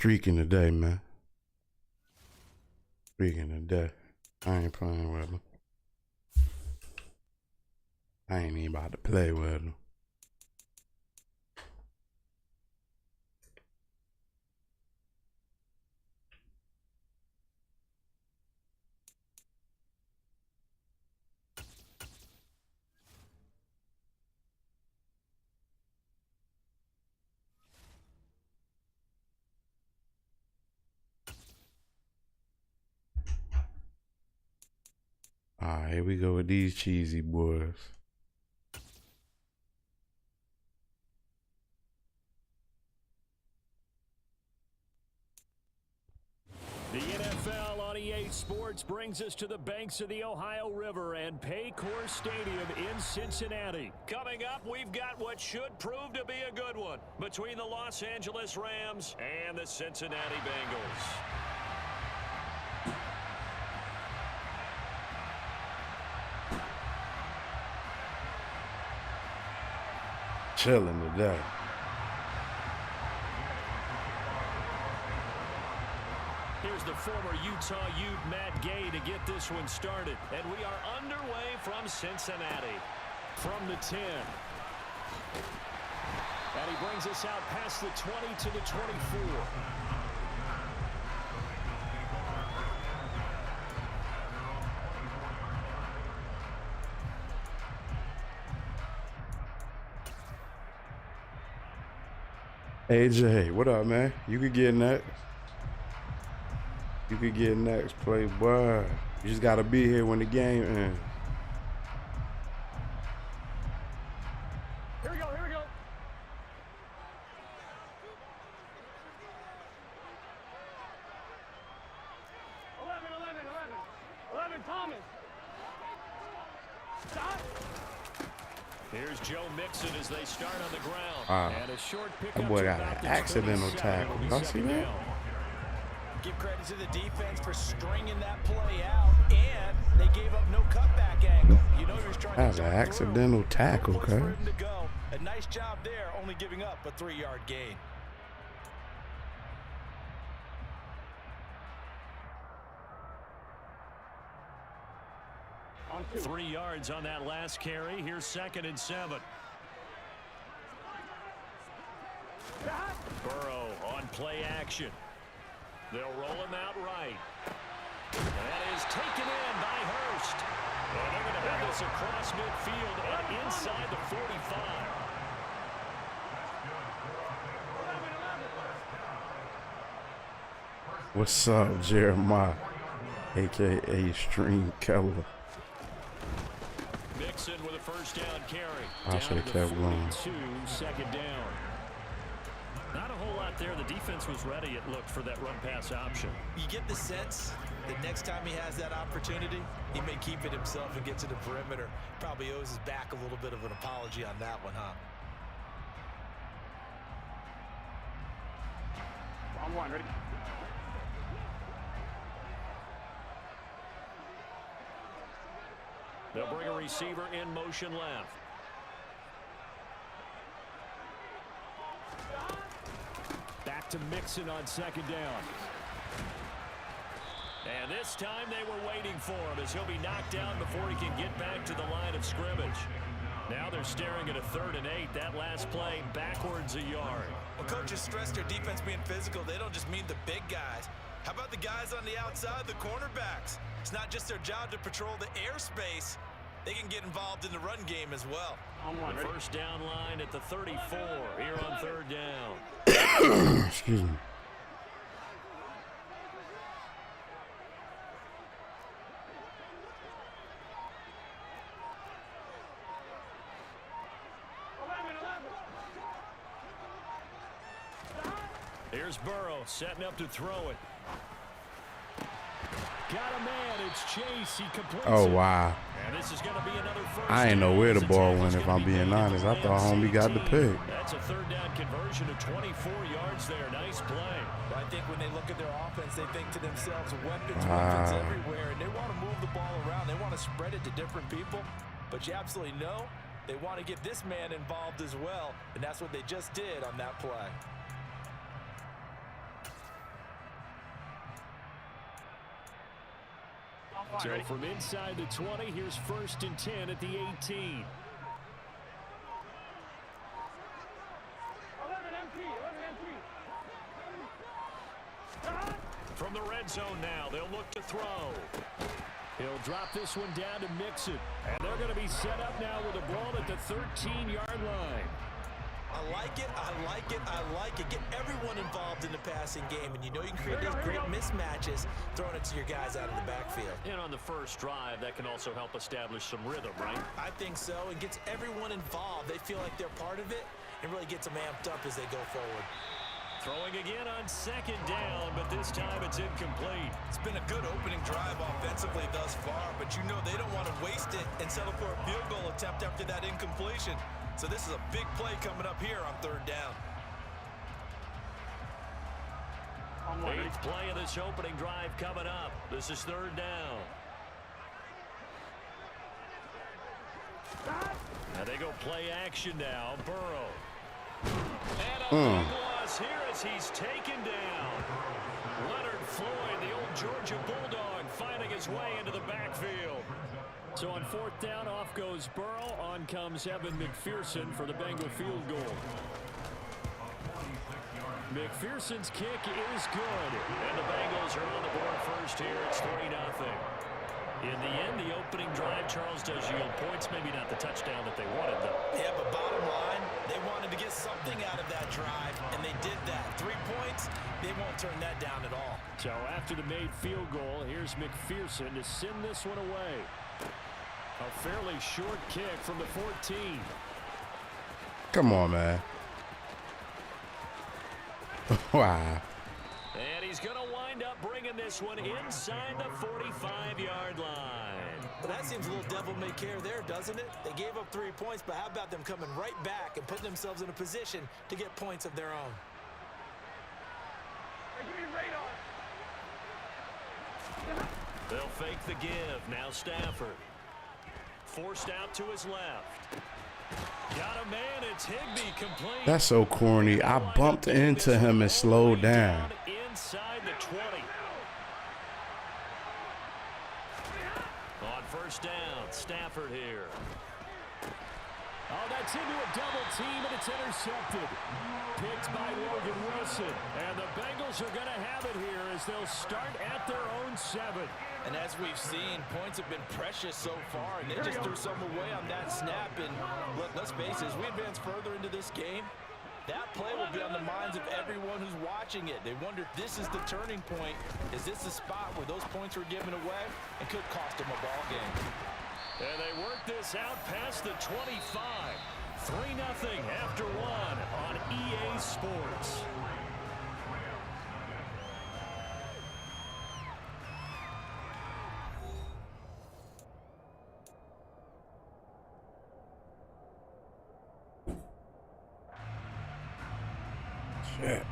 Streaking today, man. Streaking today. I ain't playing with him. I ain't even about to play with him. Alright, here we go with these cheesy boys. The NFL on EA Sports brings us to the banks of the Ohio River and Paycor Stadium in Cincinnati. Coming up, we've got what should prove to be a good one between the Los Angeles Rams and the Cincinnati Bengals. Chilling today. Here's the former Utah Ute Matt Gay to get this one started. And we are underway from Cincinnati. From the 10. And he brings us out past the 20 to the 24. AJ, what up, man? You could get next. You could get next, playboy. You just gotta be here when the game ends. Here we go, here we go. Eleven, Thomas. Stop. Here's Joe Mixon as they start on the ground. And a short pickup. That boy got an accidental tackle. Y'all see that? Give credit to the defense for stringing that play out, and they gave up no cutback angle. You know you're trying That's an accidental tackle, cuz. A nice job there, only giving up a 3-yard gain. On 3 yards on that last carry. Here's 2nd and 7. Burrow on play action. They'll roll him out right. That is taken in by Hurst. And they're going to have this across midfield and inside the 45. What's up, Jeremiah, a.k.a. Stream Keller? Mixon with a first down carry. I should have kept going. 2nd down. Not a whole lot there. The defense was ready, it looked, for that run-pass option. You get the sense that next time he has that opportunity, he may keep it himself and get to the perimeter. Probably owes his back a little bit of an apology on that one, huh? On one, ready? They'll bring a receiver in motion left. Back to Mixon on 2nd down. And this time they were waiting for him as he'll be knocked down before he can get back to the line of scrimmage. Now they're staring at a 3rd and 8. That last play backwards a yard. Well, coaches stress their defense being physical. They don't just mean the big guys. How about the guys on the outside, the cornerbacks? It's not just their job to patrol the airspace. They can get involved in the run game as well. The first down line at the 34 here on 3rd down. Excuse me. Here's Burrow setting up to throw it. Got a man. It's Chase. He completes Oh, it. wow. And this is going to be another first I ain't know down. where the The ball tackle's went, if gonna I'm be being made at honest. the I thought Rams homie got the 18. pick. That's a 3rd down conversion of 24 yards there. Nice play. Well, I think when they look at their offense, they think to themselves, weapons Wow. everywhere, and they want to move the ball around. They want to spread it to different people, but you absolutely know they want to get this man involved as well, and that's what they just did on that play. So from inside the 20, here's 1st and 10 at the 18. From the red zone now, they'll look to throw. He'll drop this one down to Mixon. And they're going to be set up now with a ball at the 13-yard line. I like it, I like it, I like it. Get everyone involved in the passing game, and you know you can create those great mismatches throwing it to your guys out of the backfield. And on the first drive, that can also help establish some rhythm, right? I think so. It gets everyone involved. They feel like they're part of it and really gets them amped up as they go forward. Throwing again on 2nd down, but this time it's incomplete. It's been a good opening drive offensively thus far, but you know they don't want to waste it and settle for a field goal attempt after that incompletion. So this is a big play coming up here on 3rd down. 8th play of this opening drive coming up. This is 3rd down. Now they go play action now. Burrow. And a big loss here as he's taken down. Leonard Floyd, the old Georgia Bulldog, finding his way into the backfield. So on 4th down, off goes Burrow. On comes Evan McPherson for the Bengal field goal. McPherson's kick is good. And the Bengals are on the board first here. It's 3-0. In the end, the opening drive, Charles, does yield points. Maybe not the touchdown that they wanted, though. Yeah, but bottom line, they wanted to get something out of that drive, and they did that. 3 points, they won't turn that down at all. So after the made field goal, here's McPherson to send this one away. A fairly short kick from the 14. Come on, man. Wow. And he's going to wind up bringing this one inside the 45-yard line. Well, that seems a little devil-may-care there, doesn't it? They gave up 3 points, but how about them coming right back and putting themselves in a position to get points of their own? They'll fake the give. Now Stafford. Forced out to his left. Got a man. It's Higbee complete. That's so corny. I bumped into him and slowed down. Inside the 20. On 1st down, Stafford here. Oh, that's into a double team, and it's intercepted. Picked by Logan Wilson. And the Bengals are going to have it here as they'll start at their own 7. And as we've seen, points have been precious so far, and they just threw some away on that snap. And look, let's face it, as we advance further into this game, that play will be on the minds of everyone who's watching it. They wonder if this is the turning point. Is this the spot where those points were given away and could cost them a ball game? And they work this out past the 25. 3-0 after 1 on EA Sports. Shit.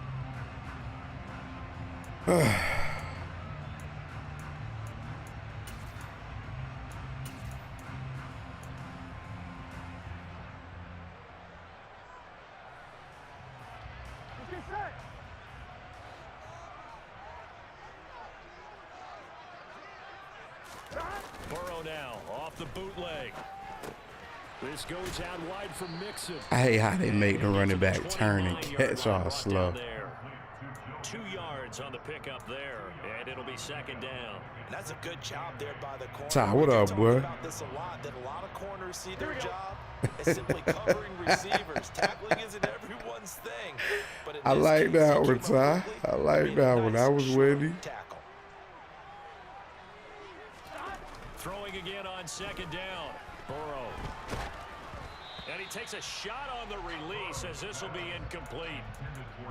Burrow now off the bootleg. This goes out wide from Mixon. I hate how they make the running back turn and catch all slow. 2 yards on the pickup there, and it'll be 2nd down. And that's a good job there by the corner. Ty, what up, boy? About this a lot, that a lot of corners see their job as simply covering receivers. Tackling isn't everyone's thing. But I like that one, Ty. I like that one. That was windy. Tackle. Throwing again on 2nd down. Burrow. And he takes a shot on the release as this will be incomplete.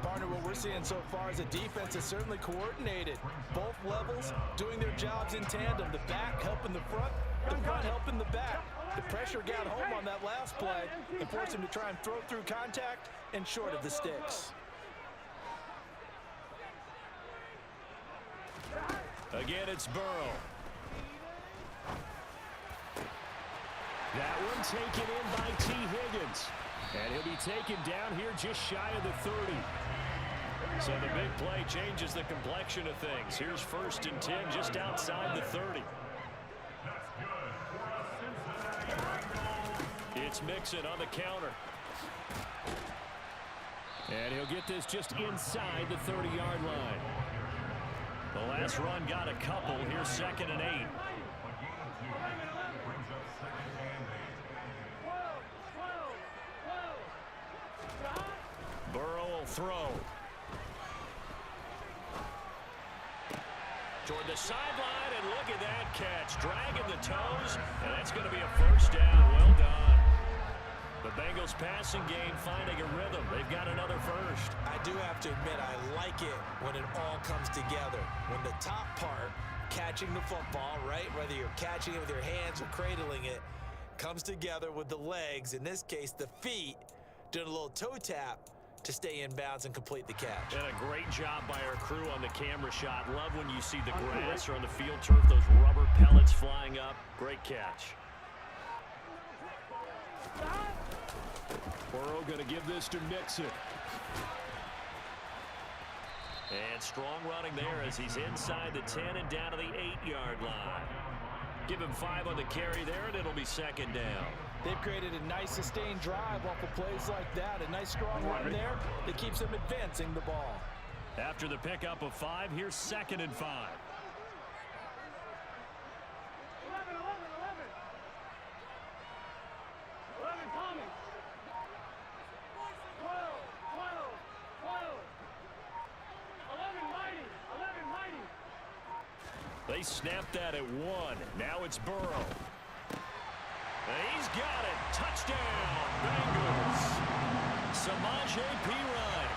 Partner, what we're seeing so far is a defense that's certainly coordinated. Both levels doing their jobs in tandem. The back helping the front helping the back. The pressure got home on that last play and forced him to try and throw through contact and short of the sticks. Again, it's Burrow. That one taken in by T. Higgins. And he'll be taken down here just shy of the 30. So the big play changes the complexion of things. Here's 1st and 10 just outside the 30. it's Mixon on the counter. And he'll get this just inside the 30-yard line. The last run got a couple. Here's 2nd and 8. Burrow will throw. Toward the sideline, and look at that catch. Dragging the toes, and that's going to be a first down. Well done. The Bengals passing game finding a rhythm. They've got another first. I do have to admit, I like it when it all comes together. When the top part, catching the football, right, whether you're catching it with your hands or cradling it, comes together with the legs, in this case the feet, doing a little toe tap to stay in bounds and complete the catch. And a great job by our crew on the camera shot. Love when you see the grass or on the field turf, those rubber pellets flying up. Great catch. Burrow going to give this to Mixon. And strong running there as he's inside the 10 and down to the 8-yard line. Give him 5 on the carry there, and it'll be 2nd down. They've created a nice sustained drive off of plays like that. A nice strong run there that keeps them advancing the ball. After the pickup of 5, here's 2nd and 5. They snapped that at 1. Now it's Burrow. And he's got it. Touchdown, Bengals. Samaje Perine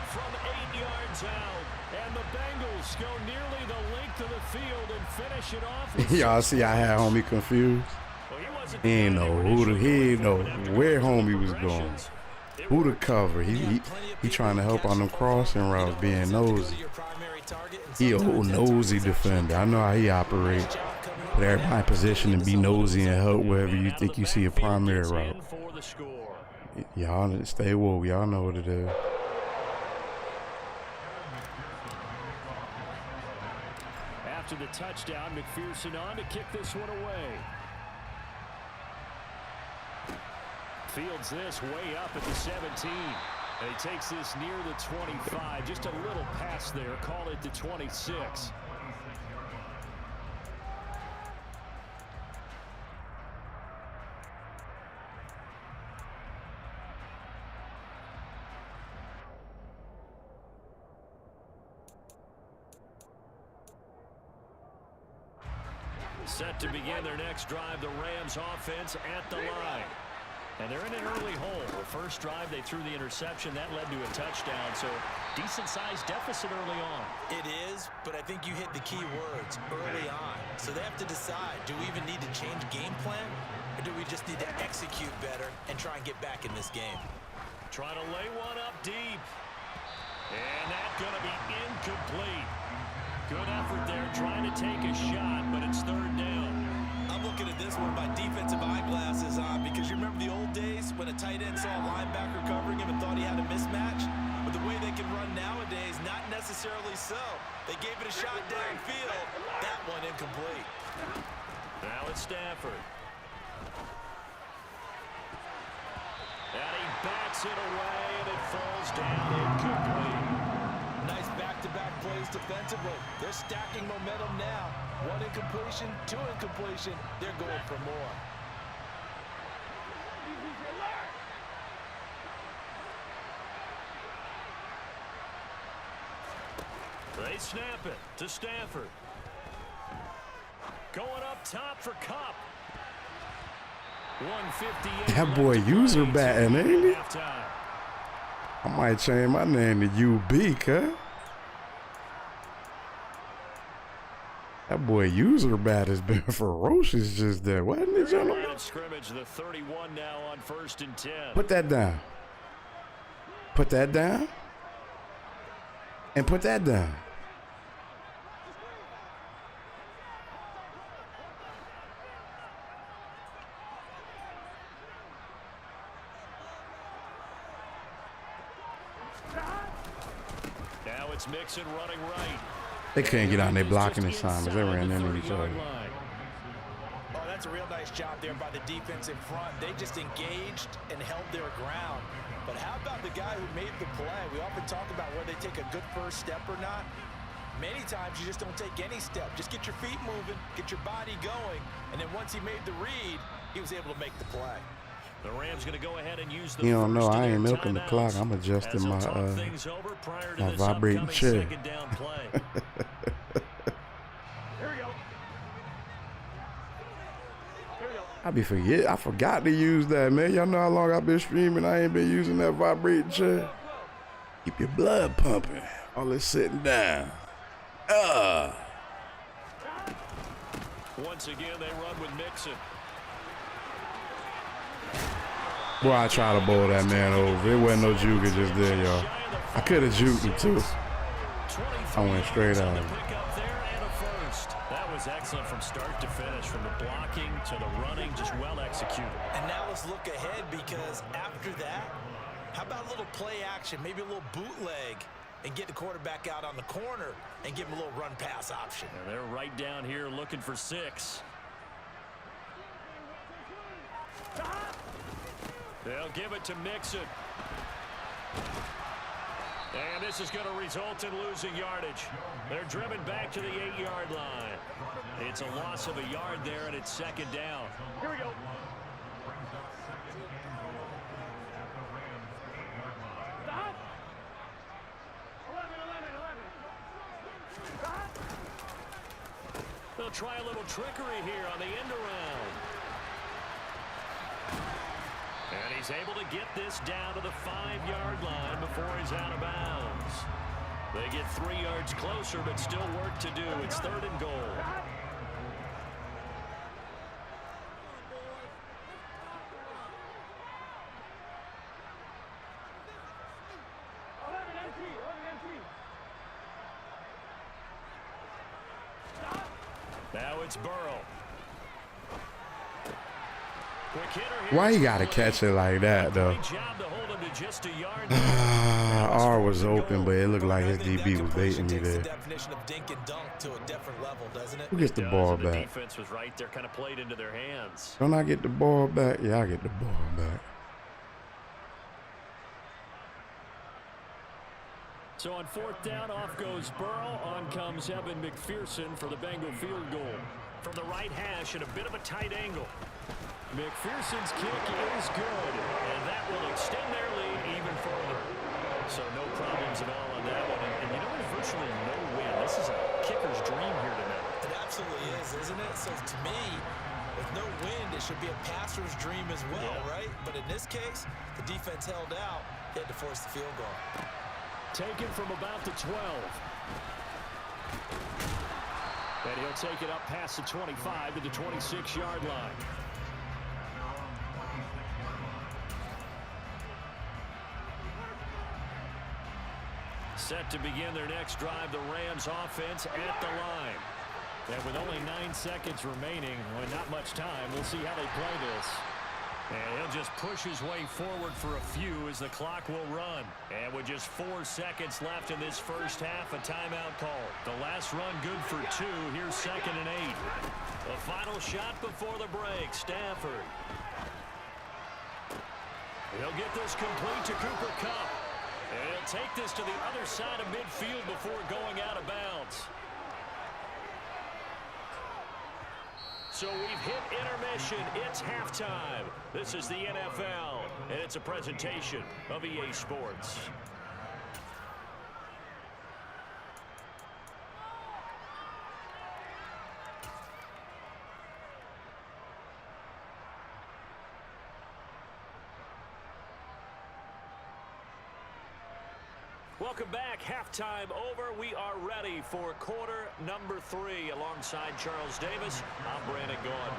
from 8 yards out. And the Bengals go nearly the length of the field and finish it off. Y'all see I had homie confused. He ain't know where homie was going. Who to cover. He trying to help on them crossing routes, being nosy. He a whole nosy defender. I know how he operates. Put everybody in position to be nosy and help wherever you think you see a primary route. Y'all stay woke. Y'all know what it is. After the touchdown, McPherson on to kick this one away. Fields this way up at the 17. And he takes this near the 25. Just a little pass there. Call it the 26. Set to begin their next drive, the Rams offense at the line. And they're in an early hole. The first drive, they threw the interception. That led to a touchdown, so decent-sized deficit early on. It is, but I think you hit the key words, early on. So they have to decide, do we even need to change game plan, or do we just need to execute better and try and get back in this game? Trying to lay one up deep. And that's going to be incomplete. Good effort there, trying to take a shot, but it's 3rd down. I'm looking at this one by defensive eyeglasses on, because you remember the old days when a tight end saw a linebacker covering him and thought he had a mismatch? But the way they can run nowadays, not necessarily so. They gave it a shot downfield. That one incomplete. Now it's Stafford. And he backs it away, and it falls down incomplete. Nice back-to-back plays defensively. They're stacking momentum now. 1 incompletion, 2 incompletion. They're going for more. They snap it to Stafford. Going up top for Kupp. 158. That boy user batting, ain't he? I might change my name to UB, cuz. That boy user bat has been ferocious just there, wasn't it, gentlemen? Scrimmage, the 31 now on 1st and 10. Put that down. Put that down. And put that down. Now it's Mixon running right. They couldn't get out and they blocking assignments. They ran into each other. Oh, That's a real nice job there by the defense in front. They just engaged and held their ground. But how about the guy who made the play? We often talk about whether they take a good first step or not. Many times you just don't take any step. Just get your feet moving, get your body going, and then once he made the read, he was able to make the play. The Rams going to go ahead and use the You don't know, I ain't milking the clock. I'm adjusting my vibrating chair. I forgot to use that, man. Y'all know how long I've been streaming. I ain't been using that vibrating chair. Keep your blood pumping while it's sitting down. Once again, they run with Mixon. Boy, I tried to bowl that man over. It wasn't no juke just there, y'all. I could have juked him too. I went straight out. That was excellent from start to finish, from the blocking to the running, just well executed. And now let's look ahead, because after that, how about a little play action, maybe a little bootleg, and get the quarterback out on the corner and give him a little run pass option. And they're right down here looking for 6. They'll give it to Mixon. And this is going to result in losing yardage. They're driven back to the 8-yard line. It's a loss of a yard there, and it's 2nd down. Here we go. They'll try a little trickery here on the end around. And he's able to get this down to the 5-yard line before he's out of bounds. They get 3 yards closer, but still work to do. It's 3rd and goal. Now it's Burrow. Why you gotta catch it like that, though? R was open, but it looked like his DB was baiting me there. Who gets the ball back? The defense was right there, kind of played into their hands. Don't I get the ball back? Yeah, I get the ball back. So on 4th down, off goes Burrow. On comes Evan McPherson for the Bengal field goal. From the right hash at a bit of a tight angle. McPherson's kick is good, and that will extend their lead even further. So no problems at all on that one. And you know, there's virtually no win. This is a kicker's dream here tonight. It absolutely is, isn't it? So to me, with no wind, it should be a passer's dream as well, right? But in this case, the defense held out. They had to force the field goal. Taken from about the 12. And he'll take it up past the 25 to the 26-yard line. Set to begin their next drive, the Rams offense at the line. And with only 9 seconds remaining, well, not much time, we'll see how they play this. And he'll just push his way forward for a few as the clock will run. And with just 4 seconds left in this first half, a timeout call. The last run good for 2. Here's 2nd and 8. The final shot before the break, Stafford. He'll get this complete to Cooper Kupp. And he'll take this to the other side of midfield before going out of bounds. So we've hit intermission. It's halftime. This is the NFL, and it's a presentation of EA Sports. Welcome back. Halftime over. We are ready for quarter number 3. Alongside Charles Davis, I'm Brandon Gordon.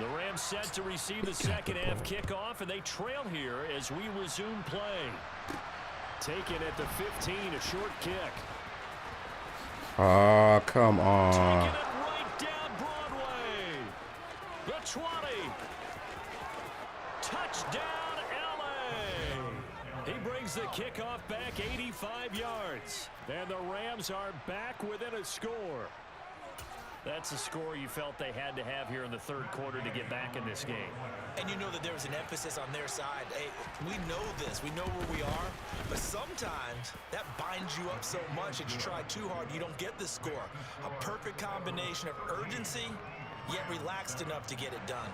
The Rams set to receive the second half kickoff, and they trail here as we resume play. Taken at the 15, a short kick. Oh, come on. Taking it right down Broadway. The 20. Touchdown, LA. He brings the kickoff back 85 yards. And the Rams are back within a score. That's a score you felt they had to have here in the third quarter to get back in this game. And you know that there was an emphasis on their side. Hey, we know this. We know where we are. But sometimes that binds you up so much that you try too hard, you don't get the score. A perfect combination of urgency, yet relaxed enough to get it done.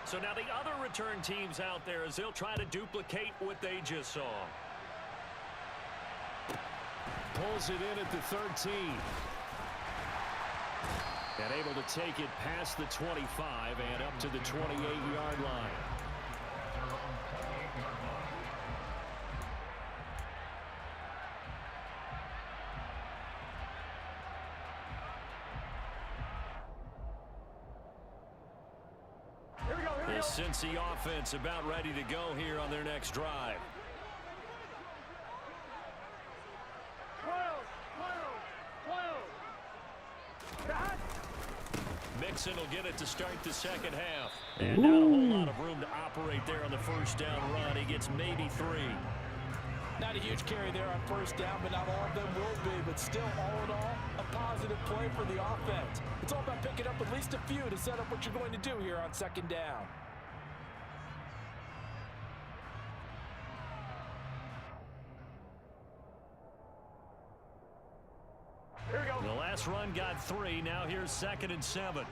So now the other return teams out there as they'll try to duplicate what they just saw. Pulls it in at the 13. And able to take it past the 25 and up to the 28-yard line. The Cincy offense about ready to go here on their next drive. Mixon will get it to start the second half. And not a whole lot of room to operate there on the first down run. He gets maybe 3. Not a huge carry there on first down, but not all of them will be. But still, all in all, a positive play for the offense. It's all about picking up at least a few to set up what you're going to do here on second down. The last run got 3. Now here's 2nd and 7.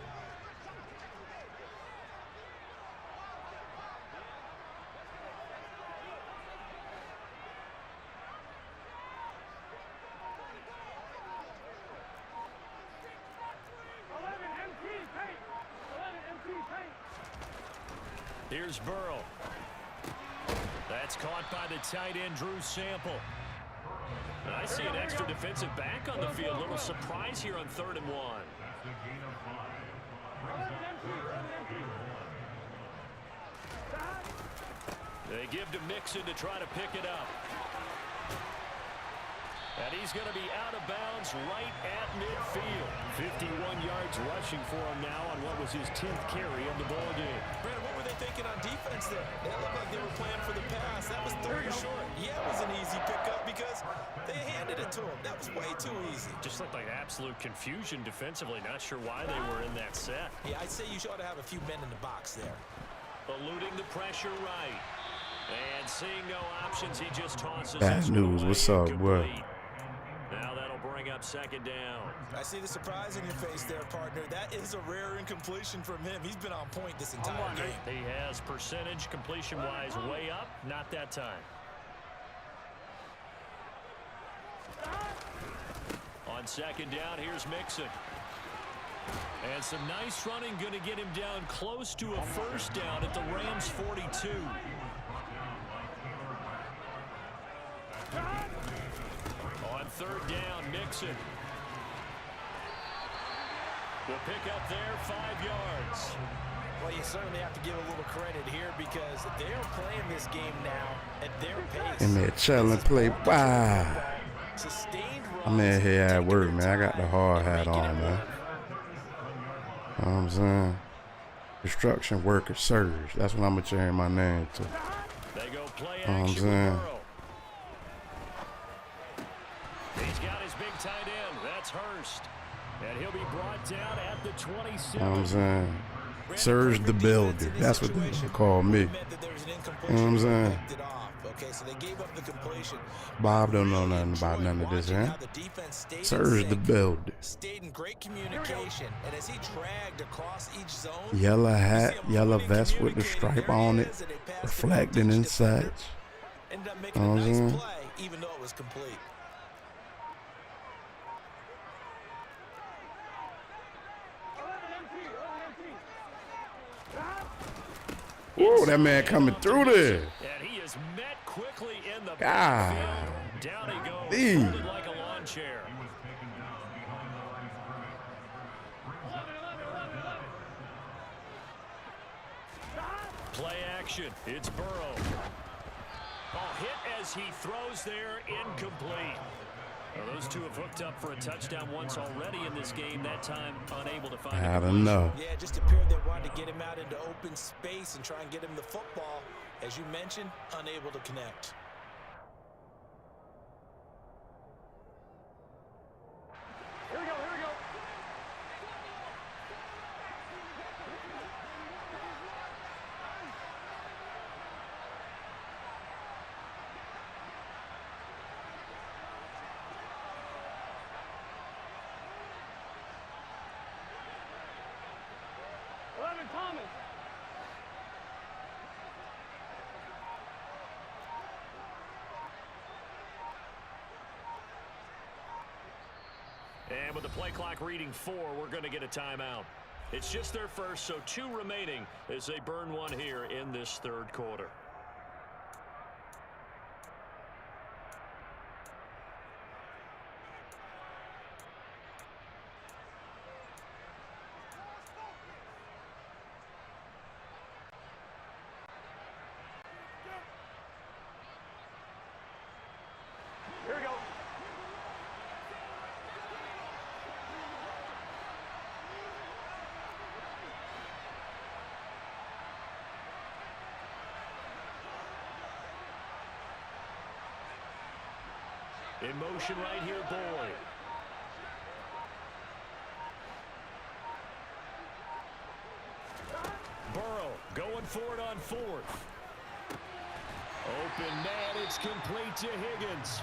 Here's Burrow. That's caught by the tight end, Drew Sample. And I see an extra defensive back on the field. A little surprise here on 3rd and 1. They give to Mixon to try to pick it up. And he's going to be out of bounds right at midfield. 51 yards rushing for him now on what was his 10th carry of the ball game. Brandon, what were they thinking on defense there? They looked like they were playing for the pass. That was 3rd and short. Yeah, it was an easy pickup because they handed it to him. That was way too easy. Just looked like absolute confusion defensively. Not sure why they were in that set. Yeah, I'd say you ought to have a few men in the box there. Eluding the pressure right. And seeing no options, he just tosses Bad news. What's up, bro? Now that'll bring up 2nd down. I see the surprise in your face there, partner. That is a rare incompletion from him. He's been on point this entire game. He has percentage completion-wise way up. Not that time. On 2nd down, here's Mixon. And some nice running going to get him down close to a 1st down at the Rams 42. On 3rd down, Mixon will pick up there 5 yards. Well, you certainly have to give a little credit here because they're playing this game now at their pace. And that challenge play, wow. I'm in here at work, man. I got the hard hat on, man. You know what I'm saying? Construction worker surge. That's what I'm going to change my name to. They go play You know what I'm saying? He's got his big tight end. That's Hurst. And he'll be brought down at the 27. You know what I'm saying? Surge the builder. That's what they call me. You know what I'm saying? Okay, so they gave up the completion. Bob don't know nothing about none of this, huh? Surge the builder. Stayed in great communication, and as he dragged across each zone, Yellow hat, yellow vest with the stripe on it, reflecting and such. Ended up making a nice play, even though it was complete. Whoa, that man coming through there. And he is met quickly in the God. backfield. Down he goes, folded like a lawn chair. Play action. It's Burrow. Oh, hit as he throws there, incomplete. Well, those two have hooked up for a touchdown once already in this game, that time unable to find I don't know. Yeah, just appeared they wanted to get him out into open space and try and get him the football. As you mentioned, unable to connect. Here we go, here we go. Thomas. And with the play clock reading 4, we're going to get a timeout. It's just their first, so 2 remaining as they burn one here in this third quarter. Here we go. In motion right here, Boyd. Burrow going for it on 4th. Open man, it's complete to Higgins.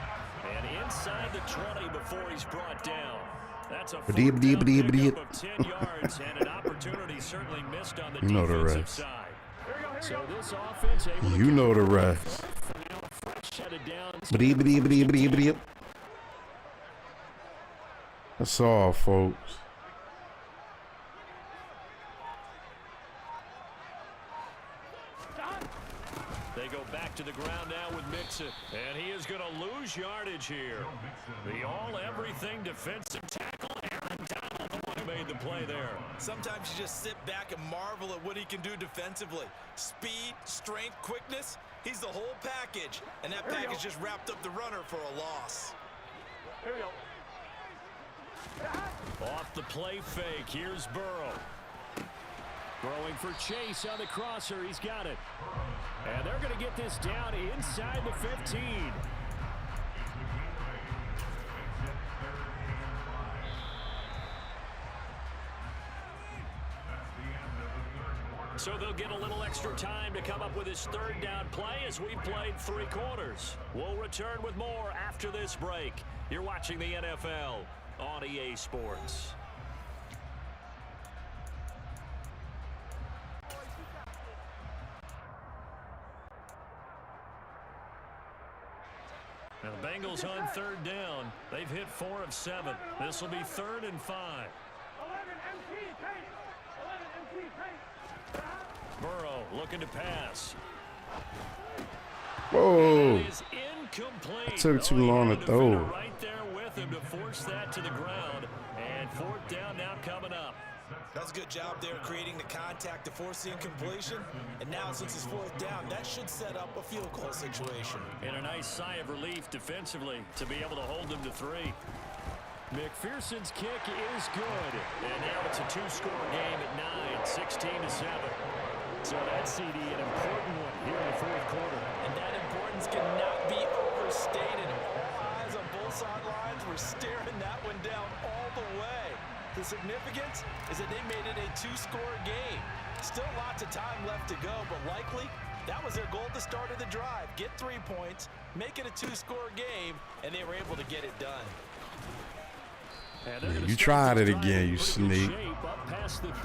And inside the 20 before he's brought down. That's a 4th down pickup of 10 yards and an opportunity certainly missed on the defensive side. So this offense able to you know the rest. That's all, folks. They go back to the ground now with Mixon, and he is going to lose yardage here. The all-everything defensive tackle, Aaron Donald, the one who made the play there. Sometimes you just sit back and marvel at what he can do defensively. Speed, strength, quickness, he's the whole package. And that package just wrapped up the runner for a loss. Here we go. Off the play fake, here's Burrow. Throwing for Chase on the crosser, he's got it. And they're going to get this down inside the 15. So they'll get a little extra time to come up with his 3rd down play as we've played 3 quarters. We'll return with more after this break. You're watching the NFL on EA Sports. Now the Bengals on 3rd down. They've hit 4 of 7. This will be 3rd and 5. 11 MT paint. 11 MT paint. Burrow looking to pass. Whoa. It is incomplete. Took too long to throw. Right there with him to force that to the ground. And 4th down now coming up. That's a good job there creating the contact to force the incompletion. And now since it's 4th down, that should set up a field goal situation. And a nice sigh of relief defensively to be able to hold them to 3. McPherson's kick is good. And now it's a 2-score game at 9, 16-7. So that CD an important one here in the 4th quarter. And that importance cannot be overstated. All eyes on both sidelines were staring that one down all the way. The significance is that they made it a 2-score game. Still lots of time left to go, but likely that was their goal at the start of the drive. Get 3 points, make it a 2-score game, and they were able to get it done. You tried it again, you sneak.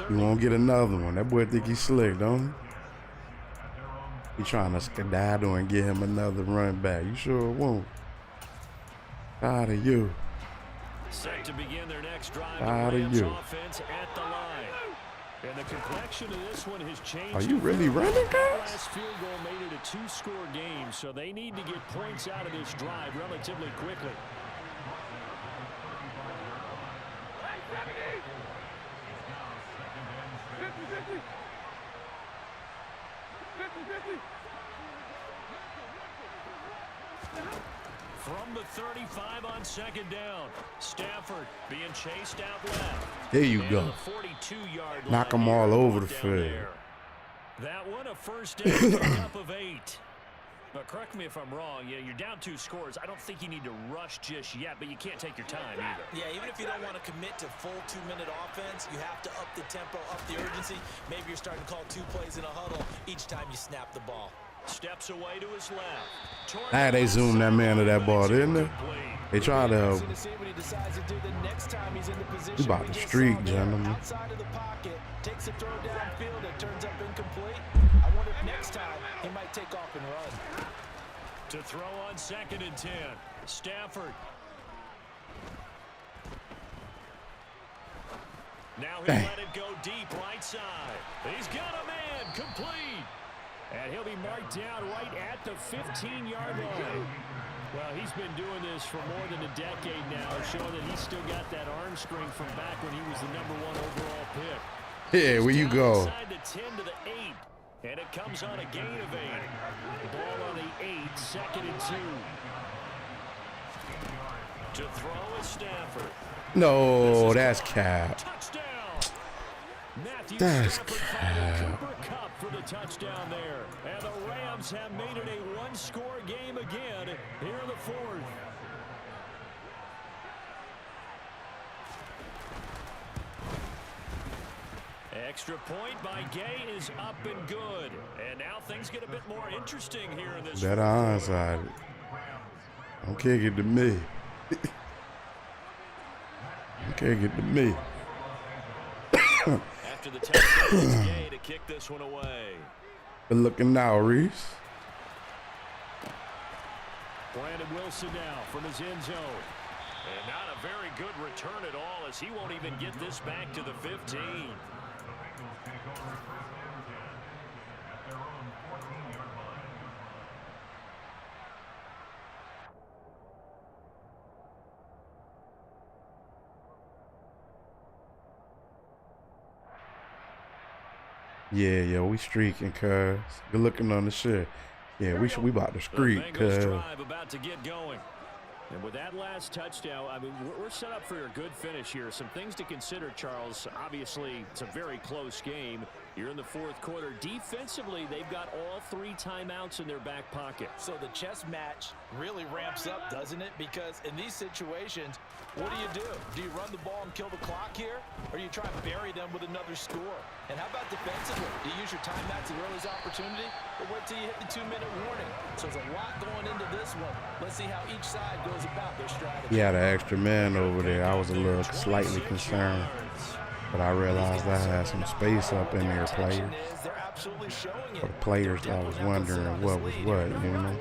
You won't get another one. That boy think he's slick, don't he? He trying to skedaddle and get him another run back. You sure won't. Out of you. Set to begin their next drive. Out of you. Offense at the line. And the complexion of this one has changed. Are you really running, guys? Last field goal made it a 2-score game, so they need to get points out of this drive relatively quickly. From the 35 on second down. Stafford being chased out left. There you go. The 42-yard line. Knock them all over the field. That one a first down up of 8. But correct me if I'm wrong. Yeah, you're down 2 scores. I don't think you need to rush just yet, but you can't take your time either. Yeah, even if you don't want to commit to full 2-minute offense, you have to up the tempo, up the urgency. Maybe you're starting to call 2 plays in a huddle each time you snap the ball. Steps away to his left. Ah, they zoomed that man to that ball, didn't they? They tried to. He's about to streak, gentlemen. Outside of the pocket, takes a throw downfield, it turns up incomplete. I wonder if next time he might take off and run. To throw on 2nd and 10. Stafford. Now he'll let it go deep right side. He's got a man complete. And he'll be marked down right at the 15-yard line. Well, he's been doing this for more than a decade now, showing that he's still got that arm strength from back when he was the #1 overall pick. Yeah, where you go? Inside the 10 to the 8, and it comes on a gain of 8. Ball on the 8, 2nd and 2. To throw is Stafford. No, that's cap. Touchdown. Matthew That's Stafford for the touchdown there. And the Rams have made it a 1-score game again here in the 4th. Extra point by Gay is up and good. And now things get a bit more interesting here in this. Better onside. Don't kick it to me. Don't kick it to me. After the touchdown, it's Gay to kick this one away. Good looking now, Reese. Brandon Wilson now from his end zone. And not a very good return at all, as he won't even get this back to the 15. Yeah, we streaking, cuz. Good looking on the shit. Yeah, we about to streak, cuz. About to get going. And with that last touchdown, I mean, we're set up for a good finish here. Some things to consider, Charles. Obviously, it's a very close game. You're in the 4th quarter. Defensively, they've got all 3 timeouts in their back pocket. So the chess match really ramps up, doesn't it? Because in these situations, what do? Do you run the ball and kill the clock here? Or do you try to bury them with another score? And how about defensively? Do you use your timeouts at earliest opportunity? Or wait till you hit the 2-minute warning? So there's a lot going into this one. Let's see how each side goes about their strategy. He had an extra man over there. I was a little slightly concerned. But I realized I had some space up in there, players. For the players, I was wondering what was what, you know?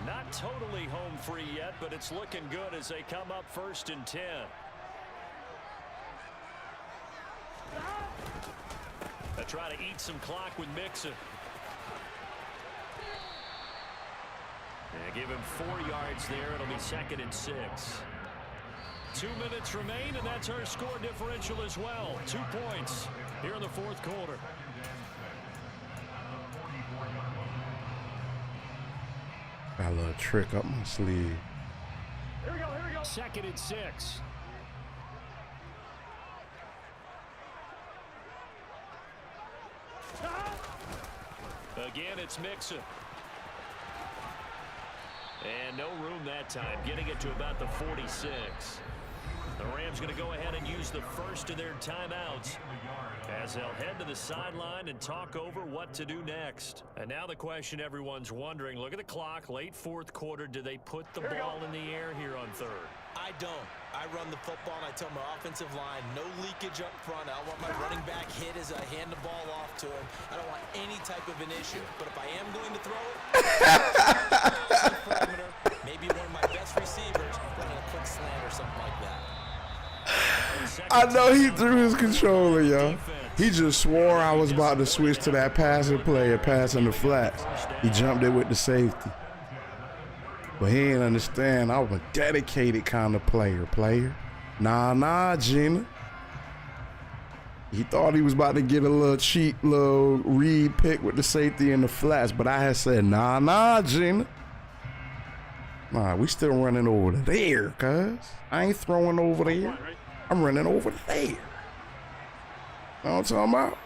Not totally home free yet, but it's looking good as they come up 1st and 10. They try to eat some clock with Mixon. And give him 4 yards there. It'll be 2nd and 6. 2 minutes remain, and that's our score differential as well. 2 points here in the 4th quarter. Got a little trick up my sleeve. Here we go. 2nd and 6. Again, it's Mixon. And no room that time, getting it to about the 46. The Rams going to go ahead and use the first of their timeouts as they'll head to the sideline and talk over what to do next. And now the question everyone's wondering, look at the clock, late 4th quarter, do they put the ball in the air here on 3rd? I don't. I run the football and I tell my offensive line, no leakage up front. I don't want my running back hit as I hand the ball off to him. I don't want any type of an issue. But if I am going to throw it, maybe one of my best receivers running a quick slant or something like that. I know he threw his controller, yo. He just swore I was about to switch to that passing play and passing the flats. He jumped it with the safety. But he didn't understand I was a dedicated kind of player. Nah, Gina. He thought he was about to get a little cheap little read pick with the safety and the flats, but I had said, nah, Gina. Nah, we still running over there, cuz. I ain't throwing over there. I'm running over there. You know what I'm talking about?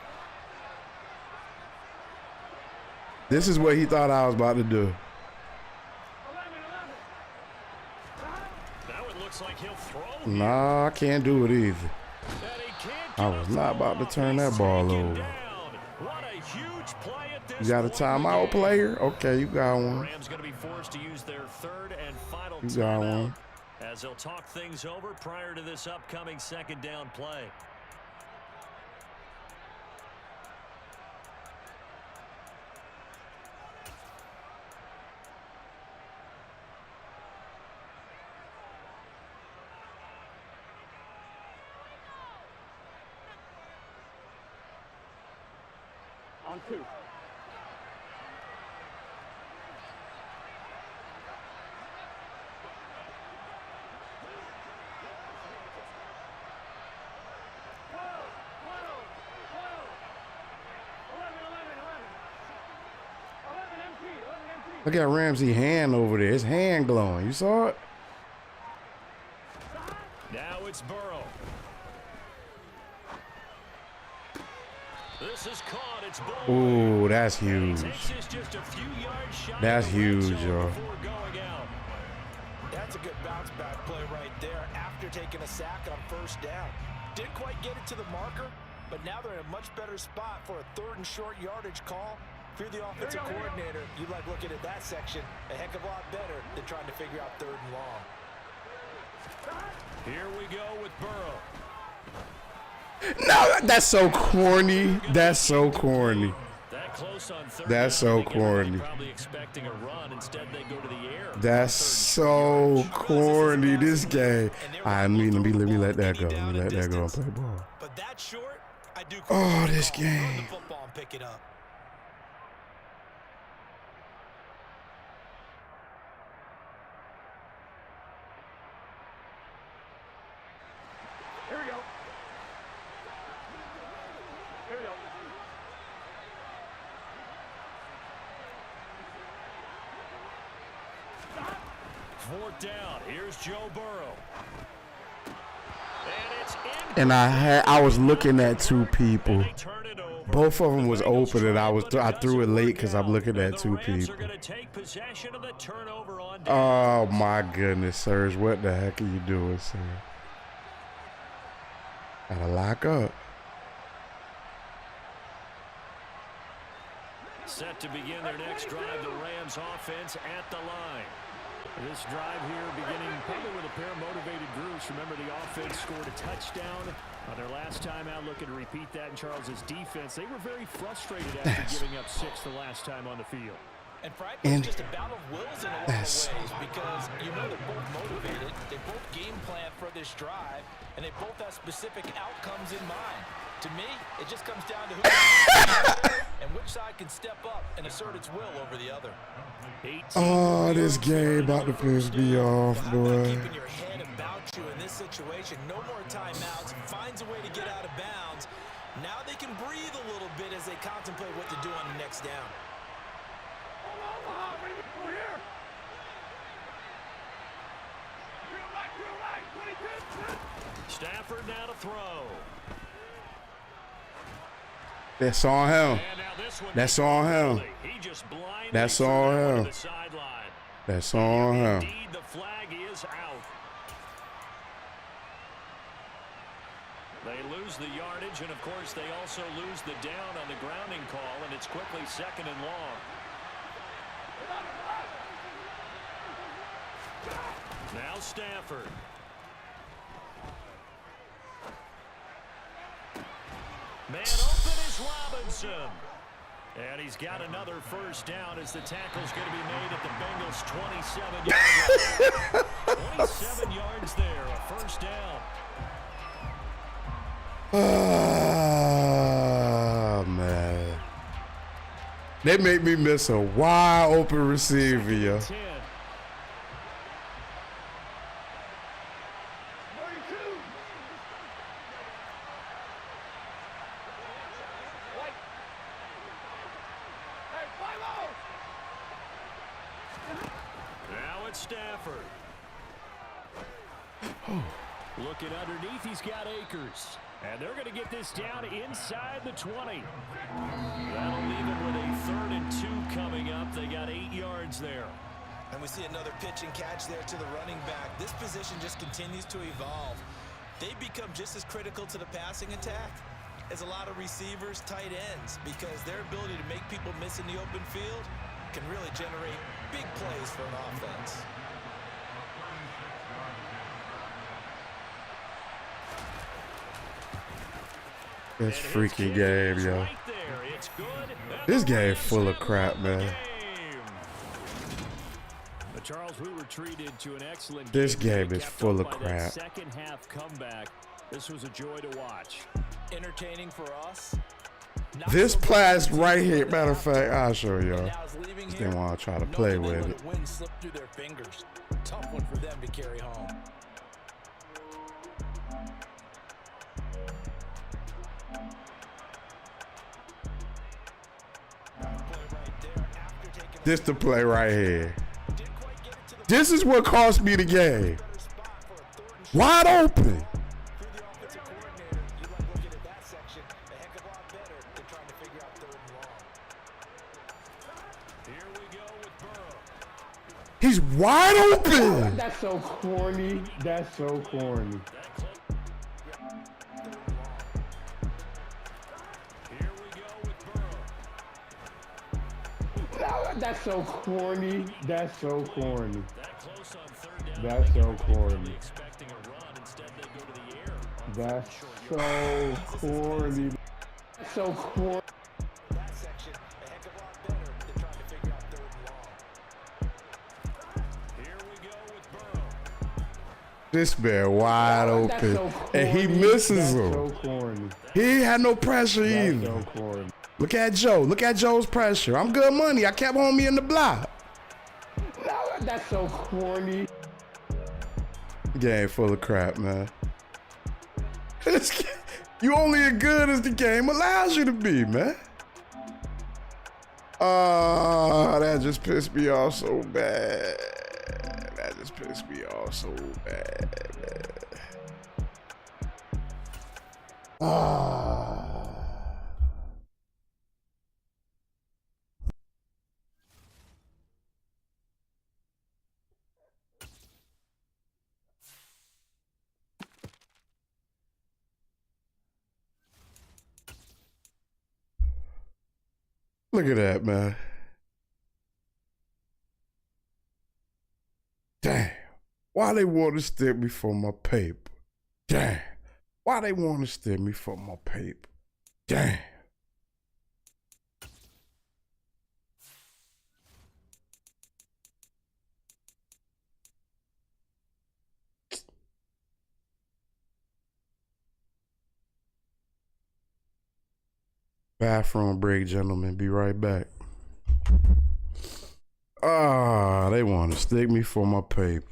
This is what he thought I was about to do. That one looks like he'll throw. Nah, I can't do it either. I was not about to turn that ball over. What a huge play at this You got a timeout, player? Okay, you got one. Rams going to be forced to use their third and final You got timeout one. as they'll talk things over prior to this upcoming second down play. On 2. Look at Ramsey's hand over there. His hand glowing. You saw it? Now it's Burrow. This is caught. It's Bull. Ooh, that's huge. That's huge, yo. That's a good bounce back play right there after taking a sack on first down. Didn't quite get it to the marker, but now they're in a much better spot for a third and short yardage call. If you're the offensive coordinator, you like looking at that section a heck of a lot better than trying to figure out third and long. Here we go with Burrow. No, that's so corny. That's so corny. That close on third That's down, so corny. Probably expecting a run. Instead, they go to the air. That's so corny. This game. I mean, let me let that go. Let me let that go and play ball. But that short, I do. Oh, this Throw game. the football and pick it up. Here we go. Here we go. Fourth down. Here's Joe Burrow. And it's And I was looking at two people. they turn it over. Both of them was The Bengals open, and I try, but it threw it doesn't late work because I'm out. looking And at the two Rams people. are going to take possession of the turnover on Oh downs. my goodness, Serge, what the heck are you doing, sir? Gotta lock up. Set to begin their next drive, the Rams offense at the line. This drive here beginning probably with a pair of motivated groups. Remember, the offense scored a touchdown on their last time out. Looking to repeat that in Charles's defense. They were very frustrated after giving up 6 the last time on the field. And frankly, it's just a battle of wills in a lot of ways because you know they're both motivated, they both game plan for this drive, and they both have specific outcomes in mind. To me, it just comes down to who and which side can step up and assert its will over the other. Oh, this game about to piss me off, How about boy. keeping your head about you in this situation? No more timeouts. Finds a way to get out of bounds. Now they can breathe a little bit as they contemplate what to do on the next down. Over here. Real right, 22. Stafford now to throw. That's on him. And now this one That's on him. He just blindly That's threw on that one him. to the sideline. That's on him. Indeed, the flag is out. They lose the yardage, and of course they also lose the down on the grounding call, and it's quickly second and long. Now Stafford. Man open is Robinson. And he's got another first down as the tackle's going to be made at the Bengals' 27-yard line. 27 yards there, a first down. Oh, man. They make me miss a wide open receiver, yo. 10. Now it's Stafford. Looking underneath, he's got Akers. And they're going to get this down inside the 20. That'll leave it with a 3rd and 2 coming up. They got 8 yards there. And we see another pitch and catch there to the running back. This position just continues to evolve. They become just as critical to the passing attack as a lot of receivers, tight ends, because their ability to make people miss in the open field can really generate big plays for an offense. This freaking game, yo. This game full of crap, man. Charles, we were treated to an excellent This game is full of crap. Second half comeback. This was a joy to watch. Entertaining for us. This pass right here, matter of fact, I'll show y'all. They want to try to play with it. Wind slipped through their fingers. Tough one for them to carry home. This the play right here. This is what cost me the game. Wide open. He's wide open. That's so corny. That's so corny. That's so corny. That's so corny. That's so corny. That's so corny. That's so corny. That section, a heck of a lot better than trying to figure out 3rd and long. Here we go with Burrow. This man wide open, So and he misses him. So corny. He ain't had no pressure That's either. so corny. Look at Joe. Look at Joe's pressure. I'm good money. I kept homie in the block. That's so corny. Game full of crap, man. You only as good as the game allows you to be, man. That just pissed me off so bad. That just pissed me off so bad, man. Look at that, man. Damn. Why they want to steal me for my paper? Damn. Why they want to steal me for my paper? Damn. Bathroom break, gentlemen. Be right back. They want to stick me for my paper.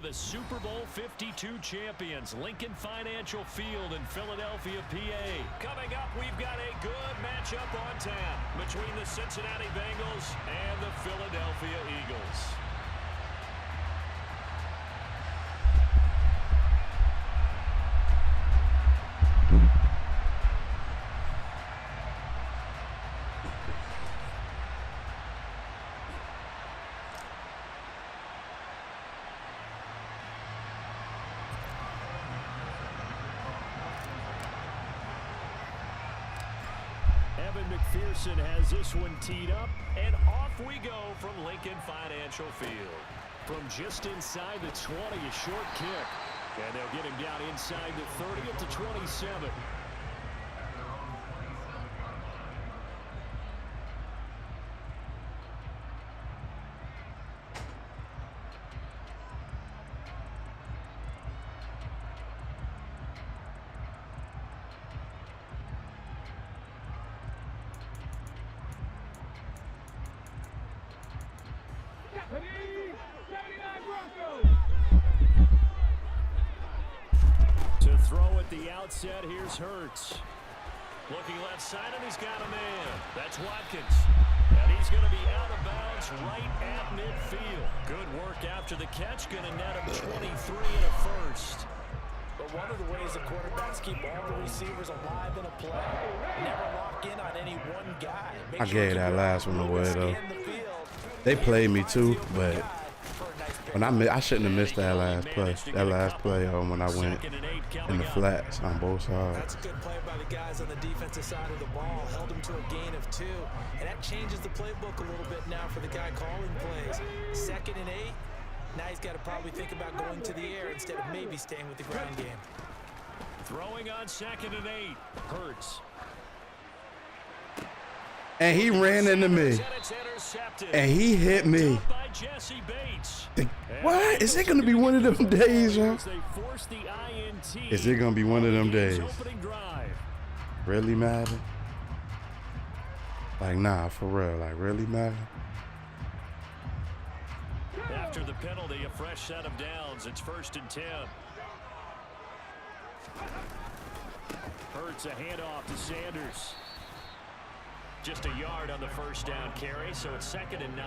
the Super Bowl 52 champions, Lincoln Financial Field in Philadelphia, PA. Coming up, we've got a good matchup on tap between the Cincinnati Bengals and the Philadelphia Eagles. McPherson has this one teed up, and off we go from Lincoln Financial Field. From just inside the 20, a short kick. And they'll get him down inside the 30 at the 27. To throw at the outset, here's Hurts. Looking left side, and he's got a man. That's Watkins. And he's going to be out of bounds right at midfield. Good work after the catch. Going to net him 23 and a first. But one of the ways the quarterbacks keep all the receivers alive in a play, never lock in on any one guy. I gave that last one away, though. They played me, too, but when I shouldn't have missed that last play. That last play when I went in the flats on both sides. That's a good play by the guys on the defensive side of the ball. Held him to a gain of 2. And that changes the playbook a little bit now for the guy calling plays. 2nd and 8. Now he's got to probably think about going to the air instead of maybe staying with the ground game. Throwing on 2nd and 8. Hurts. And he ran into me. And he hit me. What? Is it going to be one of them days, huh? Is it going to be one of them days? Really, Madden? Like, nah, for real. Like, really, Madden? After the penalty, a fresh set of downs. It's 1st and 10. Hurts a handoff to Sanders. Just a yard on the first down carry, so it's 2nd and 9.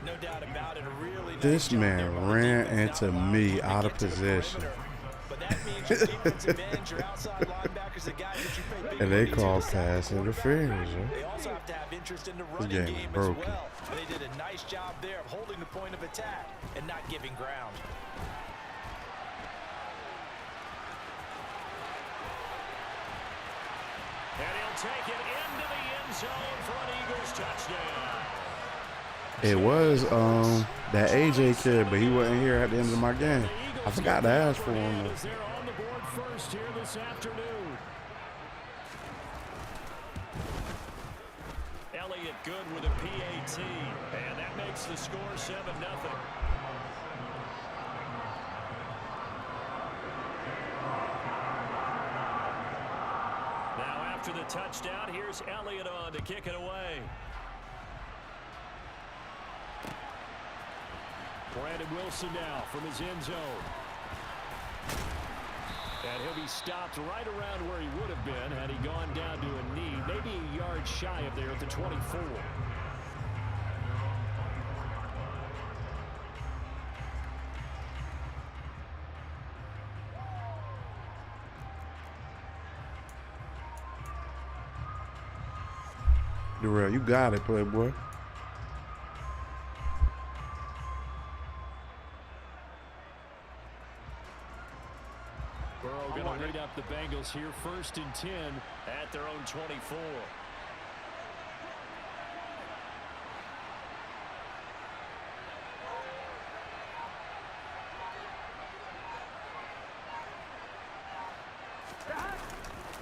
No doubt about it. Really this man ran into me out of position. But that means your defensive ends, your outside linebackers, the guys that you pay big and they money call to. pass interference. They also have to have interest in the running game as well. And they did a nice job there of holding the point of attack and not giving ground. And he'll take it into the end zone for an Eagles touchdown. It was that AJ kid, but he wasn't here at the end of my game. I forgot to ask for him. They're on the board first here this afternoon. Elliott good with a PAT, and that makes the score 7-0. Now after the touchdown, here's Elliott on to kick it away. Brandon Wilson now from his end zone. And he'll be stopped right around where he would have been had he gone down to a knee, maybe a yard shy of there at the 24. Darrell, you got it, playboy. Going to lead up the Bengals here, 1st and 10 at their own 24.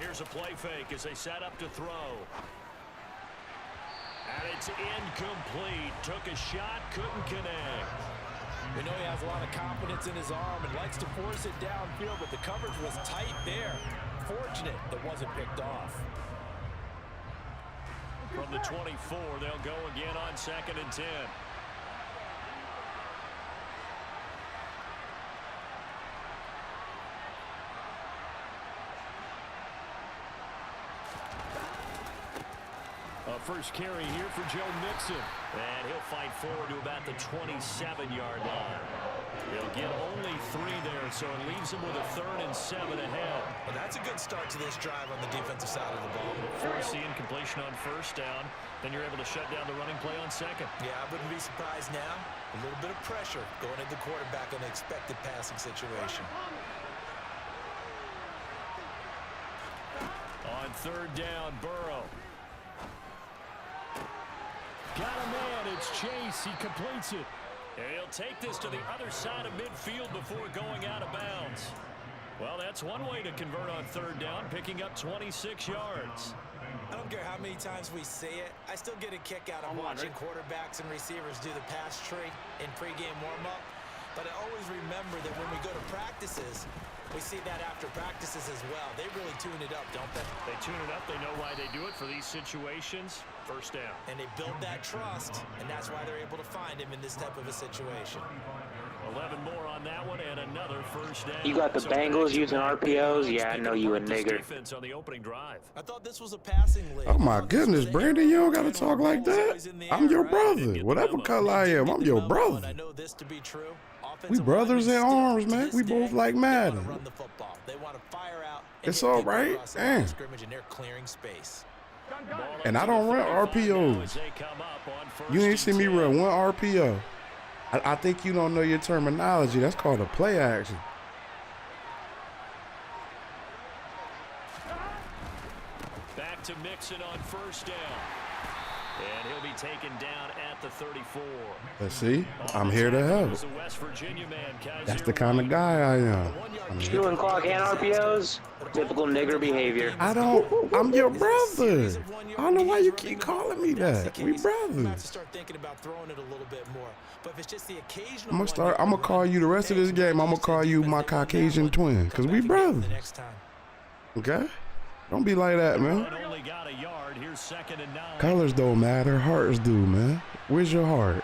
Here's a play fake as they set up to throw. And it's incomplete. Took a shot, couldn't connect. We know he has a lot of confidence in his arm and likes to force it downfield, but the coverage was tight there. Fortunate that wasn't picked off. From the 24, they'll go again on 2nd and 10. A first carry here for Joe Mixon. And he'll fight forward to about the 27-yard line. He'll get only 3 there, so it leaves him with a 3rd and 7 ahead. Well, that's a good start to this drive on the defensive side of the ball. Force the incompletion on first down, then you're able to shut down the running play on second. Yeah, I wouldn't be surprised now. A little bit of pressure going at the quarterback on the expected passing situation. On 3rd down, Burrow. Got a man, it's Chase, he completes it. And he'll take this to the other side of midfield before going out of bounds. Well, that's one way to convert on 3rd down, picking up 26 yards. I don't care how many times we say it, I still get a kick out of watching quarterbacks and receivers do the pass tree in pregame warm-up. But I always remember that when we go to practices, we see that after practices as well. They really tune it up, don't they? They tune it up. They know why they do it for these situations. First down. And they build that trust, and that's why they're able to find him in this type of a situation. 11 more on that one, and another first down. You got the Bengals using RPOs? Yeah, I know you a nigger. Defense on the opening drive. I thought this was a passing league. Oh my goodness, Brandon, you don't gotta talk like that. I'm your brother. Whatever color I am, I'm your brother. I know this to be true. We brothers in arms, man. We both like Madden. It's all right. Damn. And I don't run RPOs. You ain't see me run one RPO. I think you don't know your terminology. That's called a play action. Back to Mixon on first down. And he'll be taken down at the 34. Let's see. I'm here to help. That's the kind of guy I am. Chewing clock and RPOs? Typical nigger behavior. I'm your brother. I don't know why you keep calling me that. We brothers. I'm gonna call you the rest of this game. I'm gonna call you my Caucasian twin, because we brothers. Okay? Don't be like that, man. Colors don't matter. Hearts do, man. Where's your heart?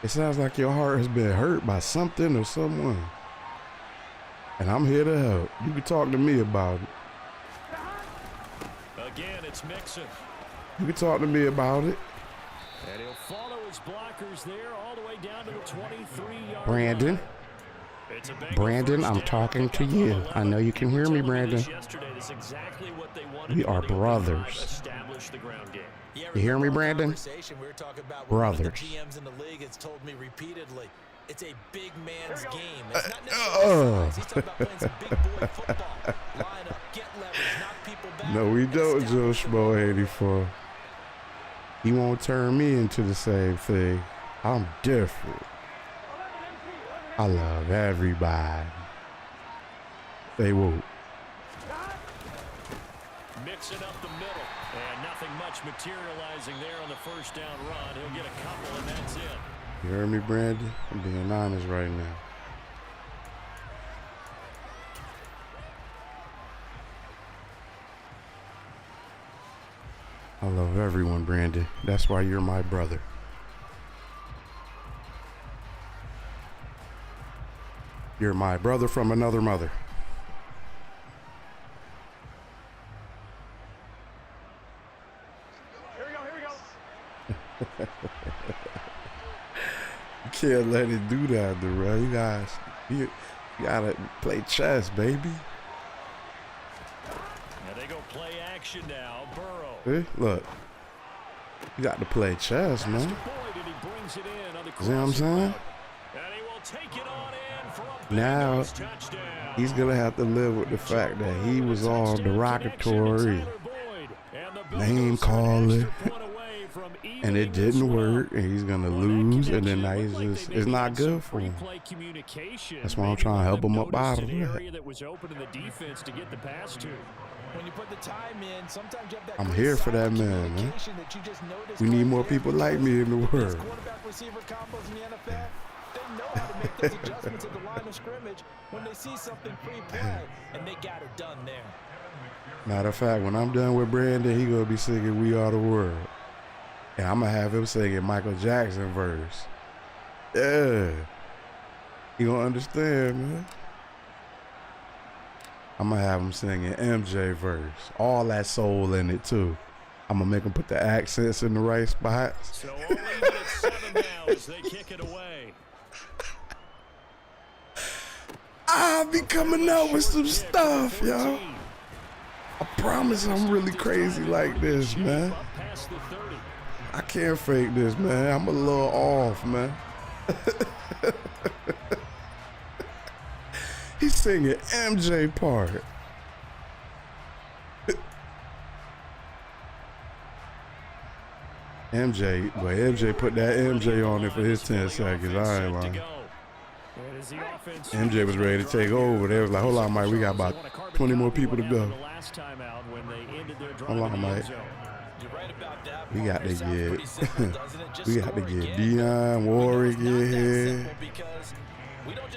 It sounds like your heart has been hurt by something or someone. And I'm here to help. You can talk to me about it. Again, it's Mixon. You can talk to me about it. And he'll follow his blockers there all the way down to the 23-yard Brandon. Brandon, I'm talking to you. I know you can hear me, Brandon. We are brothers. You hear me, Brandon? Brothers. It's a big man's game. It's not necessarily size. He's talking about playing some big boy football. Line up, get leverage, knock people back. No, we don't, Joe Schmo 84. He won't turn me into the same thing. I'm different. I love everybody. They won't. Mixing up the middle. And nothing much materializing there on the first down run. He'll get a couple, and that's it. You heard me, Brandon? I'm being honest right now. I love everyone, Brandon. That's why you're my brother. You're my brother from another mother. Here we go. You can't let it do that, bro. You gotta play chess, baby. And they go play action now. Burrow. Hey, look. You got to play chess, man. See what I'm saying? Now, he's going to have to live with the fact that he was all derogatory, name calling, and it didn't work, and he's going to lose, and then now it's not good for him. That's why I'm trying to help him up out of that. When you put the time in, sometimes you have that I'm here for that man, man. We need more people like me in the world. Quarterback receiver combos in the NFL, they know how to make those adjustments at the line of scrimmage when they see something pre-play, and they got it done there. Matter of fact, when I'm done with Brandon, he gonna be singing "We Are the World," and I'm gonna have him singing Michael Jackson verse. Yeah, he gonna understand, man. I'm gonna have him singing MJ verse. All that soul in it too. I'm gonna make him put the accents in the right spots. So all even at 7 now as they kick it away. I'll be coming out with some stuff, y'all. I promise I'm really crazy like this, man. I can't fake this, man. I'm a little off, man. He's singing MJ part. MJ put that MJ on it for his 10 seconds. I ain't lying. MJ was ready to take over. They was like, hold on, Mike, we got about 20 more people to go. Hold on, Mike. We got to get Deion Warwick in here.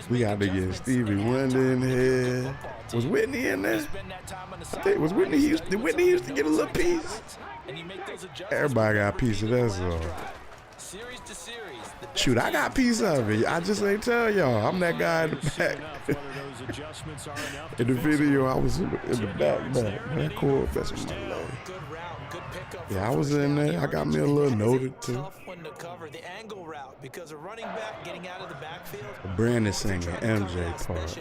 We got to get Stevie Wonder in here. Was Whitney in there? I think was Whitney Houston. Did Whitney Houston get a little piece? Everybody got a piece of that song. Shoot, I got a piece of it. I just ain't tell y'all. I'm that guy in the back. In the video, I was in the back. Man, cool. That's my leg. Yeah, I was in there. I got me a little noted too. Brandon singing MJ part.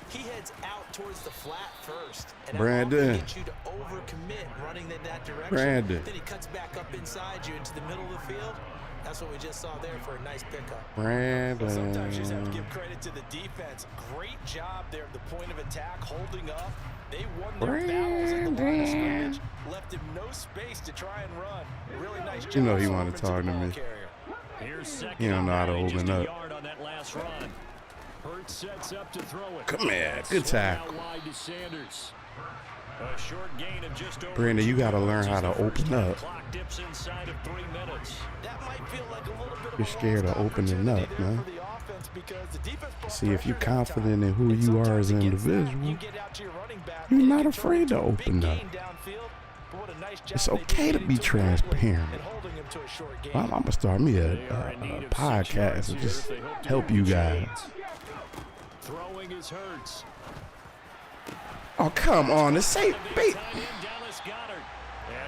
He heads out towards the flat first. And Brandon. Get you to overcommit running in that direction. Brandon. Then he cuts back up inside you into the middle of the field. That's what we just saw there for a nice pickup. Brandon. Sometimes you just have to give credit to the defense. Great job there at the point of attack, holding up. They won their battles at the line of scrimmage. Left him no space to try and run. A really nice job. You know he wanted to talk to me. He don't know how to open up. Sets up to throw it. Come here, good tackle. Brandon, you got to learn how to open up. You're scared of opening up, man. See, if you're confident in who you are as an individual, you're not afraid to open up. It's okay to be transparent. I'm going to start me a podcast and just help you guys. Throwing his Hurts. Oh, come on. It's safe. And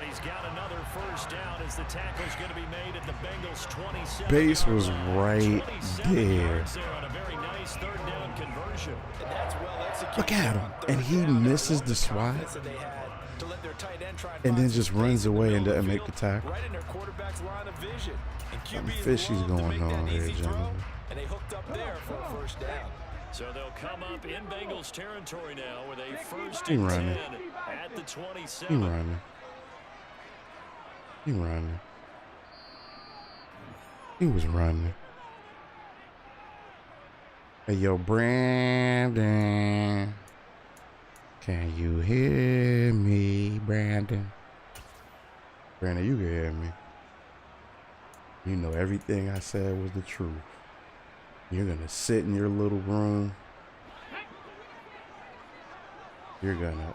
he's got another first down as the tackle's going to be made at the Bengals 27. Base was right there. On a very nice third down conversion. Look at him. And he misses the swat. And then just runs away and doesn't make the tackle. Something fishy's going on here, gentlemen. And they hooked up there for a first down. So they'll come up in Bengals territory now with a first and 10 at the 27. He running. He was running. Hey, yo, Brandon. Can you hear me, Brandon? Brandon, you can hear me. You know everything I said was the truth. You're going to sit in your little room. You're going to.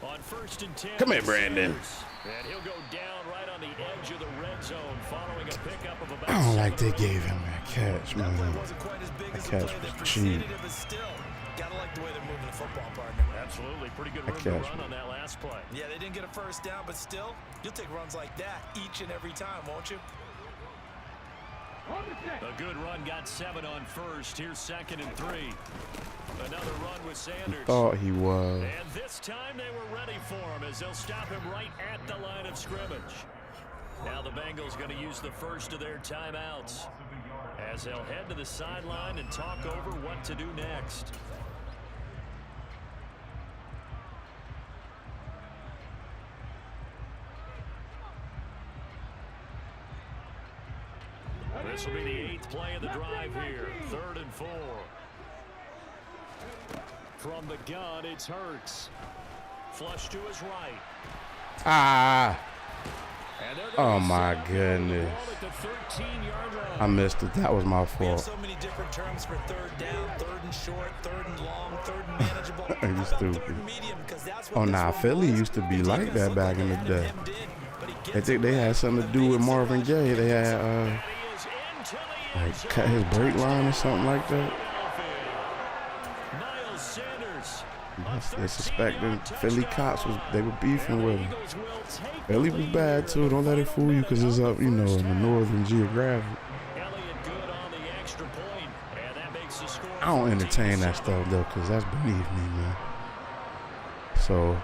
On first and 10. Come here, Brandon. And he'll go down right on the edge of the red zone following a pickup of about I don't like they gave him that catch, man. That catch was cheap. Gotta like the way they're moving the football, partner. Absolutely. Pretty good room to run on that last play. Yeah, they didn't get a first down, but still, you'll take runs like that each and every time, won't you? A good run got 7 on first. Here's 2nd and 3. Another run with Sanders. Thought he was. And this time they were ready for him as they'll stop him right at the line of scrimmage. Now the Bengals going to use the first of their timeouts as they'll head to the sideline and talk over what to do next. This will be the 8th play of the drive here. 3rd and 4. From the gun, it's Hurts. Flush to his right. Oh, my goodness. I missed it. That was my fault. So many different terms for third down, third and short, third and long, third and manageable. You stupid. Oh, nah, Philly used to be like that back in the day. I think they had something to do with Marvin Gaye. They had, like cut his brake line or something like that. They suspected Philly cops they were beefing with him. Philly was bad too. Don't let it fool you because it's up, in the northern geographic. I don't entertain that stuff though, because that's beneath me, man. So,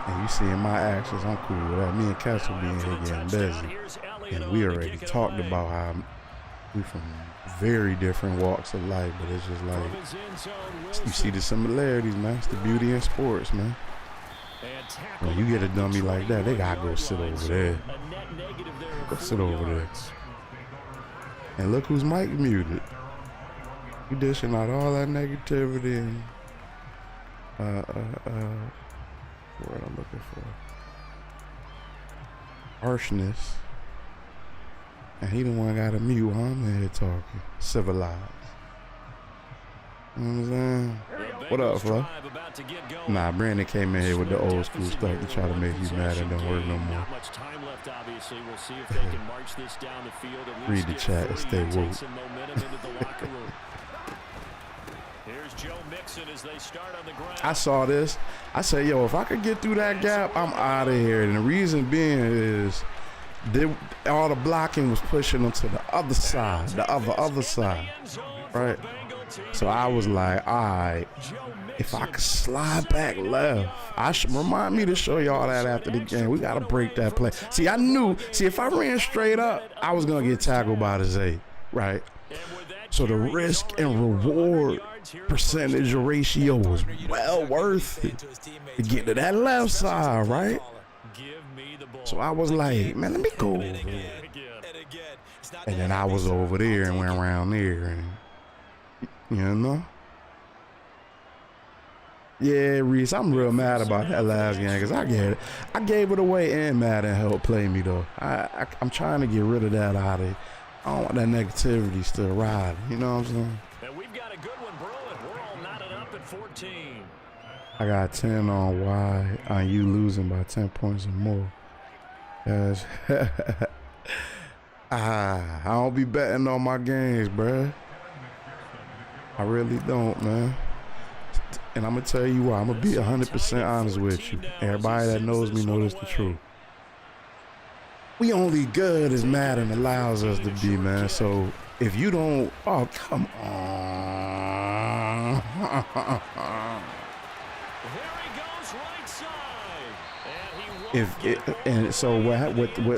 and you seeing my actions, I'm cool with that. Me and Castle being here getting busy, and we already talked about how we from very different walks of life, but it's just like you see the similarities, man. It's the beauty in sports, man. When you get a dummy like that, they gotta go sit over there. Go sit over there. And look who's mic muted. You dishing out all that negativity and what I'm looking for. Harshness. And he the one got a mute while I'm in here talking. Civilized. You know what I'm saying? What up, Flo? Nah, Brandon came in here with the old school stuff to try to make you mad and don't work no more. Read the chat and stay woke. I saw this. I said, yo, if I could get through that gap, I'm out of here. And the reason being is all the blocking was pushing them to the other side, the other side, right? So I was like, all right, if I could slide back left, remind me to show y'all that after the game. We got to break that play. See, I knew, if I ran straight up, I was going to get tackled by the Zay, right? So the risk and reward percentage ratio was well worth it to get to that left side, right? So I was like, man, let me go over there. And then I was over there and went around there, and yeah, Reese, I'm real mad about that last game because I gave it away and Madden helped play me though. I'm trying to get rid of that out of it. I don't want that negativity still riding. You know what I'm saying? And we've got a good one brewing. We're all knotted up at 14. I got 10 on why on you losing by 10 points or more. Yes. I don't be betting on my games, bruh. I really don't, man. And I'm going to tell you why. I'm going to be 100% honest with you. Everybody that knows me knows the truth. We only good as Madden allows us to be, man. So if you don't, oh, come on.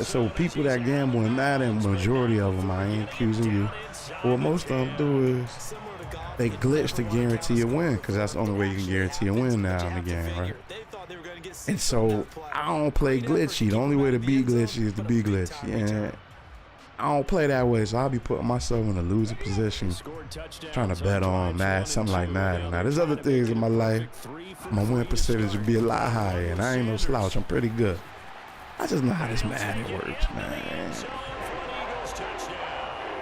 So people that gamble in Madden, majority of them, I ain't accusing you. What most of them do is they glitch to guarantee a win, because that's the only way you can guarantee a win now in the game, right? And so I don't play glitchy. The only way to be glitchy is to be glitchy, and I don't play that way. So I'll be putting myself in a losing position, trying to bet on something like Madden. Now there's other things in my life. My win percentage would be a lot higher, and I ain't no slouch. I'm pretty good. I just know how this Madden works, man.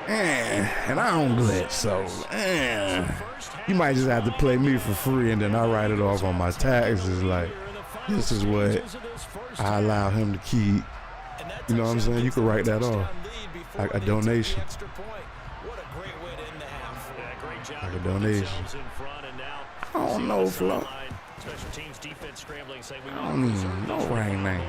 And I don't glitch, so you might just have to play me for free, and then I write it off on my taxes. Like, this is what I allow him to keep. You know what I'm saying? You can write that off, like a donation. Like a donation. I don't know, Flo. I don't even know right now.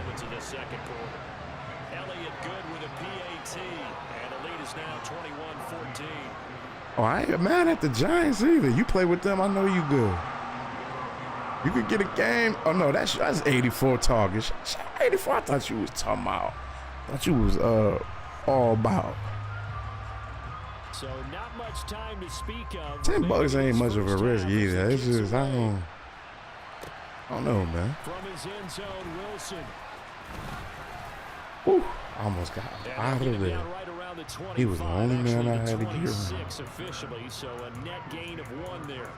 Oh, I ain't mad at the Giants either. You play with them, I know you good. You could get a game. Oh no, that's 84 targets. 84. I thought you was talking about. I thought you was all about. So not much time to speak of. $10 ain't much of a risk either. It's just I don't know, man. From his end zone, Wilson. Whew, almost got out of there. He was the only man I had to get around. Officially, so a net gain of 1 there.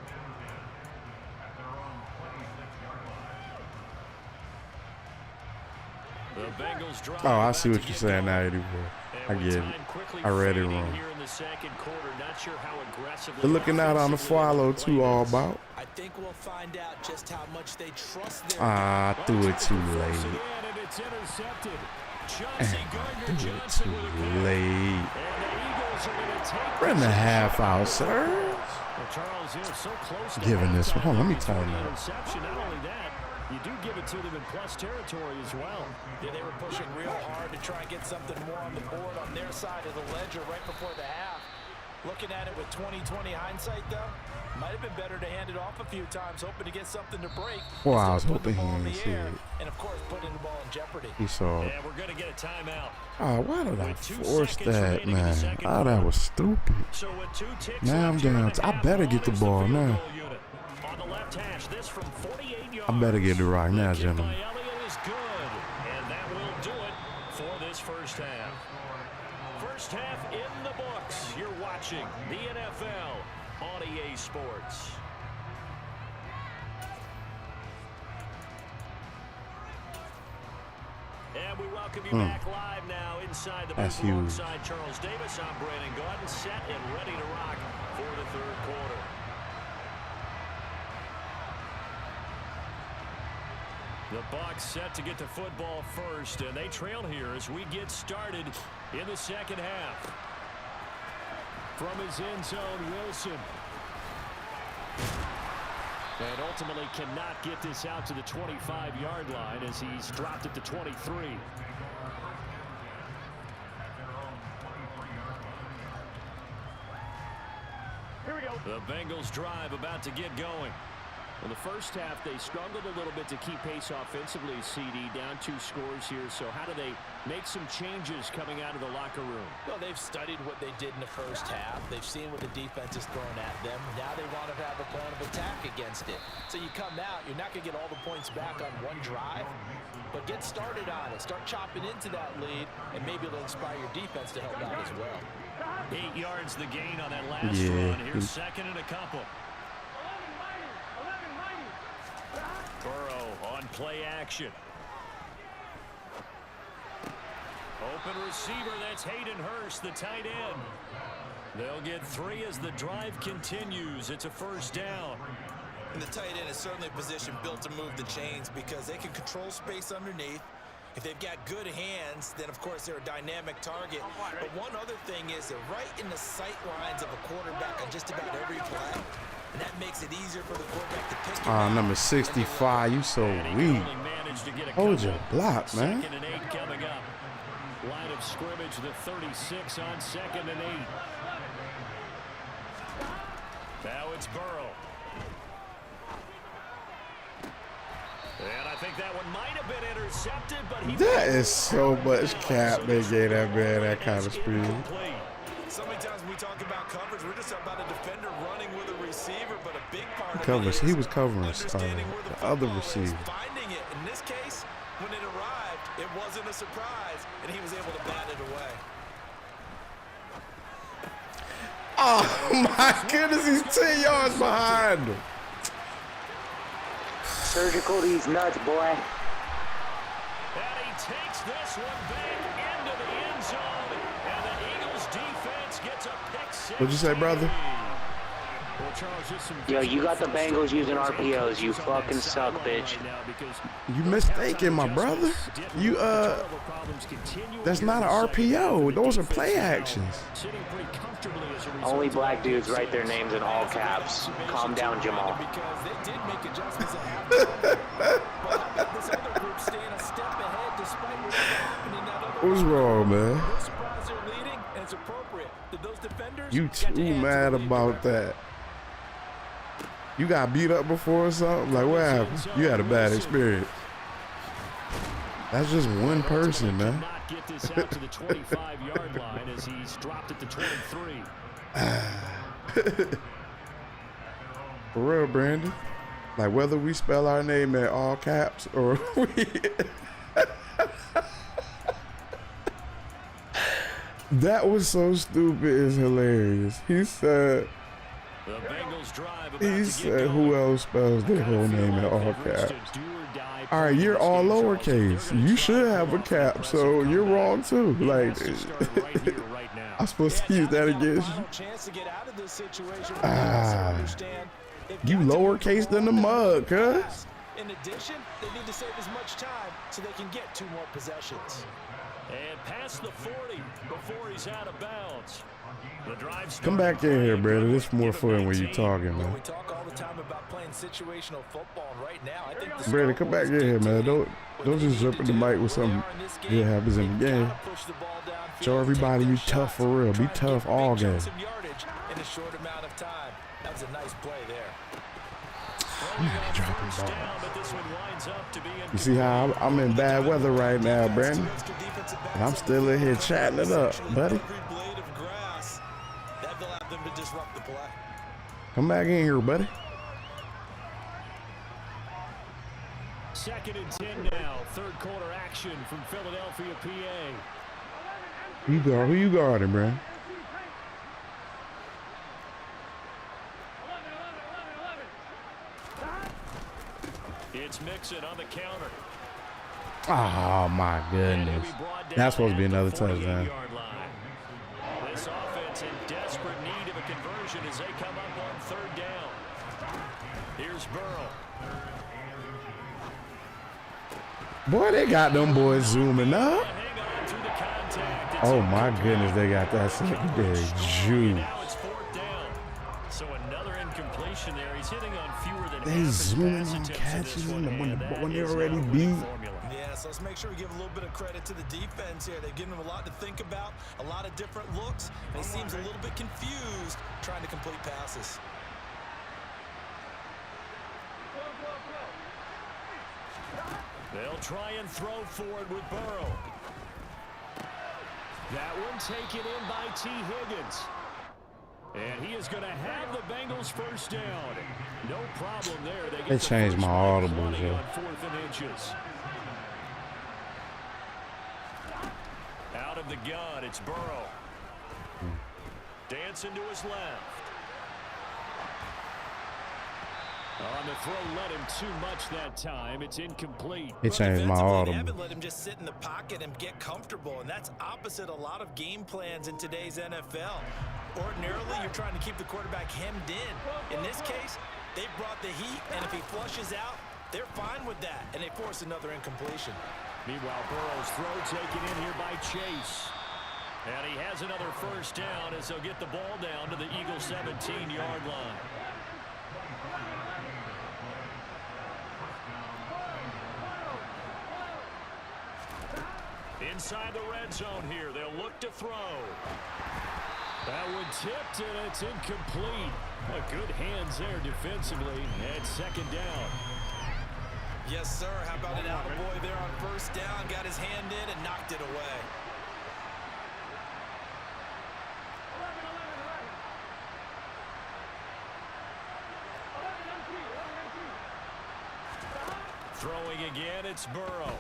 Oh, I see what you're saying now, 84. I get it. I read it wrong. They're looking out on the follow too, all about. I think we'll find out just how much they trust their I threw it too late. Threw it too late. Run the half out, sir. Charles, so close to Giving this one. Hold on, let me before time the that. interception. Not only that, you do give it to them in plus territory as well. Yeah, they were pushing real hard to try and get something more on the board on their side of the ledger right before the half. Looking at it with 20/20 hindsight, though, might have been better to hand it off a few times, hoping to get something to break. Well, I was instead of hoping putting the he ball in didn't the see air, it. and of course, putting the ball in jeopardy. He saw it. And we're going to get a timeout. Oh, why did I With 2 force seconds that, remaining in the man? second Oh, that quarter. was stupid. So with 2 ticks Now I'm left here in down. the I half, better get the Bonner's ball field now. goal unit. On the left hash, this from 48 yards. I better get it right now, The kick gentlemen. by Elliott is good, and that will do it for this first half. First half in the books. You're watching the NFL on EA Sports. And we welcome you back live now inside the That's booth huge. alongside Charles Davis. I'm Brandon Gordon, set and ready to rock for the third quarter. The Bucs set to get the football first, and they trail here as we get started in the second half. From his end zone, Wilson. And ultimately cannot get this out to the 25-yard line as he's dropped it to 23. Here we go. The Bengals drive about to get going. In the first half, they struggled a little bit to keep pace offensively, CD, down 2 scores here. So how do they make some changes coming out of the locker room? Well, they've studied what they did in the first half. They've seen what the defense is throwing at them. Now they want to have a plan of attack against it. So you come out, you're not going to get all the points back on one drive, but get started on it. Start chopping into that lead, and maybe it'll inspire your defense to help out as well. 8 yards the gain on that last Yeah. run. Here's second and a couple. 11-90. Burrow on play action. Open receiver, that's Hayden Hurst, the tight end. They'll get 3 as the drive continues. It's a first down. And the tight end is certainly a position built to move the chains because they can control space underneath. If they've got good hands, then of course they're a dynamic target. But one other thing is they're right in the sight lines of a quarterback on just about every play. And that makes it easier for the quarterback to pick him out. Number 65, you so And he weak. only managed to get a Hold couple. your block, man. Second and 8 coming up. Line of scrimmage, the 36 on second and 8. Now it's Burrow. And I think that one might have been intercepted, but he... That is so much cap they gave that man that kind of speed. So many times when we talk about coverage, we're just about a defender running with a receiver, but a big part of Covers. it is He was covering understanding where the other football is, receiver. finding it. In this case, when it arrived, it wasn't a surprise, and he was able to bat it away. Oh my goodness, he's 10 yards behind him. Surgical these nuts, boy. And he takes this one back into the end zone, and the Eagles defense gets a pick six. What'd you say, brother? Well, Charles, just some Yo, you got the Bengals using RPOs. You fucking suck, bitch. You mistaken, my brother. You that's not an RPO. Those are play actions. Only black dudes write their names in all caps. Calm down, Jamal. Because they did make adjustments at halftime. But this other group staying a step ahead despite what's happening in that other. What's wrong, man? No surprise they're leading, and it's appropriate. Did those defenders You got to too add mad to the lead about that. You got beat up before or something? Like, what happened? You had a bad experience. That's just one person, man. Not get this out to the 25-yard line as he's dropped it to 23. For real, Brandon. Like, whether we spell our name in all caps or we... That was so stupid. It's hilarious. He said... The Bengals drive about He to get said, going. who else spells their whole name in all caps? All right, you're all lowercase. You should have a cap, so you're wrong too. Like, I'm supposed to use that against you. You lowercase than the mug, cuz. In addition, they need to save as much time so they can get 2 more possessions. And past the 40 before he's out of bounds. The drive Come back in here, brother. This more fun when you talking, We man. talk all the time about playing situational football, and right now, I think the Brother, score come back was in here, man. dictated. Don't just jump in the mic with something that happens in the game. Push the ball downfield, Show everybody take you those tough shots, for real. Be try and tough get all big game. chunks of yardage in a short amount of time. That was a nice play there. Dropping ball. down, but this one winds up to be You see how I'm in bad weather right now, Brandon? And I'm still in here chatting it up, buddy. Every blade of grass, that will have them to disrupt the play. Come back in here, buddy. 2nd and 10 now. Third quarter action from Philadelphia, PA. Who you guarding, Brandon? 11. It's Mixon on the counter. Oh, my goodness. That's supposed to be another touchdown. This offense in desperate need of a conversion as they come up on 3rd down. Here's Burrow. Boy, they got them boys zooming up. Hang on through the contact. It's Oh, my goodness, they got that secondary juice. now it's 4th down. So another incompletion there. He's hitting on fewer than They half his zooming pass on attempts in catches this one, when and that they're is already not a winning beat. formula. Yeah, so let's make sure we give a little bit of credit to the defense here. They've given them a lot to think about, a lot of different looks, and he seems a little bit confused trying to complete passes. They'll try and throw forward with Burrow. That one taken in by T. Higgins. And he is going to have the Bengals first down. No problem there. They They changed my audibles, yo. yo. On 4th and inches. Out of the gun, it's Burrow. Dancing to his left. On the throw, led him too much that time. It's incomplete. It changed my Defensively, They audible. haven't let him just sit in the pocket and get comfortable, and that's opposite a lot of game plans in today's NFL. Ordinarily, you're trying to keep the quarterback hemmed in. In this case, they brought the heat, and if he flushes out, they're fine with that, and they force another incompletion. Meanwhile, Burrow's throw taken in here by Chase. And he has another first down as they'll get the ball down to the Eagles' 17-yard line. Inside the red zone here, they'll look to throw. That one tipped, and it's incomplete. Good hands there defensively, and 2nd down. Yes, sir. How about an attaboy there on first down? Got his hand in and knocked it away. Throwing again, it's Burrow.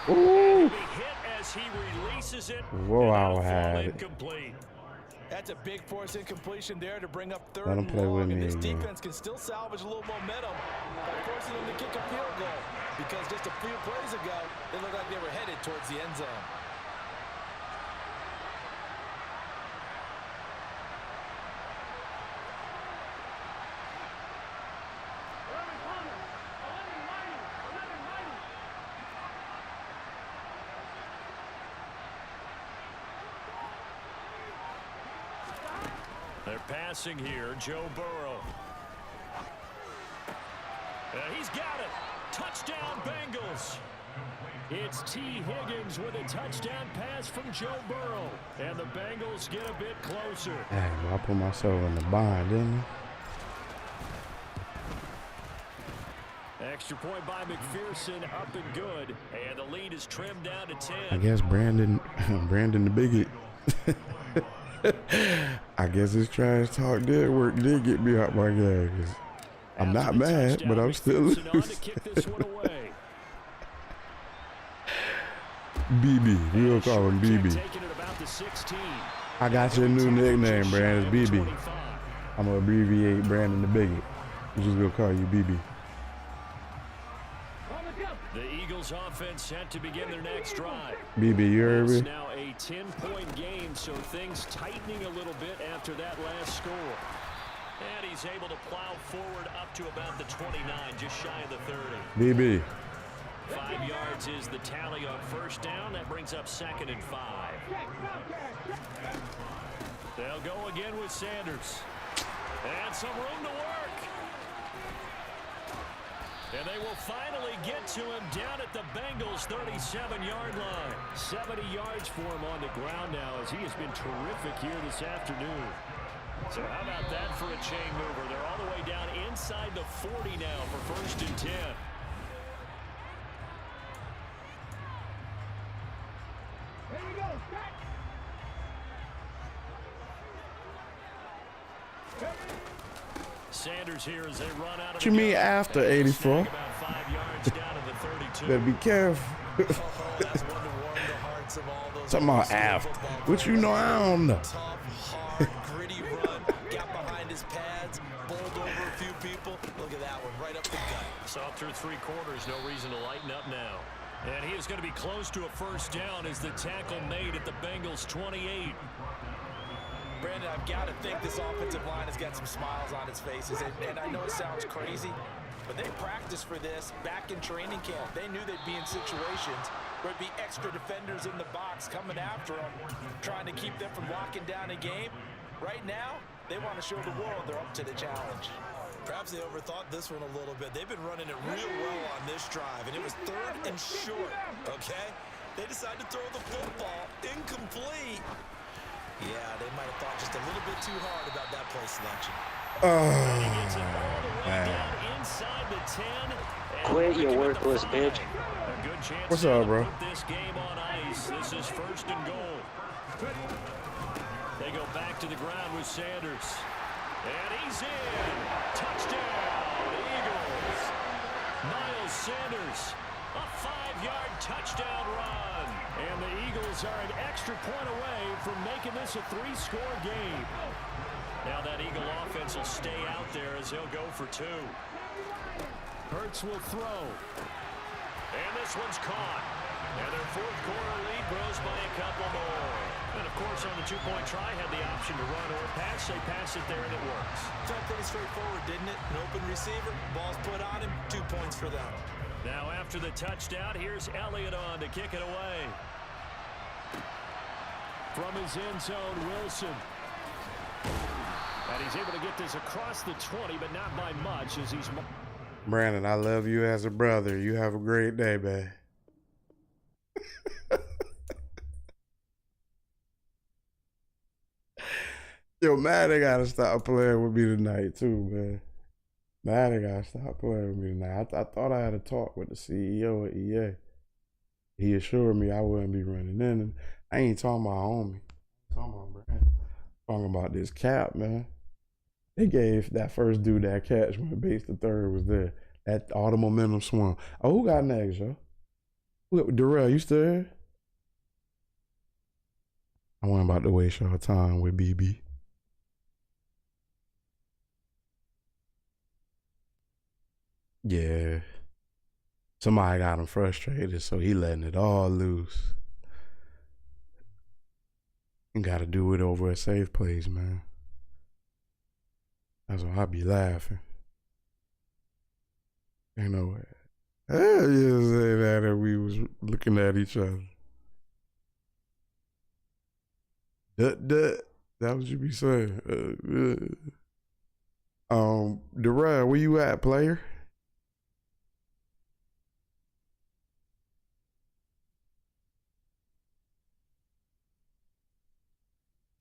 Ooh. Be hit as he releases it. Whoa, and I'll that'll fall have it. incomplete. That's a big force incompletion there to bring up 3rd Let him and play with long, and me this again. defense can still salvage a little momentum by forcing them to kick a field goal, because just a few plays ago, they looked like they were headed towards the end zone. They're passing here, Joe Burrow. He's got it. Touchdown, Bengals. It's T. Higgins with a touchdown pass from Joe Burrow. And the Bengals get a bit closer. Dang, I put myself in the bind, didn't Extra point by McPherson, up and good. And the lead is trimmed down to 10. I guess Brandon the bigot. I guess his trash talk did get me out my game. 'Cause I'm not mad, but I'm still McPherson on to loose. kick this one away. BB, we gonna call him BB. Taking it about the 16. I got your new nickname, Brandon. It's BB. 25. I'm gonna abbreviate Brandon the bigot. I'm just gonna call you BB. The Eagles offense set to begin their next drive. BB, you heard It's me? now a 10-point game, so things tightening a little bit after that last score. And he's able to plow forward up to about the 29, just shy of the 30. BB, 5 yards is the tally on first down. That brings up 2nd and 5. They'll go again with Sanders. And some room to work. And they will finally get to him down at the Bengals' 37-yard line. 70 yards for him on the ground now as he has been terrific here this afternoon. So how about that for a chain mover? They're all the way down inside the 40 now for 1st and 10. There you go, Scott. Sanders here as they run out of What you mean after 84? about 5 yards down to the 32. Better be careful. That's one to warm the hearts of all those. Talking about after. What you know, I don't know. Tough, hard, gritty run. Got behind his pads, bowled over a few people. Look at that one, right up the gut. Saw through 3 quarters, no reason to lighten up now. And he is going to be close to a 1st down as the tackle made at the Bengals' 28. Brandon, I've got to think this offensive line has got some smiles on its faces. And I know it sounds crazy, but they practiced for this back in training camp. They knew they'd be in situations where it'd be extra defenders in the box coming after them, trying to keep them from locking down a game. Right now, they want to show the world they're up to the challenge. Perhaps they overthought this one a little bit. They've been running it real well on this drive, and it was 3rd and short, okay? They decided to throw the football incomplete. Yeah, they might have thought just a little bit too hard about that play selection. He gets it all the way down inside the 10. Quit, you worthless bitch. A good chance What's to up, bro? put this game on ice. This is 1st and goal. They go back to the ground with Sanders. And he's in. Touchdown, Eagles. Miles Sanders, a 5-yard touchdown run. And the Eagles are an extra point away from making this a 3-score game. Now that Eagle offense will stay out there as he'll go for 2. Hurts will throw. And this one's caught. And their 4th quarter lead grows by a couple more. And, of course, on the 2-point try, had the option to run or pass. They pass it there, and it works. Felt pretty straightforward, didn't it? An open receiver, ball's put on him, 2 points for them. Now, after the touchdown, here's Elliott on to kick it away. From his end zone, Wilson. And he's able to get this across the 20, but not by much as he's... Brandon, I love you as a brother. You have a great day, man. Yo, Madden gotta stop playing with me tonight, too, man. Madden gotta stop playing with me tonight. I thought I had a talk with the CEO at EA. He assured me I wouldn't be running in. I ain't talking about homie. I'm talking about Brandon. Talking about this cap, man. They gave that first dude that catch when base the 3rd was there. That all the momentum swung. Oh, who got next, yo? Darrell, you still here? I wasn't about to waste your time with BB. Yeah. Somebody got him frustrated, so he letting it all loose. You gotta do it over a safe place, man. That's why I be laughing. You know what? Hell yeah, say that if we was looking at each other. That what you be saying. Darrell, where you at, player?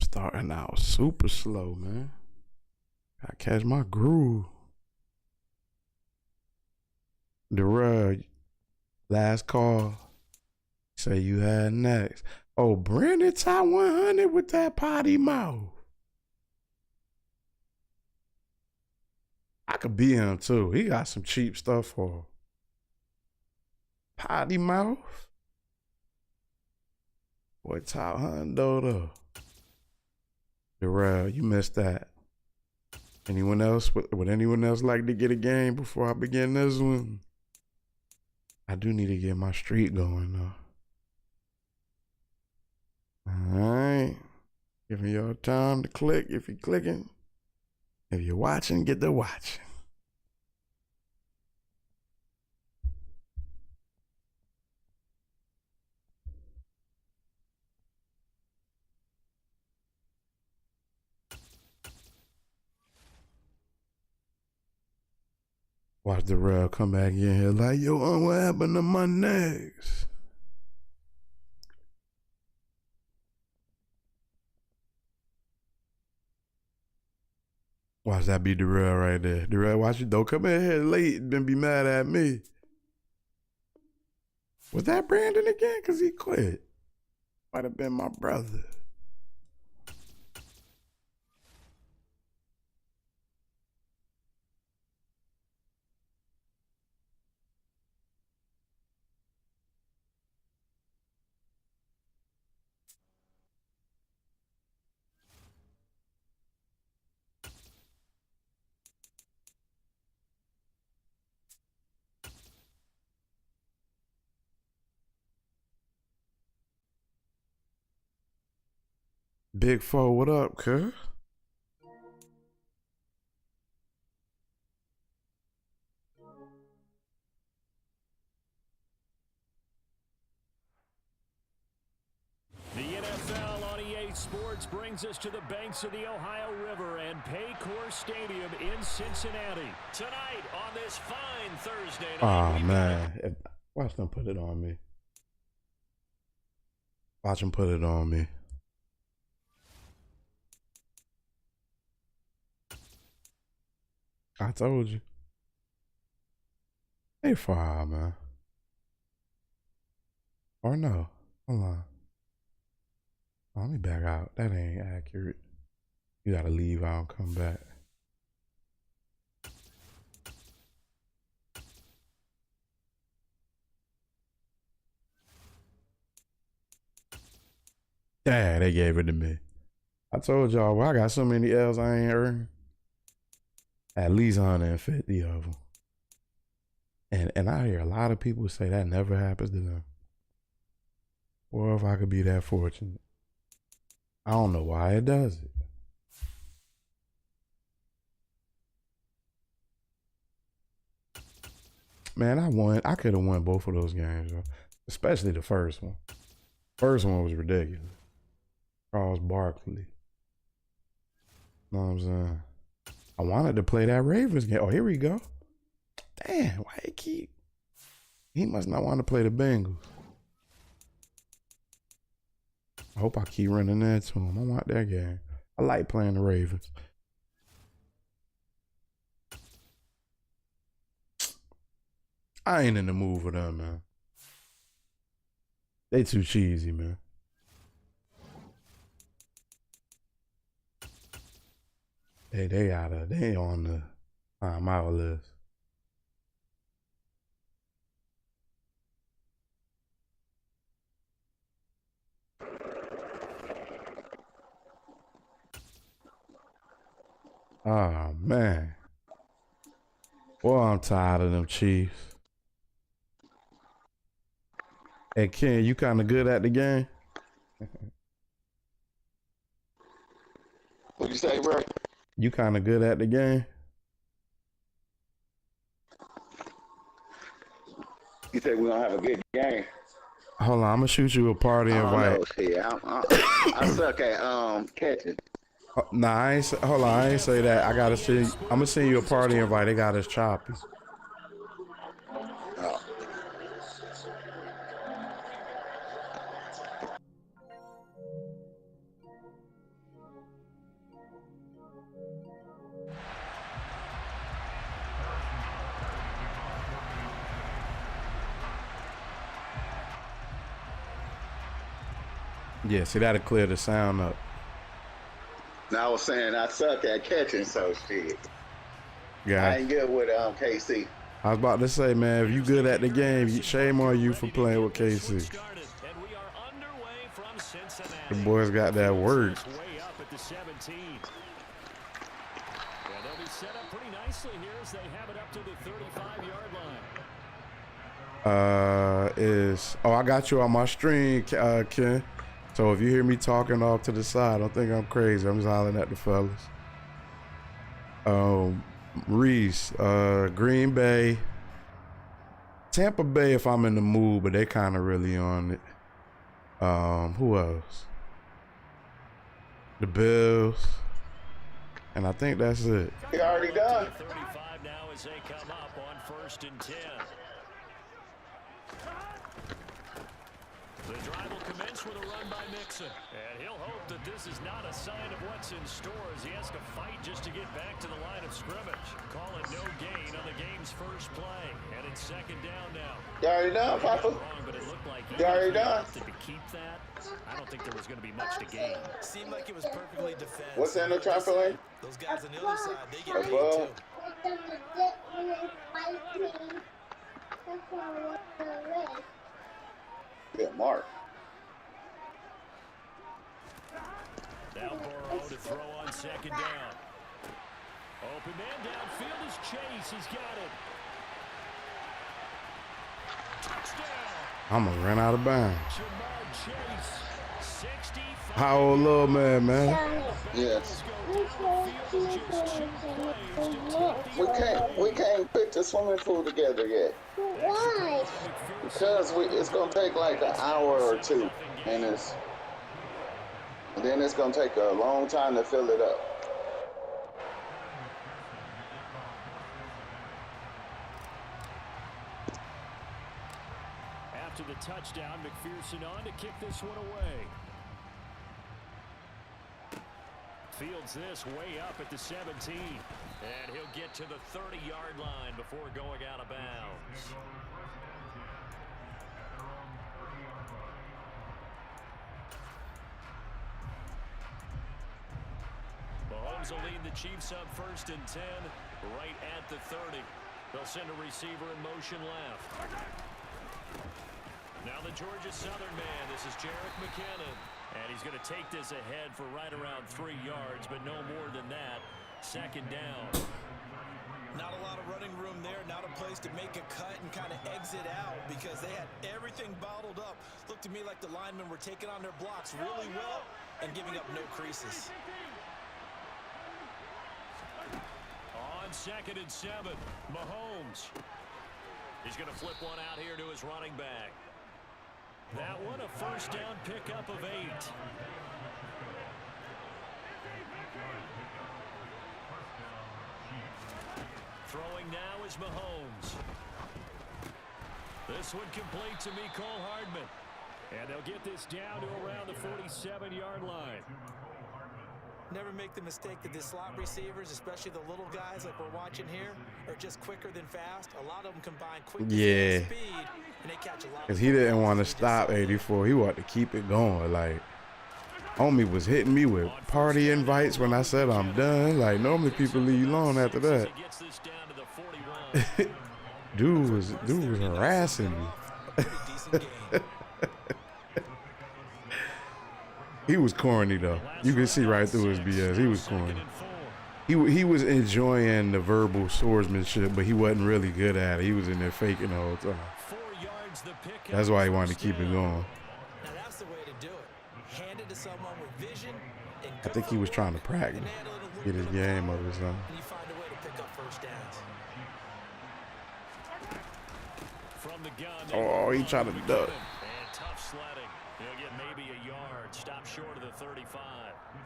Starting out super slow, man. Gotta catch my groove. Darrell, last call. Say you had next. Oh, Brandon top 100 with that potty mouth. I could be him too. He got some cheap stuff for him. Potty mouth. Boy, top 100 though. Darrell, you missed that. Anyone else? Would anyone else like to get a game before I begin this one? I do need to get my streak going though. Alright. Giving y'all time to click if you're clicking. If you're watching, get to watching. Watch Darrell come back in here like, yo, what happened to my next? Watch that be Darrell right there. Darrell, watch you. Don't come in here late and be mad at me. Was that Brandon again? Because he quit. Might have been my brother. Big Four, what up, cuz? The NFL on EA Sports brings us to the banks of the Ohio River and Paycor Stadium in Cincinnati. Tonight on this fine Thursday night. Oh, man. Watch them put it on me. Watch them put it on me. I told you. They far, man. Or no. Hold on. Let me back out. That ain't accurate. You gotta leave out and come back. Yeah, they gave it to me. I told y'all, well, I got so many L's I ain't earned. At least 150 of them. And I hear a lot of people say that never happens to them. Or if I could be that fortunate. I don't know why it does it. Man, I could have won both of those games, though. Especially the first one. First one was ridiculous. Charles Barkley. Know what I'm saying? I wanted to play that Ravens game. Oh, here we go. Damn, why he must not want to play the Bengals. I hope I keep running into him. I want that game. I like playing the Ravens. I ain't in the mood for them, man. They too cheesy, man. They on the timeout list. Oh, man. Boy, I'm tired of them Chiefs. Hey, Ken, you kind of good at the game? What'd you say, bro? You kind of good at the game? You think we're gonna have a good game? Hold on, I'm gonna shoot you a party invite. I suck at catching. Nah, hold on, I ain't say that. I gotta see. I'm gonna send you a party invite. They got us choppy. Oh. Yeah, see, that'll clear the sound up. Now I was saying I suck at catching, so shit. Yeah. I ain't good with KC. I was about to say, man, if you good at the game, shame on you for playing with KC. The boys got that word. They'll be set up pretty nicely here as they have it up to the 35-yard line. I got you on my stream, Ken. So if you hear me talking off to the side, don't think I'm crazy. I'm just hollering at the fellas. Reese, Green Bay, Tampa Bay if I'm in the mood, but they kind of really on it. Who else? The Bills. And I think that's it. He already done. as they come up on 1st and 10. The drive will commence with a run by Mixon. And he'll hope that this is not a sign of what's in store as he has to fight just to get back to the line of scrimmage. Call it no gain on the game's first play. And it's 2nd down now. You already done, Papa? Wrong, but it looked like You already done? to keep that. I don't think there was going to be much to gain. Seemed like it was perfectly defensive. What's in the trampoline? Those guys on the other side, they get paid Above. too. Yeah, Mark. Now Burrow to throw on 2nd down. Open man downfield is Chase. He's got it. Touchdown. I'm going to run out of bounds. Jamar Chase. 65. How old little man? Yes. We can't put the swimming pool together yet. Why? Because it's gonna take like an hour or two, and then it's gonna take a long time to fill it up. After the touchdown, McPherson on to kick this one away. Fields this way up at the 17. And he'll get to the 30-yard line before going out of bounds. Mahomes will lead the Chiefs up 1st and 10, right at the 30. They'll send a receiver in motion left. Now the Georgia Southern man, this is Jerick McKinnon. And he's going to take this ahead for right around 3 yards, but no more than that. 2nd down. Not a lot of running room there, not a place to make a cut and kind of exit out because they had everything bottled up. Looked to me like the linemen were taking on their blocks really well and giving up no creases. On 2nd and 7, Mahomes. He's going to flip one out here to his running back. That one a 1st down pickup of 8. Throwing now is Mahomes. This one complete to Mecole Hardman. And they'll get this down to around the 47-yard line. Never make the mistake that the slot receivers, especially the little guys like we're watching here, are just quicker than fast. A lot of them combine quickness and speed, and they catch a lot. Because he didn't want to stop 84. He wanted to keep it going. Like, homie was hitting me with party invites when I said I'm done. Like, normally people leave you alone after that. dude was harassing me. He was corny though. You can see right through his BS. He was corny. He was enjoying the verbal swordsmanship, but he wasn't really good at it. He was in there faking the whole time. That's why he wanted to keep it going. Now that's the way to do it. Hand it to someone with vision. I think he was trying to practice, get his game up or something. You find a way to pick up 1st downs. From the gun, Oh, he tried to duck. and tough sledding. He'll get maybe a yard. Stop short of the 35.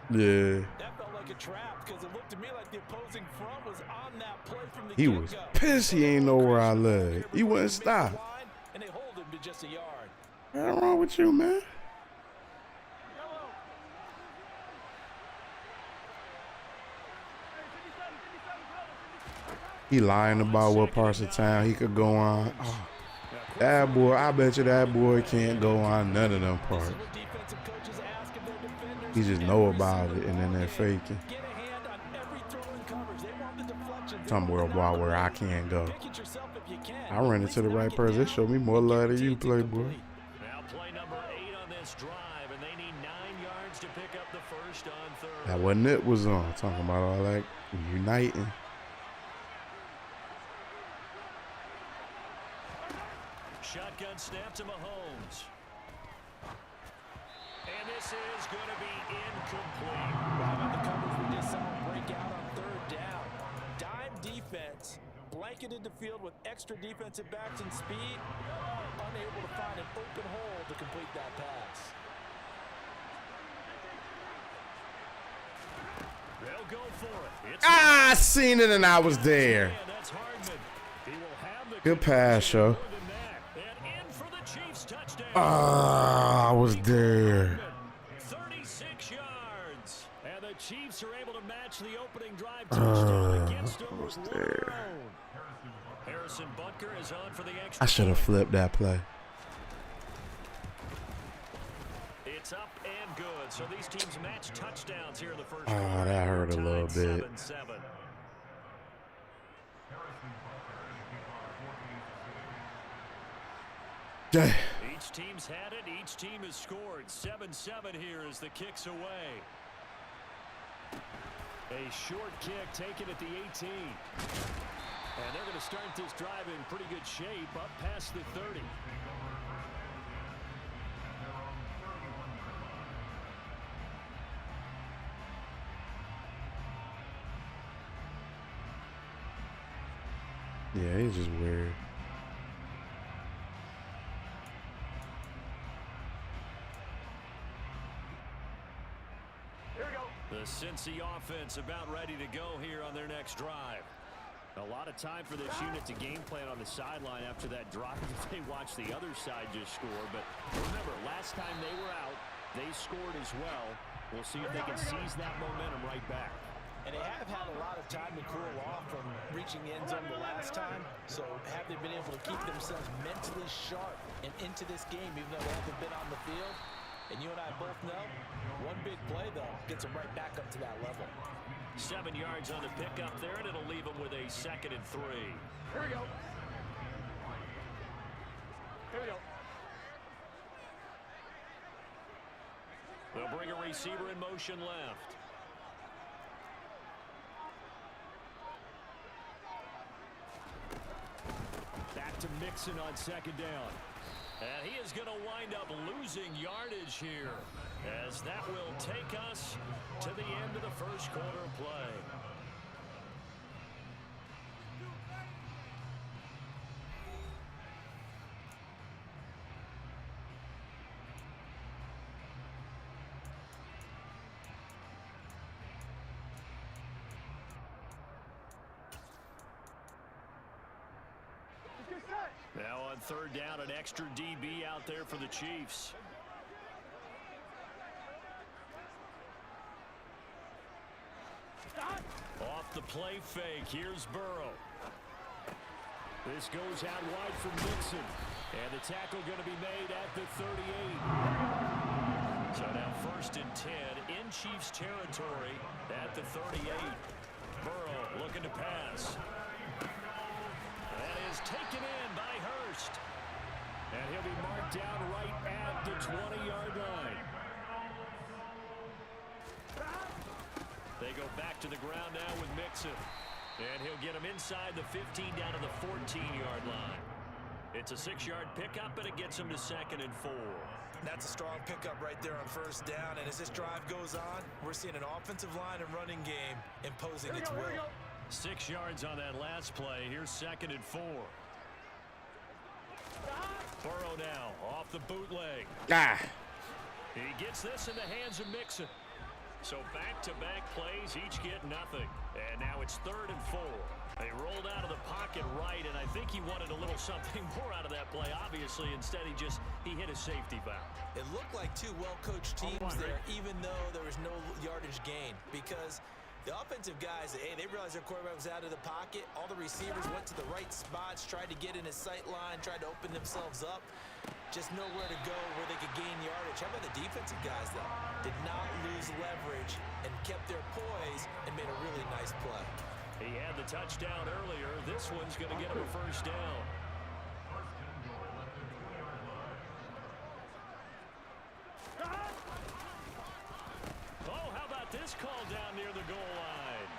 Yeah. That felt like a trap because it looked to me like the opposing front was on that play from the He get-go. was pissed he ain't know where I led. He wouldn't stop. And they hold him to just a yard. What's wrong with you, man? He lying about what parts of town he could go on. Oh, that boy, I bet you that boy can't go on none of them parts. He just know about it and then they're faking. Somewhere wild where I can't go. I ran into the right person. They showed me more love than you, Playboy. Now play number 8 on this drive, and they need 9 yards to pick up the 1st on 3rd. That wasn't it was on. Talking about all that uniting. Shotgun snap to Mahomes. And this is going to be incomplete. How about the coverage we just saw break out on 3rd down? Dime defense, blanketed the field with extra defensive backs and speed, unable to find an open hole to complete that pass. They'll go for it. I seen it and I was there. That's Hardman. Good pass, show. I was there. 36 yards. And the Chiefs are able to match the opening drive touchdown against them with one of their own. Harrison Butker is on for the extra. I should have flipped that play. It's up and good. So these teams match touchdowns here in the first. Oh, that hurt a little bit. 7-7. Yeah. Each team's had it. Each team has scored. 7-7 here as the kick's away. A short kick taken at the 18. And they're going to start this drive in pretty good shape up past the 30. Yeah, he's just weird. The Cincy offense about ready to go here on their next drive. A lot of time for this unit to game plan on the sideline after that drop if they watch the other side just score. But remember, last time they were out, they scored as well. We'll see if they can seize that momentum right back. And they have had a lot of time to cool off from reaching the end zone the last time. So have they been able to keep themselves mentally sharp and into this game, even though they haven't been on the field? And you and I both know, one big play, though, gets them right back up to that level. 7 yards on the pickup there, and it'll leave them with a 2nd and 3. Here we go. Here we go. They'll bring a receiver in motion left. Back to Mixon on 2nd down. And he is going to wind up losing yardage here, as that will take us to the end of the first quarter of play. Now on 3rd down, an extra DB out there for the Chiefs. Off the play fake, here's Burrow. This goes out wide for Mixon. And the tackle going to be made at the 38. So now 1st and 10 in Chiefs territory at the 38. Burrow looking to pass. That is taken in by Hurst. And he'll be marked down right at the 20-yard line. They go back to the ground now with Mixon. And he'll get him inside the 15 down to the 14-yard line. It's a 6-yard pickup, and it gets him to 2nd and 4. That's a strong pickup right there on 1st down. And as this drive goes on, we're seeing an offensive line and running game imposing its will. 6 yards on that last play. Here's 2nd and 4. Burrow now off the bootleg. He gets this in the hands of Mixon. So back-to-back plays, each get nothing. And now it's 3rd and 4. They rolled out of the pocket right, and I think he wanted a little something more out of that play, obviously. Instead, he hit a safety valve. It looked like two well-coached teams there, even though there was no yardage gain. Because the offensive guys, hey, they realized their quarterback was out of the pocket. All the receivers went to the right spots, tried to get in his sight line, tried to open themselves up. Just nowhere to go where they could gain yardage. How about the defensive guys, though? Did not lose leverage and kept their poise and made a really nice play. He had the touchdown earlier. This one's going to get him a 1st down. Oh, how about this call down near the goal line?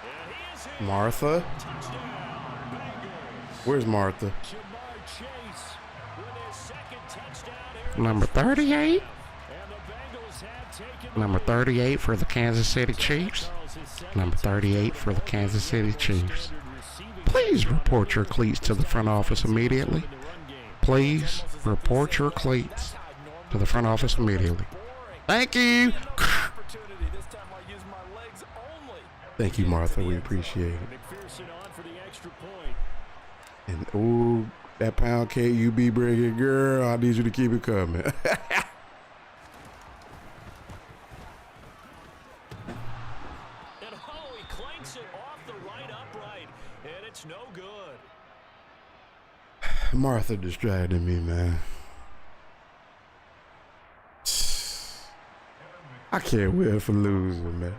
And he is here. Martha? Touchdown, Bengals. Where's Martha? Jamar Chase with his 2nd touchdown here. Number 38? And the Bengals have taken Number 38 for the Kansas City Chiefs. Number 38 for the Kansas City Chiefs. Please report your cleats to the front office immediately. Please report your cleats to the front office immediately. Thank you. Thank you, Martha. We appreciate it. McPherson on for the extra point. And ooh, that pound cake you be bringing, girl, I need you to keep it coming. And oh, he clanks it off the right upright, and it's no good. Martha distracted me, man. I can't win for losing, man.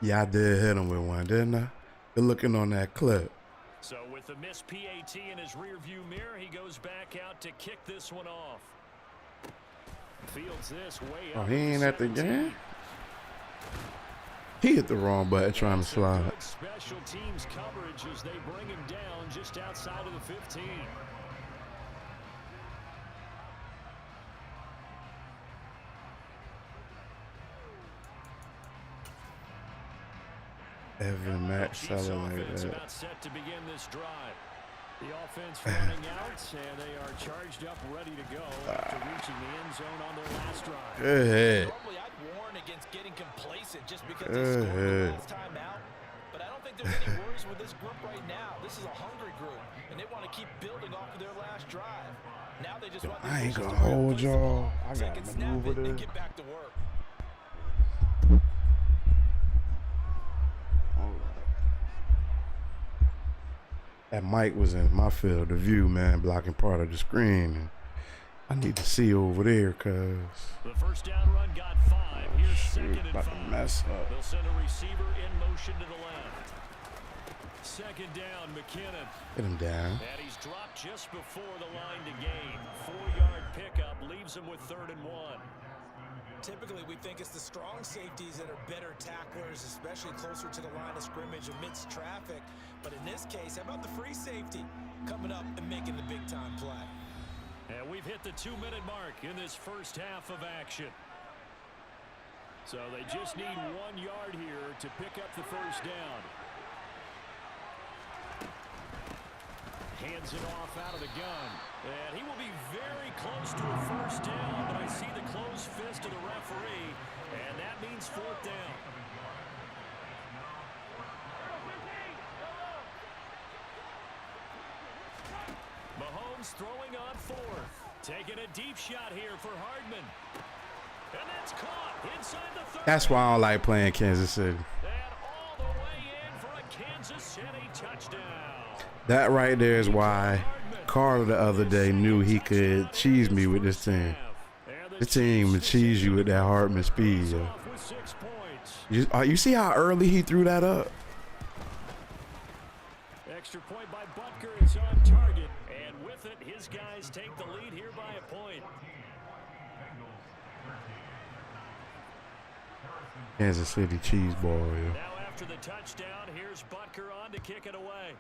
Yeah, I did hit him with one, didn't I? Good looking on that clip. So with the missed PAT in his rearview mirror, he goes back out to kick this one off. Fields this way up. Oh, he ain't at the game? He hit the wrong button trying to slide. Special teams coverage as they bring him down just outside of the 15. Evan Max selling like that. About set to begin this drive. The offense running out, and they are charged up, ready to go after reaching the end zone on their last drive. Good. Normally, I'd warn against getting complacent just because they scored the last time out. But I don't think there's any worries with this group right now. This is a hungry group, and they want to keep building off of their last drive. Now they just want I ain't gonna hold y'all. I gotta maneuver this. And get back to work. That mic was in my field of view, man, blocking part of the screen. I need to see over there, cuz. The first down run got 5. Here's second and 5. About to mess up. They'll send a receiver in motion to the left. Second down, McKinnon. Get him down. And he's dropped just before the line to gain. 4-yard pickup leaves him with 3rd and 1. Typically, we think it's the strong safeties that are better tacklers, especially closer to the line of scrimmage amidst traffic. But in this case, how about the free safety coming up and making the big-time play? And we've hit the 2-minute mark in this first half of action. So they just need 1 yard here to pick up the first down. Hands it off out of the gun. And he will be very close to a first down, but I see the closed fist of the referee, and that means 4th down. Mahomes throwing on 4th. Taking a deep shot here for Hardman. And that's caught inside the 30. That's why I don't like playing Kansas City. And all the way in for a Kansas City touchdown. That right there is why Carter the other day knew he could cheese me with this team. This team would cheese you with that Hardman speed. Yo. You see how early he threw that up? Extra point by Butker. It's on target. And with it, his guys take the lead here by a point. Kansas City cheese ball, yo. Now after the touchdown, here's Butker on to kick it away.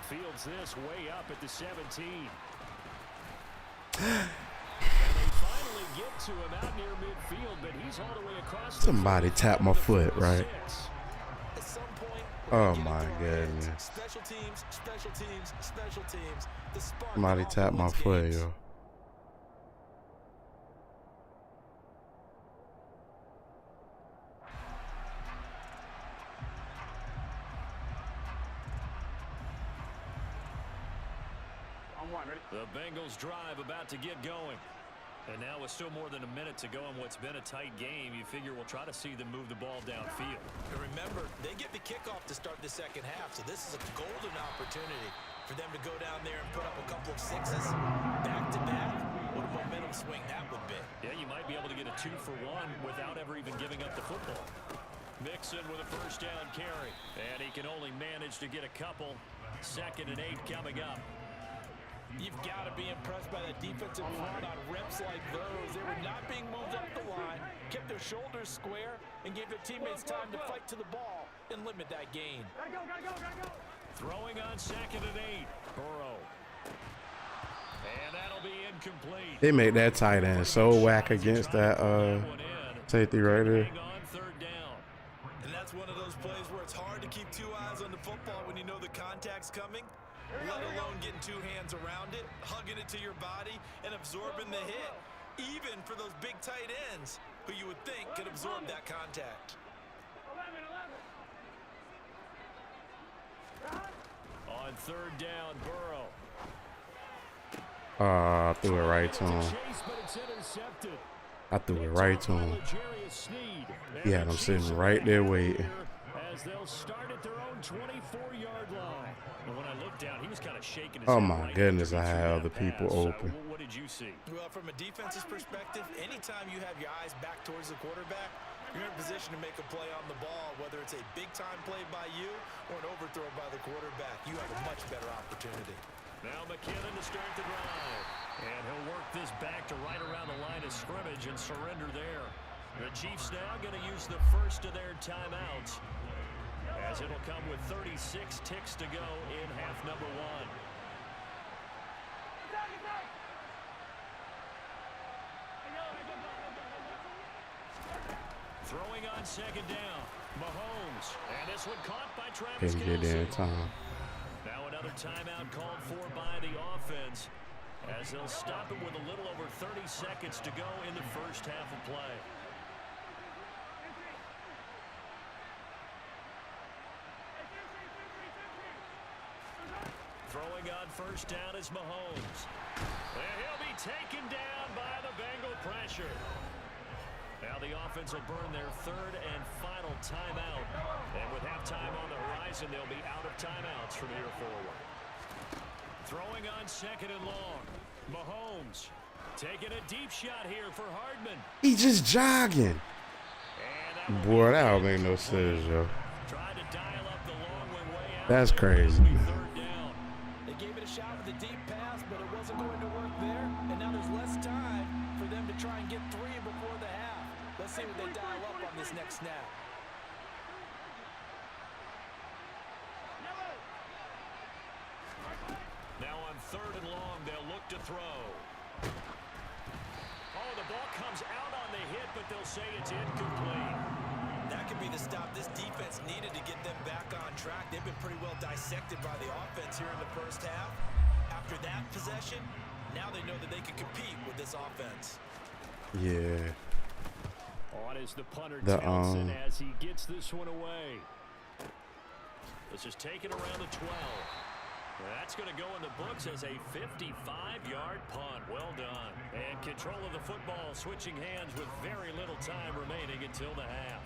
Fields this way up at the 17. And they finally get to him out near midfield, but he's all the way across. Somebody tapped my foot, right? At some point, Oh my goodness. special teams, special teams, special teams. The spark Somebody that tapped my wins foot, games. yo. The Bengals drive about to get going. And now with still more than a minute to go in what's been a tight game, you figure we'll try to see them move the ball downfield. And remember, they get the kickoff to start the second half, so this is a golden opportunity for them to go down there and put up a couple of 6s back-to-back. What a momentum swing that would be. Yeah, you might be able to get a 2-for-1 without ever even giving up the football. Mixon with a first down carry. And he can only manage to get a couple. 2nd and 8 coming up. You've got to be impressed by that defensive front on reps like those. They were not being moved up the line, kept their shoulders square, and gave their teammates time to fight to the ball and limit that gain. Gotta go. Throwing on 2nd and 8. Burrow. And that'll be incomplete. They made that tight end so whack against that safety right there. On 3rd down. And that's one of those plays where it's hard to keep 2 eyes on the football when you know the contact's coming, let alone getting 2 hands around it, hugging it to your body, and absorbing the hit. even for those big tight ends who you would think could absorb that contact. 11. On third down, Burrow. I threw it right to him. I threw it right to him. He had him sitting right there waiting. As they'll start at their own 24-yard line. And when I looked down, he was kind of shaking his Oh head my right goodness, after I had that other people pass. open. What did you see? Well, from a defense's perspective, anytime you have your eyes back towards the quarterback, you're in a position to make a play on the ball, whether it's a big-time play by you or an overthrow by the quarterback. You have a much better opportunity. Now McKinnon to start the drive. And he'll work this back to right around the line of scrimmage and surrender there. The Chiefs now going to use the first of their timeouts, as it'll come with 36 ticks to go in half number one. Throwing on second down, Mahomes, and this one caught by Travis Didn't get there in Kelce. time. Now another timeout called for by the offense, as they'll stop it with a little over 30 seconds to go in the first half of play. Throwing on first down is Mahomes. And he'll be taken down by the Bengal pressure. Now the offense will burn their third and final timeout. And with halftime on the horizon, they'll be out of timeouts from here forward. Throwing on second and long. Mahomes taking a deep shot here for Hardman. He just jogging. Boy, that don't make no sense, yo. Tried to dial up the long way out. That's crazy. Third down. They gave it a shot with a deep pass, but it wasn't going to work there. And now there's less time for them to try and get three before the half. Let's see what they dial up on this next snap. Now on third and long, they'll look to throw. Oh, the ball comes out on the hit, but they'll say it's incomplete. That could be the stop this defense needed to get them back on track. They've been pretty well dissected by the offense here in the first half. After that possession, now they know that they can compete with this offense. Yeah. On is the punter Townsend as he gets this one away. This is taken around the 12. That's going to go in the books as a 55-yard punt. Well done. And control of the football switching hands with very little time remaining until the half.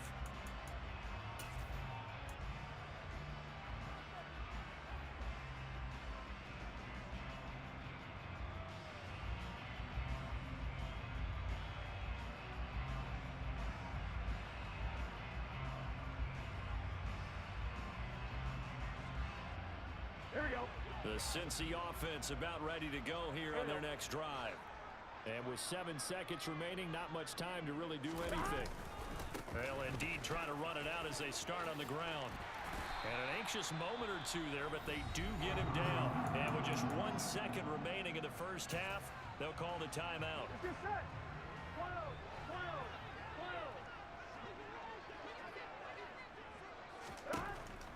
The Cincy offense about ready to go here on their next drive. And with 7 seconds remaining, not much time to really do anything. They'll indeed try to run it out as they start on the ground. And an anxious moment or two there, but they do get him down. And with just 1 second remaining in the first half, they'll call the timeout.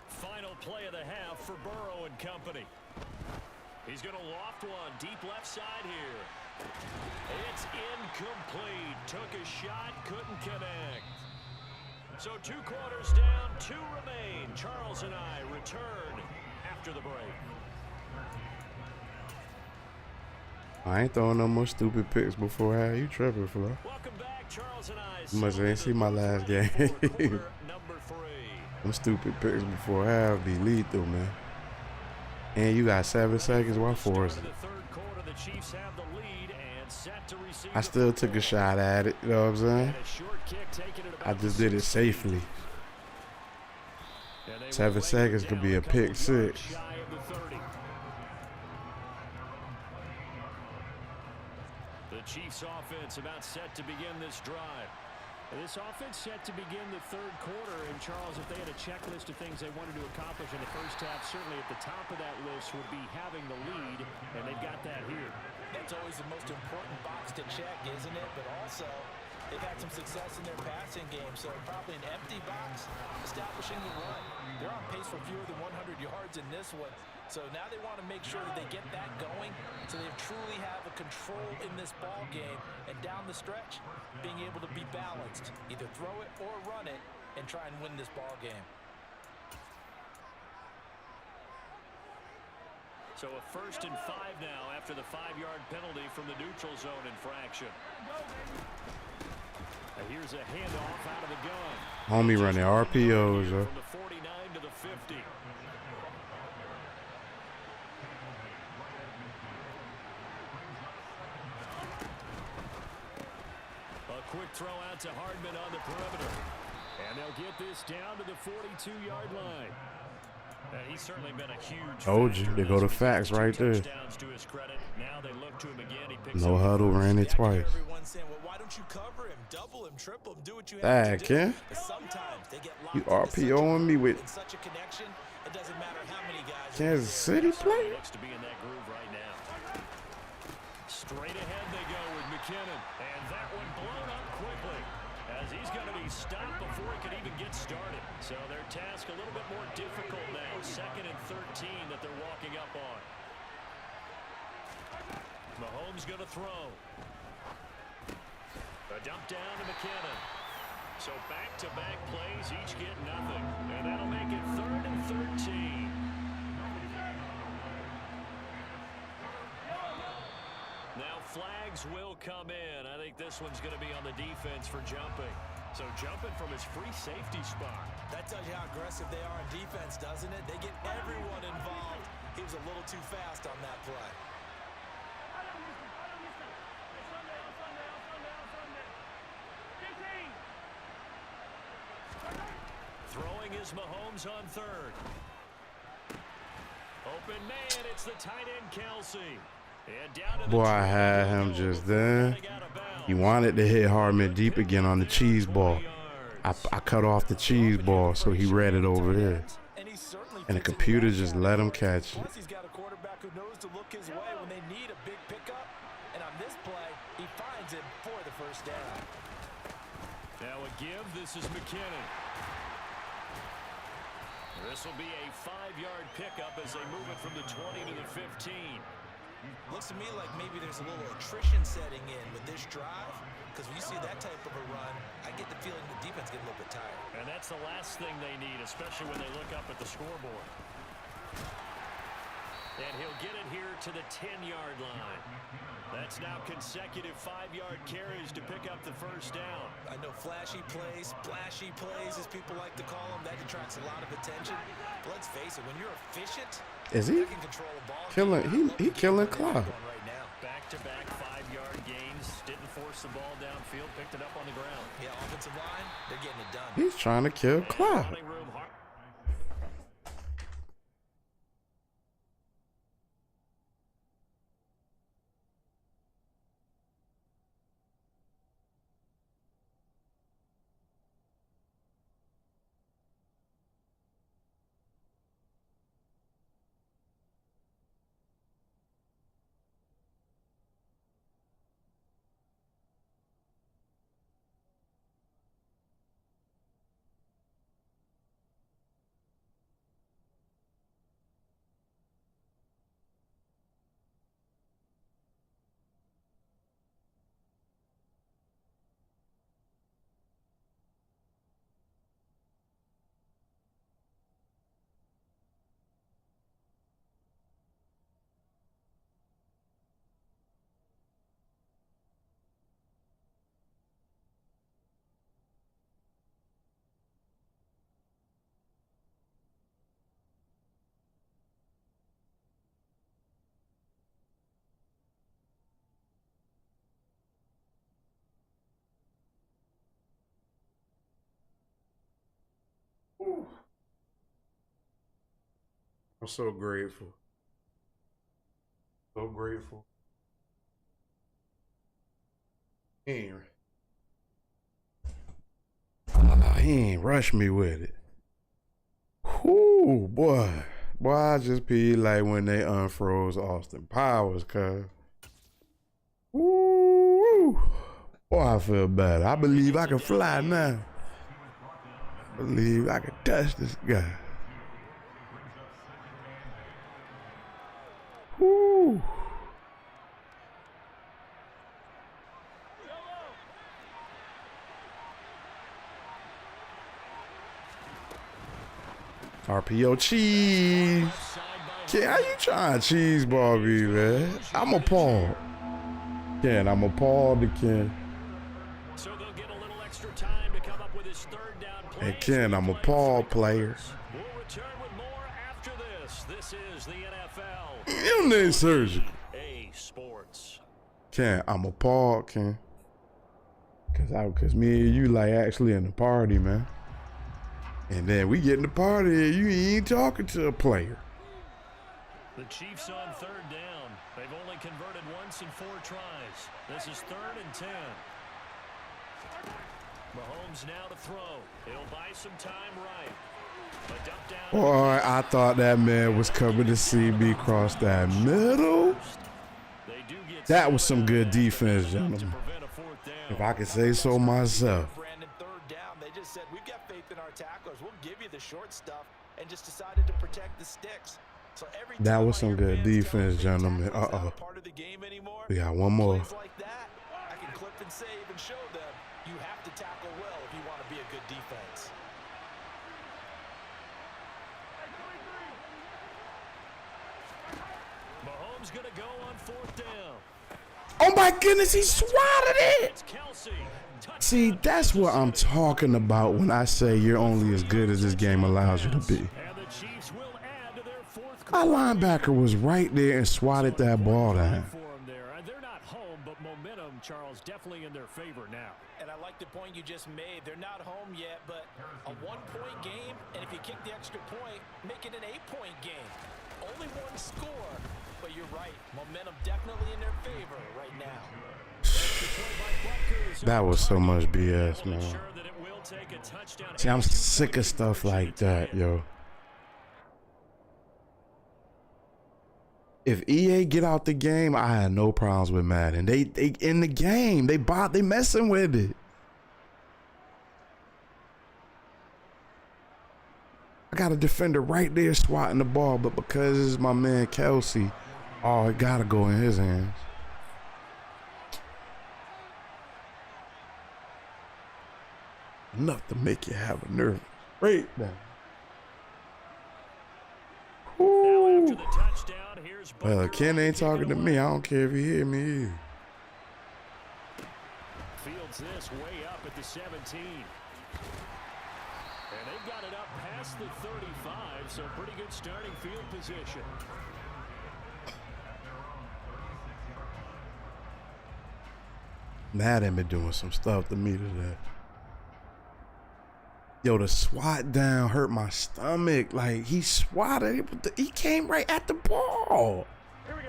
Final play of the half for Burrow and company. He's going to loft one deep left side here. It's incomplete. Took a shot, couldn't connect. So 2 quarters down, 2 remain. Charles and I return after the break. I ain't throwing no more stupid picks before half. You tripping, Flo? Welcome back, Charles and I. You must ain't see my last game. Number 3. Them stupid picks before half be lethal, man. And you got 7 seconds. Why force it? I still took a shot at it. You know what I'm saying? I just did it safely. 7 seconds could be a pick 6. The Chiefs offense about set to begin this drive. This offense set to begin the third quarter. And Charles, if they had a checklist of things they wanted to accomplish in the first half, certainly at the top of that list would be having the lead, and they've got that here. That's always the most important box to check, isn't it? But also, they've had some success in their passing game, so probably an empty box establishing the run. They're on pace for fewer than 100 yards in this one. So now they want to make sure that they get that going so they truly have a control in this ball game. And down the stretch, being able to be balanced. Either throw it or run it and try and win this ball game. So a 1st and 5 now after the 5-yard penalty from the neutral zone infraction. Here's a handoff out of the gun. Homie running RPOs, from the 49 to the 50. A quick throw out to Hardman on the perimeter. And they'll get this down to the 42-yard line. He's certainly been a huge told you, they go to facts right there. To his credit. Now they look to him again. He picks No huddle, ran it twice. Everyone's saying, well, why don't you cover him, double him, triple him, do what you have Dang, to do. Ken. Sometimes they get You locked RPOing me with such a connection, it doesn't matter how many guys Kansas City play? Looks to be in that groove right now. Straight ahead they go with McKinnon. And that one blown up quickly, as he's going to be stopped before he can even get started. So their task a little bit more difficult now. 2nd and 13 that they're walking up on. Mahomes going to throw. A dump down to McKinnon. So back-to-back plays, each get nothing. And that'll make it 3rd and 13. Now flags will come in. I think this one's going to be on the defense for jumping. So jumping from his free safety spot. That tells you how aggressive they are in defense, doesn't it? They get everyone involved. He was a little too fast on that play. Throwing is Mahomes on 3rd. Open man, it's the tight end Kelsey. And down to boy, I had him just then. He wanted to hit Hardman deep again on the cheese ball. I cut off the cheese ball, so he read it over there. And the computer just let him catch it. Plus, he's got a quarterback who knows to look his way when they need a big pickup. And on this play, he finds it for the 1st down. Now a give, this is McKinnon. This will be a 5-yard pickup as they move it from the 20 to the 15. Looks to me like maybe there's a little attrition setting in with this drive, because when you see that type of a run, I get the feeling the defense get a little bit tired. And that's the last thing they need, especially when they look up at the scoreboard. And he'll get it here to the 10-yard line. That's now consecutive 5-yard carries to pick up the 1st down. I know flashy plays, splashy plays, as people like to call them, that attracts a lot of attention. But let's face it, when you're efficient, Is he you can control a ball. killing? He killing Cloud. Right now. Back-to-back 5-yard gains. Didn't force the ball downfield. Picked it up on the ground. Yeah, offensive line, they're getting it done. He's trying to kill Cloud. I'm so grateful. So grateful. He ain't rushed me with it. Whoo, boy. Boy, I just peed like when they unfroze Austin Powers, cuz. Woo. Boy, I feel better. I believe I can fly now. I believe I can touch this guy. RPO cheese. Kid, how you trying to cheese ball me, man? I'm appalled. Ken, I'm appalled again. So they'll get a little extra time to come up with his third down play. Hey, Ken, I'm appalled, player. We'll return with more after this. This is the NFL. You name surgical. EA Sports. Ken, I'm appalled, Ken. Cause me and you like actually in the party, man. And then we get in the party and you ain't talking to a player. The Chiefs on third down. They've only converted once in 4 tries. This is 3rd and 10. Mahomes now to throw. He'll buy some time right. A dump down. Boy, I thought that man was coming to see me cross that middle. That was some good defense, gentlemen. If I could say so myself. Brandon, third down. They just said, we've got faith in our tacklers. We'll give you the short stuff, and just decided to protect the sticks. So every That time was some good defense, gentlemen. part of the game anymore, We got one more. plays like that, I can clip and save and show them you have to tackle well if you want to be a good defense. Mahomes going to go on 4th down. Oh my goodness, he swatted it. It's Kelsey. See, that's what I'm talking about when I say you're only as good as this game allows you to be. And the Chiefs will add to their 4th My quarter. linebacker was right there and swatted that ball down. For 'em there. They're not home, but momentum, Charles, definitely in their favor now. And I like the point you just made. They're not home yet, but a 1-point game, and if you kick the extra point, make it an 8-point game. Only one score, but you're right. Momentum definitely in their favor right now. That was so much BS, man. See, I'm sick of stuff like that, yo. If EA get out the game, I had no problems with Madden. They in the game. They messing with it. I got a defender right there swatting the ball, but because it's my man Kelsey, oh, it gotta go in his hands. Enough to make you have a nervous breakdown. Now after the touchdown, here's Well, Ken ain't talking to me. I don't care if he hear me either. Fields this way up at the 17. And they've got it up past the 35, so pretty good starting field position. Madden been doing some stuff to me today. Yo, the swat down hurt my stomach. Like, he swatted it, but he came right at the ball.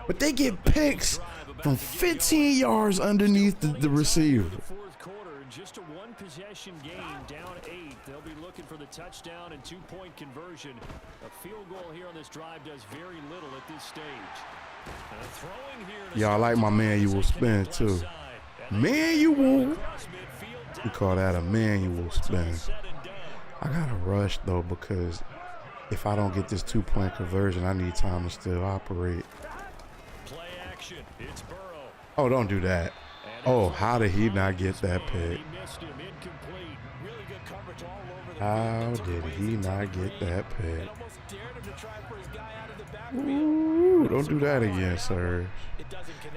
But they get picks from 15 yards underneath the receiver. Fourth quarter, just a one-possession game, down 8. They'll be looking for the touchdown and 2-point conversion. A field goal here on this drive does very little at this stage. Y'all, I like my manual spin too. Manual? We call that a manual spin. I gotta rush though, because if I don't get this 2-point conversion, I need time to still operate. Play action. It's Burrow. Oh, don't do that. Oh, how did he not get that pick? He missed him, incomplete. Really good coverage all over the How did he not get that pick? Ooh, don't do that again, sir.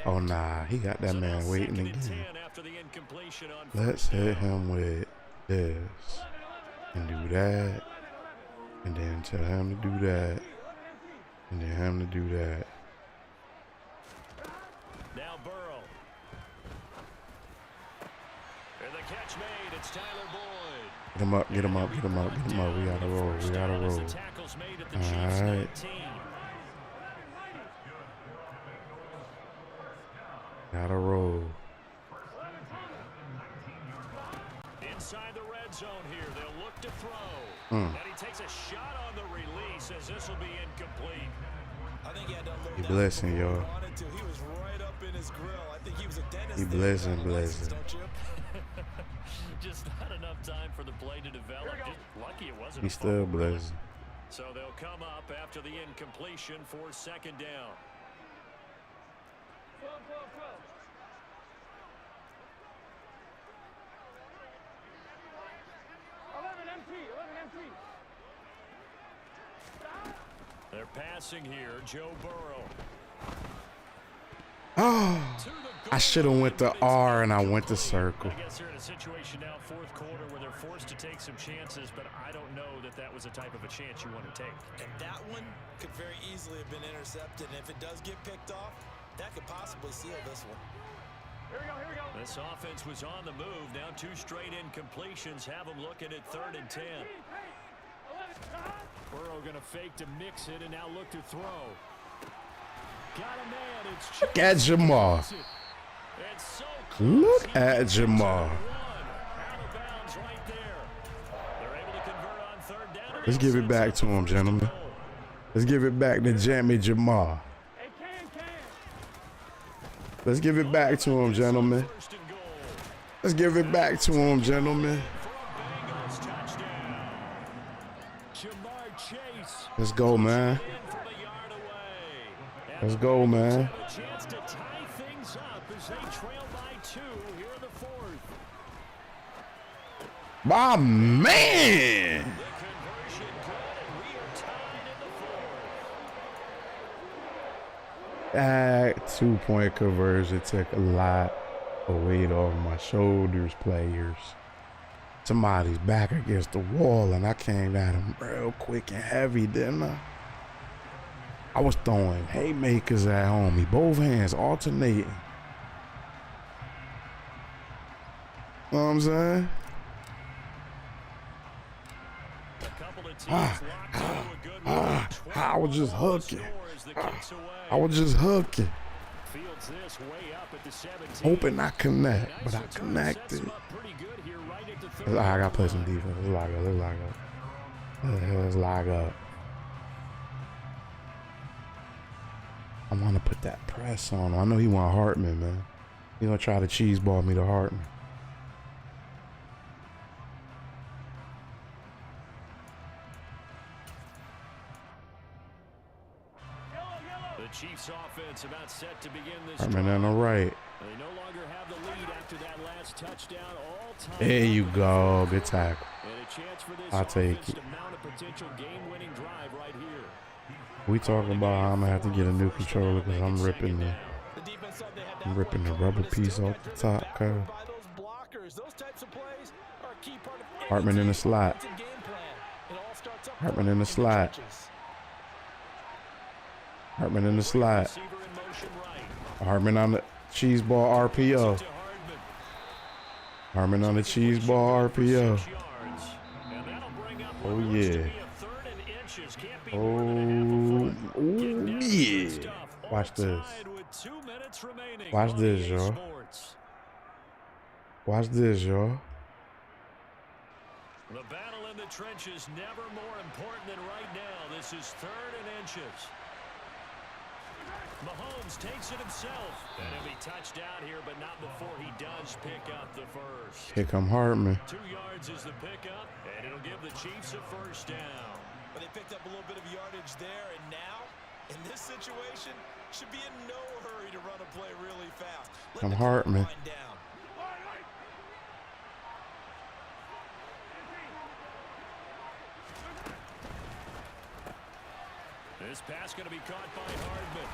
Oh, nah, he got that man waiting again. Let's hit him with this. And do that. And then tell him to do that. And then him to do that. Now Burrow. And the catch made. It's Tyler Boyd. Get him up, get him up, get him up, get him up. We gotta roll, we gotta roll. All right. Gotta roll. Inside the red zone here, they'll look to throw. And he takes a shot on the release as this will be incomplete. I think he had to unload He that blessing, before he y'all. wanted to. He was right up in his grill. I think he was a dentist. He there. blessing, Got a license, blessing. don't you? Just not enough time for the play to develop. Just lucky it wasn't. He a still fumble. blessing. So they'll come up after the incompletion for second down. 11 MT. They're passing here, Joe Burrow. Oh, I should have went to R and I went to circle. I guess they're in a situation now, fourth quarter, where they're forced to take some chances, but I don't know that that was the type of a chance you want to take. And that one could very easily have been intercepted, and if it does get picked off, that could possibly seal this one. Here we go, here we go. This offense was on the move. Now 2 straight incompletions have them looking at 3rd and 10. Burrow going to fake to mix it and now look to throw. Got a man. It's Look at Jamar. It's so Look at Jamar. out of bounds right there. They're able to convert on 3rd down. Let's give it back to him, gentlemen. Let's give it back to Jamie Jamar. Hey, Can. Let's give it back to him, gentlemen. First and goal. Let's give it back to him, gentlemen. For a Bengals touchdown. Jamar Chase Let's go, man. in from a yard away. And Let's go, man. have a chance to tie things up as they trail by 2 here in the 4th. My man. The conversion good, and we are tied in the 4th. That 2-point conversion took a lot of weight off my shoulders, players. Somebody's back against the wall, and I came at him real quick and heavy, didn't I? I was throwing haymakers at homie, both hands alternating. Know what I'm saying? A couple of teams locked into a good one. I was just 21 hooking. scores the kicks away. I was just hooking, Fields this way up at the 17. hoping I connect, but I Nice return, sets connected. him up pretty good here right at the 30. I gotta play some defense. Let's lock up. Let's lock up. Let's lock up. I want to put that press on him. I know he want Hartman, man. He gonna try to cheese ball me to Hartman. The Chiefs offense about set to begin this Hartman drive. on the right. They no longer have the lead after that last touchdown. All time. There you go. Good tackle. And a chance for this I'll take offense it. to mount a potential game-winning drive right here. We talking about how I'm gonna have to get a new controller because I'm ripping the The defense thought they had that I'm ripping the one rubber covered. piece Still off got the driven top, backward cuz. by those blockers. Those types of plays are a key part of any Hartman in the team's slot. offensive game plan. It all starts up Hartman front in the slot. trenches. Hartman in the slot. Receiver in motion right. Hartman on the cheese ball RPO. To Hardman. Hartman on the cheese ball RPO. 6 yards. And that'll bring up Oh, what looks to yeah. be a 3rd and inches. Can't be more than a half a foot. Oh, Getting ooh, down to the good yeah. stuff. Watch All this. tied with 2 minutes remaining Watch on this, EA y'all. Sports. Watch this, y'all. The battle in the trenches never more important than right now. This is 3rd and inches. Mahomes takes it himself. And he'll be touched out here, but not before he does pick up the first. Here come Hartman. 2 yards is the pickup, and it'll give the Chiefs a first down. But they picked up a little bit of yardage there, and now, in this situation, should be in no hurry to run a play really fast. Let Come the Hartman. clock wind down. This pass going to be caught by Hardman.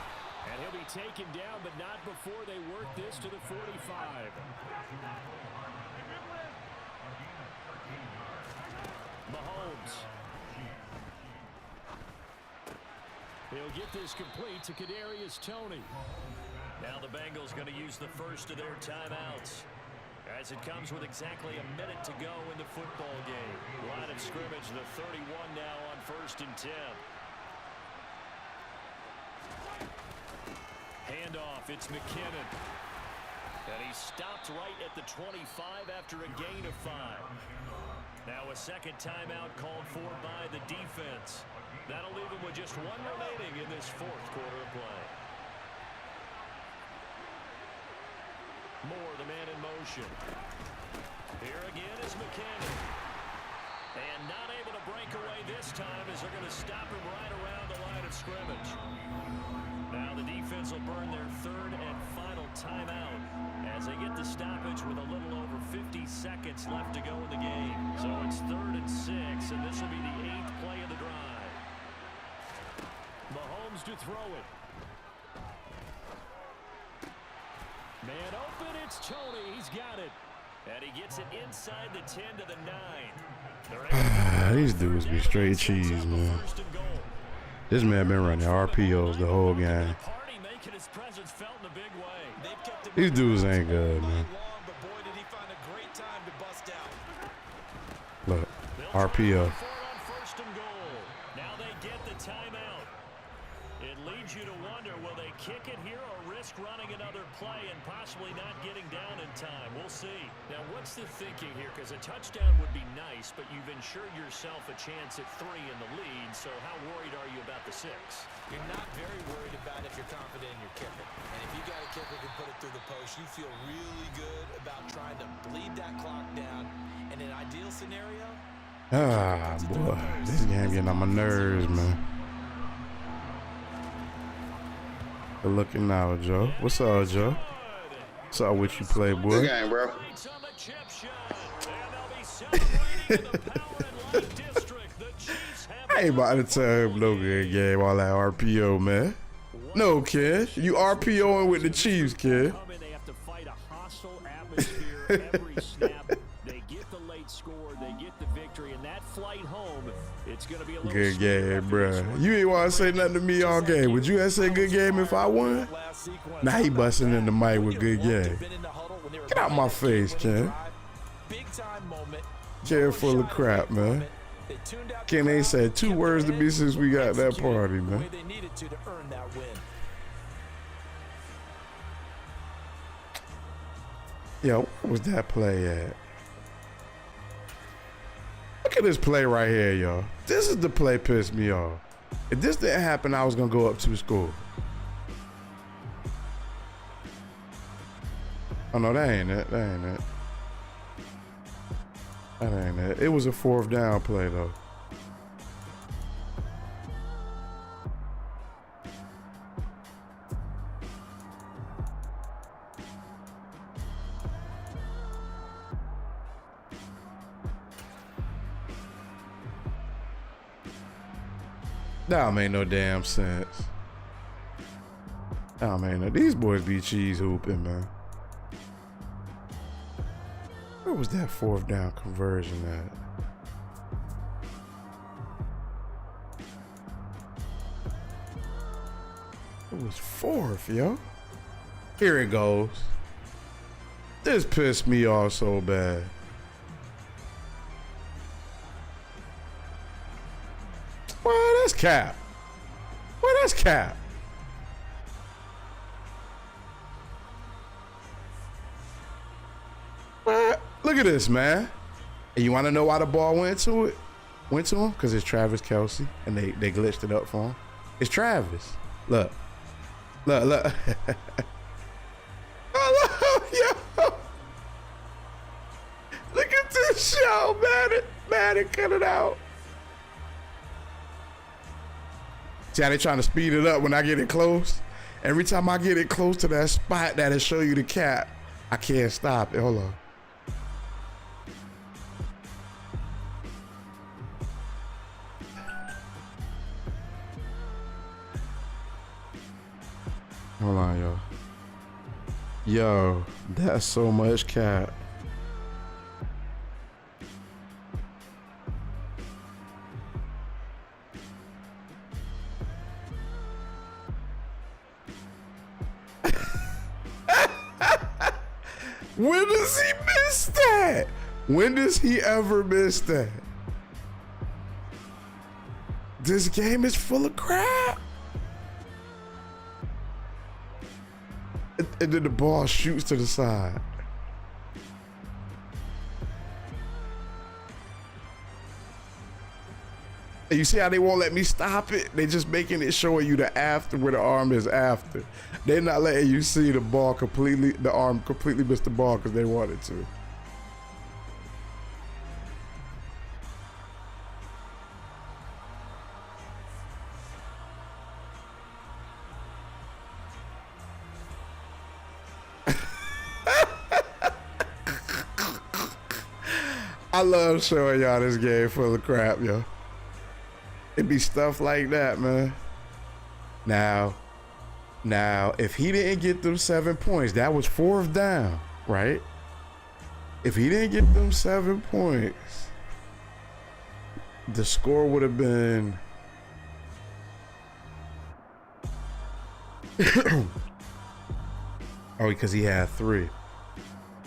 And he'll be taken down, but not before they work this to the 45. Mahomes. He'll get this complete to Kadarius Toney. Now the Bengals going to use the first of their timeouts, as it comes with exactly a minute to go in the football game. Line of scrimmage, the 31 now on 1st and 10. Handoff, it's McKinnon. And he stopped right at the 25 after a gain of 5. Now a second timeout called for by the defense. That'll leave him with just 1 remaining in this 4th quarter of play. Moore, the man in motion. Here again is McKinnon. And not able to break away this time as they're going to stop him right around the line of scrimmage. Now the defense will burn their 3rd and final timeout as they get the stoppage with a little over 50 seconds left to go in the game. So it's 3rd and 6, and this will be the 8th play of the drive. to throw it. Man open, it's Tony. He's got it. And he gets it inside the 10 to the 9. These dudes be straight cheese, man. This man been running RPOs the whole game. These dudes ain't good, man. Look, RPO. Now they get the timeout. It leads you to wonder, will they kick it here or risk running another play and possibly not getting down in time? We'll see. Now, what's the thinking here? Because a touchdown would be nice, but you've ensured yourself a chance at 3 in the lead, so how worried are you about the 6? You're not very worried about if you're confident in your kicker. And if you got a kicker who can put it through the post, you feel really good about trying to bleed that clock down. In an ideal scenario, Ah, boy. This game getting on my nerves, man. Good looking now, Joe. What's up, Joe? What's up with you, Playboy? Good game, bro. I ain't about to tell him no good game, all that RPO, man. No, kid. You RPOing with the Chiefs, kid. They have to fight a hostile atmosphere every snap. They get the late score, they get the victory, and that flight home, it's going to be a little good game, bro. You ain't want to say nothing to me all game. Would you have said good game if I won? Now he busting in the mic with good game. Get out my face, Ken. Ken full of crap, man. Ken ain't said 2 words to me since we got that party, man. Yo, what was that play at? Look at this play right here, y'all. This is the play pissed me off. If this didn't happen, I was going to go up 2 scores. Oh, no, that ain't it. That ain't it. That ain't it. It was a 4th down play, though. That make no damn sense. Oh man, these boys be cheese hooping, man. Where was that 4th down conversion at? It was 4th, yo. Here it goes. This pissed me off so bad. Well, that's cap. Well, that's cap. Well, look at this, man. And you want to know why the ball went to it? Went to him? Because it's Travis Kelce, and they glitched it up for him. It's Travis. Look. Look, look. Oh, look, yo. Look at this show, man. Man, cut it out. See how they trying to speed it up when I get it close? Every time I get it close to that spot that'll show you the cap, I can't stop it. Hold on. Hold on, yo. Yo, that's so much cap. When does he miss that? When does he ever miss that? This game is full of crap. And then the ball shoots to the side. And you see how they won't let me stop it? They just making it showing you the after where the arm is after. They're not letting you see the ball completely, the arm completely missed the ball because they wanted to. I love showing y'all this game full of crap, yo. It be stuff like that, man. Now, if he didn't get them 7 points, that was 4th down, right? If he didn't get them 7 points, the score would have been oh, because he had 3.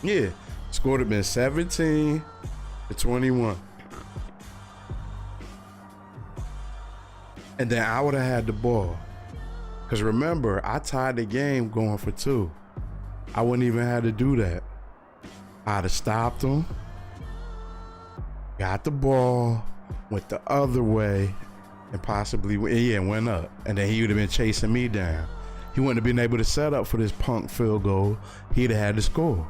Yeah, score would have been 17-21. And then I would have had the ball. Because remember, I tied the game going for 2. I wouldn't even have to do that. I'd have stopped him, got the ball, went the other way, and possibly, went up. And then he would have been chasing me down. He wouldn't have been able to set up for this punk field goal. He'd have had to score.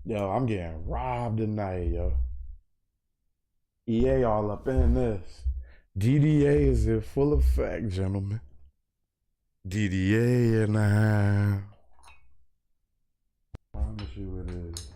Yo, I'm getting robbed tonight, yo. EA all up in this. DDA is in full effect, gentlemen. DDA in the house. I promise you it is.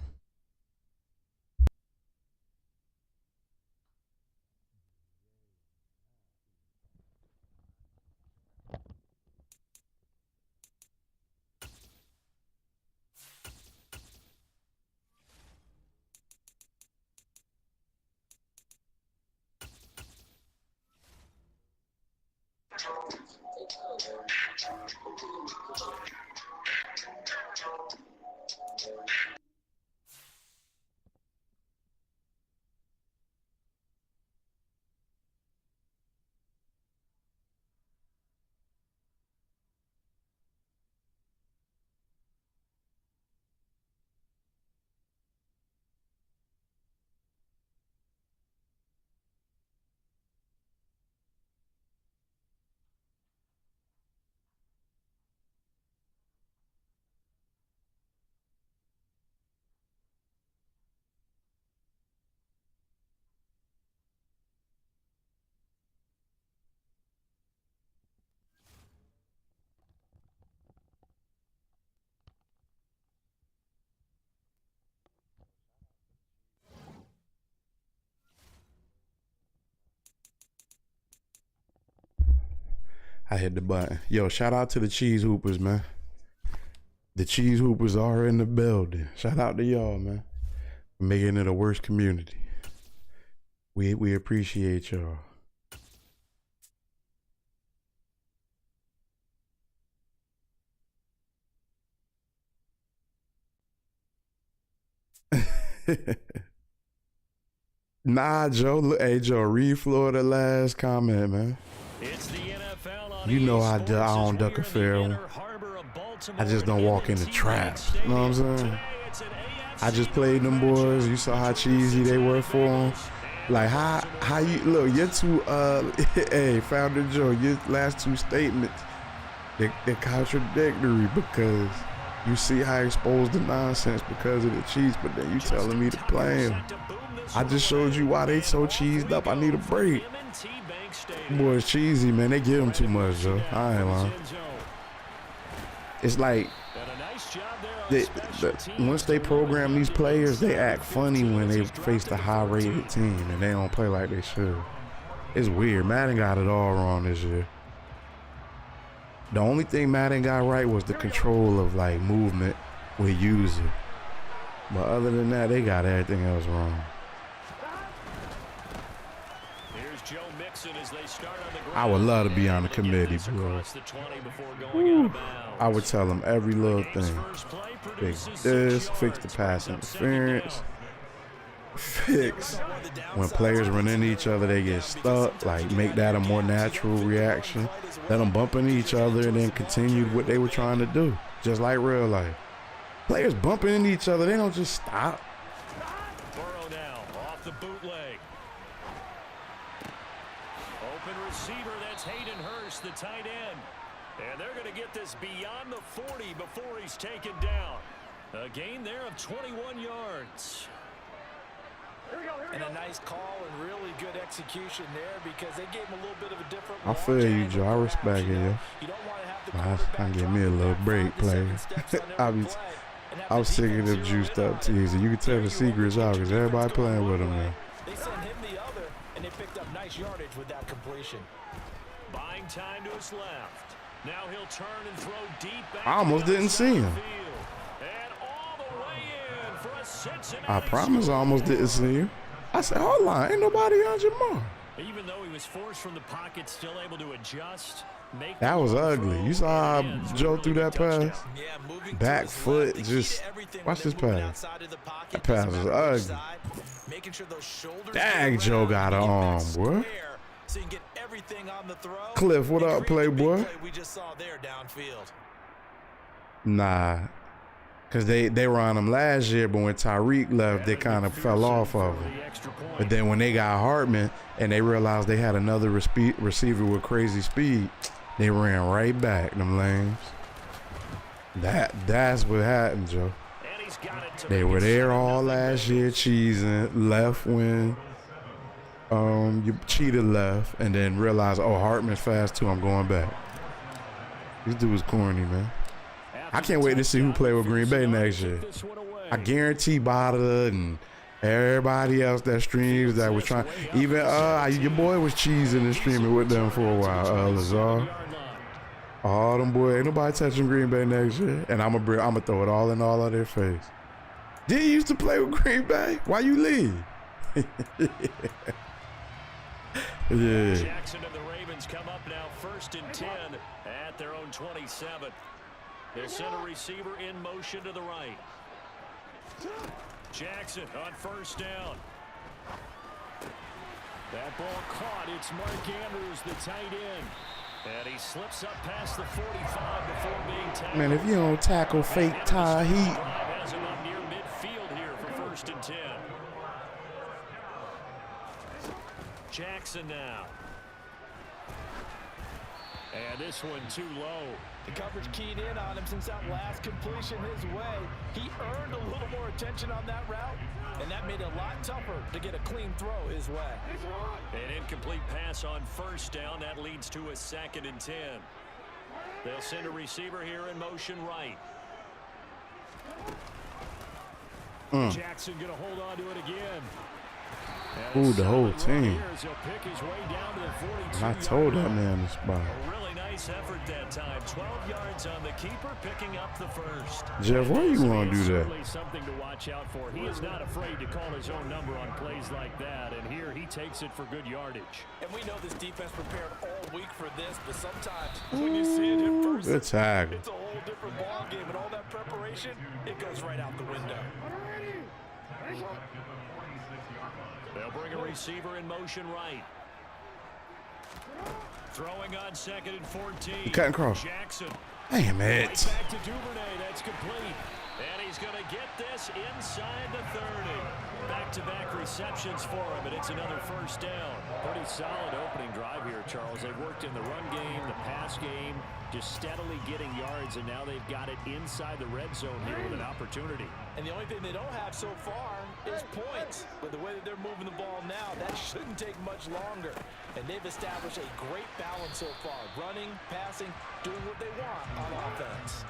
I hit the button. Yo, shout out to the Cheese Hoopers, man. The Cheese Hoopers are in the building. Shout out to y'all, man. Making it a worse community. We appreciate y'all. Nah, Joe. Look, hey, Joe, read Florida last comment, man. It's the NFL on You know I Sports don't as duck a we're in the fair one. inner harbor of Baltimore I just don't walk in the at trap. T-Bank You know what I'm Stadium. saying? Today it's an AFC I just played them boys. You saw how cheesy they were for them. Like how you look, your two hey, Founder Joe, your last two statements, they're contradictory because you see how I exposed the nonsense because of the Chiefs, but then you telling me to play them. I just showed you why they so cheesed up. I need a break. Boys cheesy, man. They give them too much, Joe. I ain't lying. It's like once they program these players, they act funny when they face the high-rated team, and they don't play like they should. It's weird. Madden got it all wrong this year. The only thing Madden got right was the control of like movement with user. But other than that, they got everything else wrong. I would love to be on the committee, bro. Woo. I would tell them every little thing. Fix this, fix the pass interference, fix when players run into each other, they get stuck, like make that a more natural reaction. Let them bump into each other and then continue what they were trying to do, just like real life. Players bumping into each other, they don't just stop. Burrow now off the bootleg. Open receiver, that's Hayden Hurst, the tight end. And they're going to get this beyond the 40 before he's taken down. A gain there of 21 yards. And a nice call and really good execution there because they gave him a little bit of a different. I feel you, Joe. I respect it, yo. I give me a little break, player. I was sick of them juiced up teams, and you can tell the secret's out because everybody playing with them now. They send him the other. and they picked up nice yardage with that completion. Buying time to his left. Now he'll turn and throw deep back. I almost didn't see him. And all the way in for a Cincinnati. I promise I almost didn't see him. I said, hold on, ain't nobody on Jamar. Even though he was forced from the pocket, still able to adjust. That was ugly. You saw how Joe threw that pass? Back foot, just watch this pass. That pass was ugly. Dang, Joe got an arm, boy. Cliff, what up, playboy? Nah, because they were on him last year, but when Tyreek left, they kind of fell off of him. But then when they got Hartman and they realized they had another receiver with crazy speed, they ran right back, them lames. That's what happened, Joe. They were there all last year cheesing, left when you cheated left, and then realized, oh, Hartman's fast too, I'm going back. This dude was corny, man. I can't wait to see who play with Green Bay next year. I guarantee Bada and everybody else that streams that was trying, even your boy was cheesing and streaming with them for a while, Lazar. All them boys, ain't nobody touching Green Bay next year, and I'm gonna throw it all in all of their face. Did you used to play with Green Bay? Why you leave? Yeah. Jackson and the Ravens come up now 1st and 10 at their own 27. Their center receiver in motion to the right. Jackson on 1st down. That ball caught. It's Mark Andrews, the tight end. And he slips up past the 45 before being tackled. Man, if you don't tackle fake Ty Heat. Has him up near midfield here for 1st and 10. Jackson now. And this one too low. The coverage keyed in on him since that last completion his way. He earned a little more attention on that route, and that made it a lot tougher to get a clean throw his way. An incomplete pass on 1st down. That leads to a 2nd and 10. They'll send a receiver here in motion right. Jackson going to hold on to it again. Ooh, the whole team. He'll pick his way down to the 42. I told that man to spot. A really nice effort that time. 12 yards on the keeper, picking up the 1st. Jeff, why you want to do that? Certainly something to watch out for. He is not afraid to call his own number on plays like that, and here he takes it for good yardage. And we know this defense prepared all week for this, but sometimes when you see it in person, Good tag. it's a whole different ball game, and all that preparation, it goes right out the window. They'll bring a receiver in motion right. Throwing on 2nd and 14. Cut and cross. Jackson. Damn it. Right back to Duvernay. That's complete. And he's going to get this inside the 30. Back-to-back receptions for him, and it's another 1st down. Pretty solid opening drive here, Charles. They've worked in the run game, the pass game, just steadily getting yards, and now they've got it inside the red zone here with an opportunity. And the only thing they don't have so far is points. But the way that they're moving the ball now, that shouldn't take much longer. And they've established a great balance so far. Running, passing, doing what they want on offense.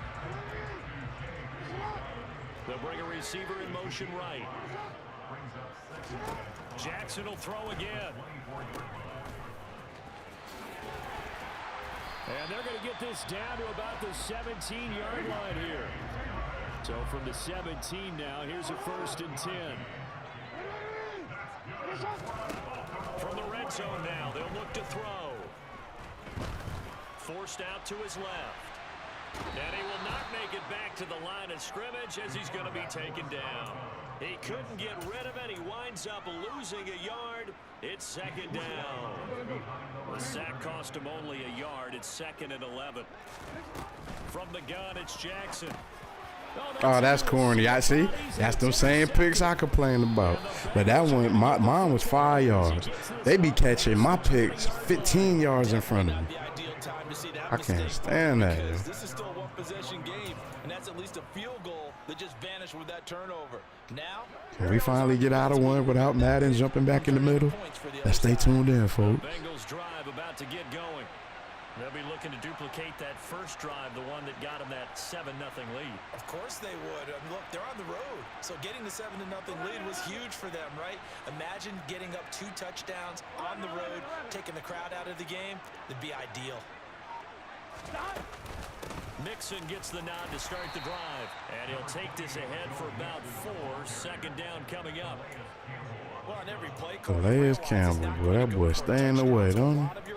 They'll bring a receiver in motion right. Jackson will throw again. And they're going to get this down to about the 17-yard line here. So from the 17 now, here's a 1st and 10. From the red zone now, they'll look to throw. Forced out to his left. And he will not make it back to the line of scrimmage as he's going to be taken down. He couldn't get rid of it. He winds up losing a yard. It's 2nd down. The sack cost him only a yard. It's 2nd and 11. From the gun, it's Jackson. Oh, that's corny. I see. That's them same picks I complained about. But that one, mine was 5 yards. They be catching my picks 15 yards in front of me. I can't stand that. This is still a one-possession game, and that's at least a field goal that just vanished with that turnover. Now, can we finally get out of one without Madden jumping back in the middle? Let's stay tuned in, folks. Bengals drive about to get going. They'll be looking to duplicate that first drive, the one that got them that 7-0 lead. Of course they would. I mean, look, they're on the road. So getting the 7-0 lead was huge for them, right? Imagine getting up 2 touchdowns on the road, taking the crowd out of the game. That'd be ideal. Mixon gets the nod to start the drive. And he'll take this ahead for about 4. Second down coming up. Well, on every play call, Calais Campbell, boy, that boy staying away, don't he?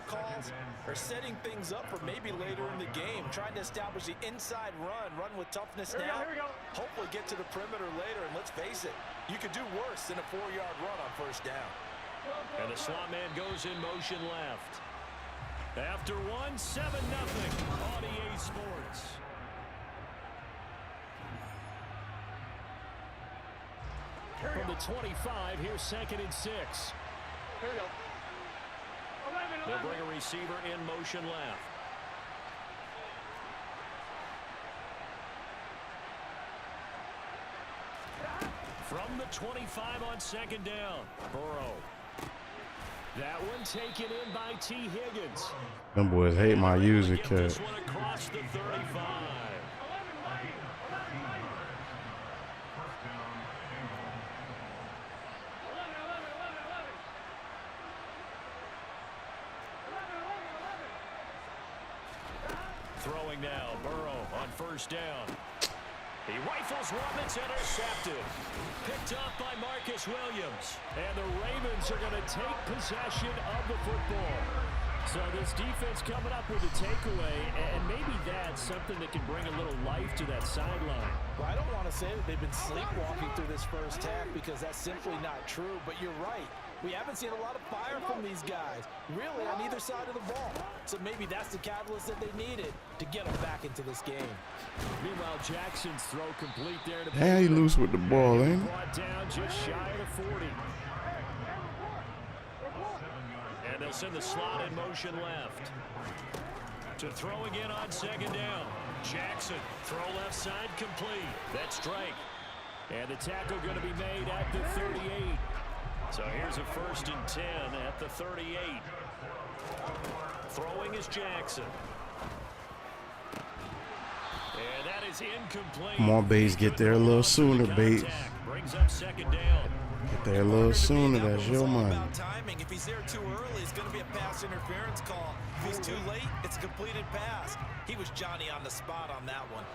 Or setting things up for maybe later in the game, trying to establish the inside run with toughness now. Hopefully get to the perimeter later, and let's face it, you could do worse than a 4-yard run on first down. And the slot man goes in motion left. After 1, 7-0 on EA Sports. From the 25, here's 2nd and 6. Here we go. They'll bring a receiver in motion left. From the 25 on 2nd down, Burrow. That one taken in by T. Higgins. Them boys hate my user Get cut. this one across the 35. Throwing now, Burrow on first down. He rifles one that's intercepted. Picked up by Marcus Williams. And the Ravens are going to take possession of the football. So this defense coming up with a takeaway, and maybe that's something that can bring a little life to that sideline. Well, I don't want to say that they've been sleepwalking through this first half because that's simply not true, but you're right. We haven't seen a lot of fire from these guys, really, on either side of the ball. So maybe that's the catalyst that they needed to get them back into this game. Meanwhile, Jackson's throw complete there. Damn, he loose with the ball, ain't he? Brought down just shy of the 40. And they'll send the slot in motion left. To throw again on 2nd down. Jackson, throw left side complete. That's Drake. And the tackle going to be made at the 38. So here's a 1st and 10 at the 38. Throwing is Jackson. And that is incomplete. Come on, Bates, get there a little sooner, Bates. Brings up 2nd down. Get there a little sooner, that's your money. Timing. If he's there too early, it's going to be a pass interference call. If he's too late, it's a completed pass. He was Johnny on the spot on that one.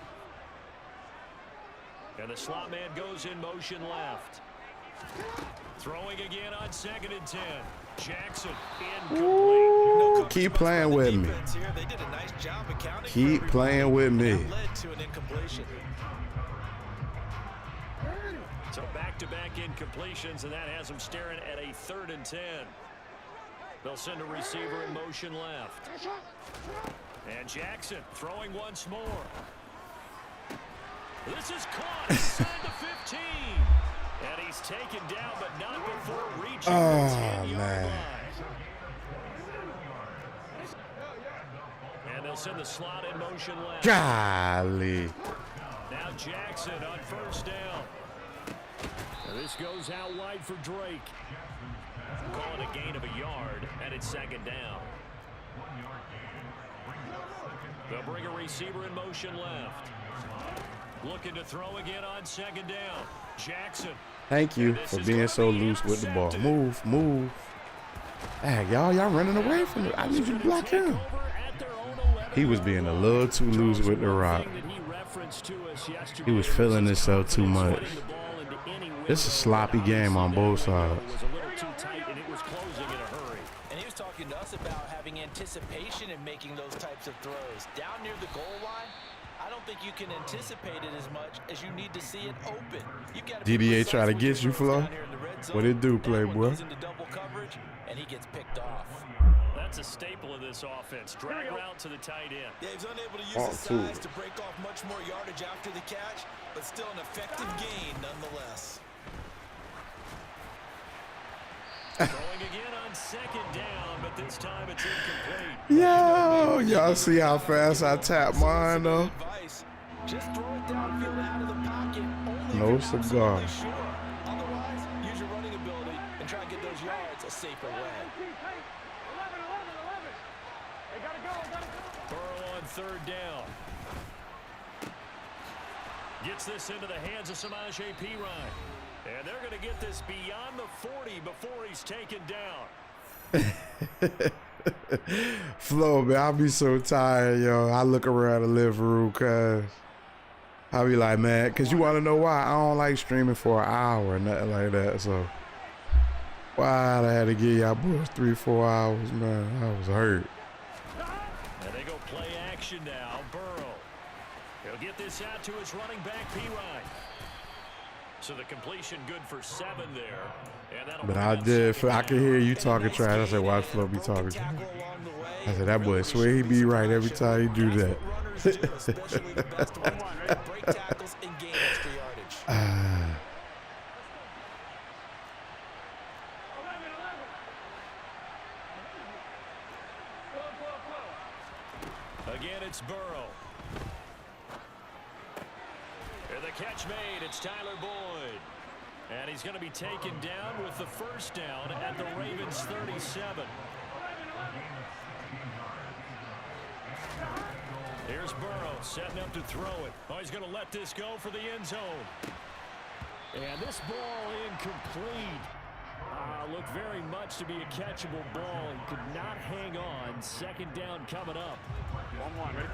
And the slot man goes in motion left. Throwing again on 2nd and 10. Jackson incomplete. Ooh, keep playing with me. They did a nice job accounting Keep for playing with me. that led to an incompletion. So back-to-back incompletions, and that has them staring at a 3rd and 10. They'll send a receiver in motion left. And Jackson throwing once more. This is caught inside the 15. And he's taken down, but not before reaching the 10-yard line. And they'll send the slot in motion left. Golly. Now Jackson on first down. This goes out wide for Drake. Calling a gain of a yard, and it's 2nd down. They'll bring a receiver in motion left. Looking to throw again on 2nd down. Jackson. Thank you for being so loose with the ball. Move, move. Hey, y'all running away from it. I need you to block him. He was being a little too loose with the rock. He was feeling himself too much. It's a sloppy game on both sides. And he was talking to us about having anticipation in making those types of throws. Down near the goal line, I don't think you can anticipate it as much as you need to see it open. DBA try to get you, Flo. What it do, Playboy? Into double coverage, and he gets picked off. That's a staple of this offense. Drag route to the tight end. Yeah, he's unable to use his size to break off much more yardage after the catch, but still an effective gain nonetheless. Throwing again on 2nd down, but this time it's incomplete. Yo, y'all see how fast I tap mine, though? Just throw it downfield out of the pocket. No cigar. Otherwise, use your running ability and try and get those yards a safer way. Burrow on third down. Gets this into the hands of Samaje Perine. And they're going to get this beyond the 40 before he's taken down. Flo, man, I'll be so tired, yo. I look around the living room, cuz I'll be like, man, because you want to know why? I don't like streaming for an hour or nothing like that. So why I had to give y'all boys 3-4 hours, man. I was hurt. And they go play action now. Burrow. He'll get this out to his running back, Perine. So the completion good for 7 there. And but I did. I could hear you talking trash. I said, watch Flo be talking trash. I said, that boy swear he be right every time he do that. Again, it's Burrow. And the catch made. It's Tyler Boyd. And he's going to be taken down with the first down at the Ravens 37. Here's Burrow setting up to throw it. Oh, he's going to let this go for the end zone. And this ball incomplete. Looked very much to be a catchable ball and could not hang on. Second down coming up. 1-1, ready?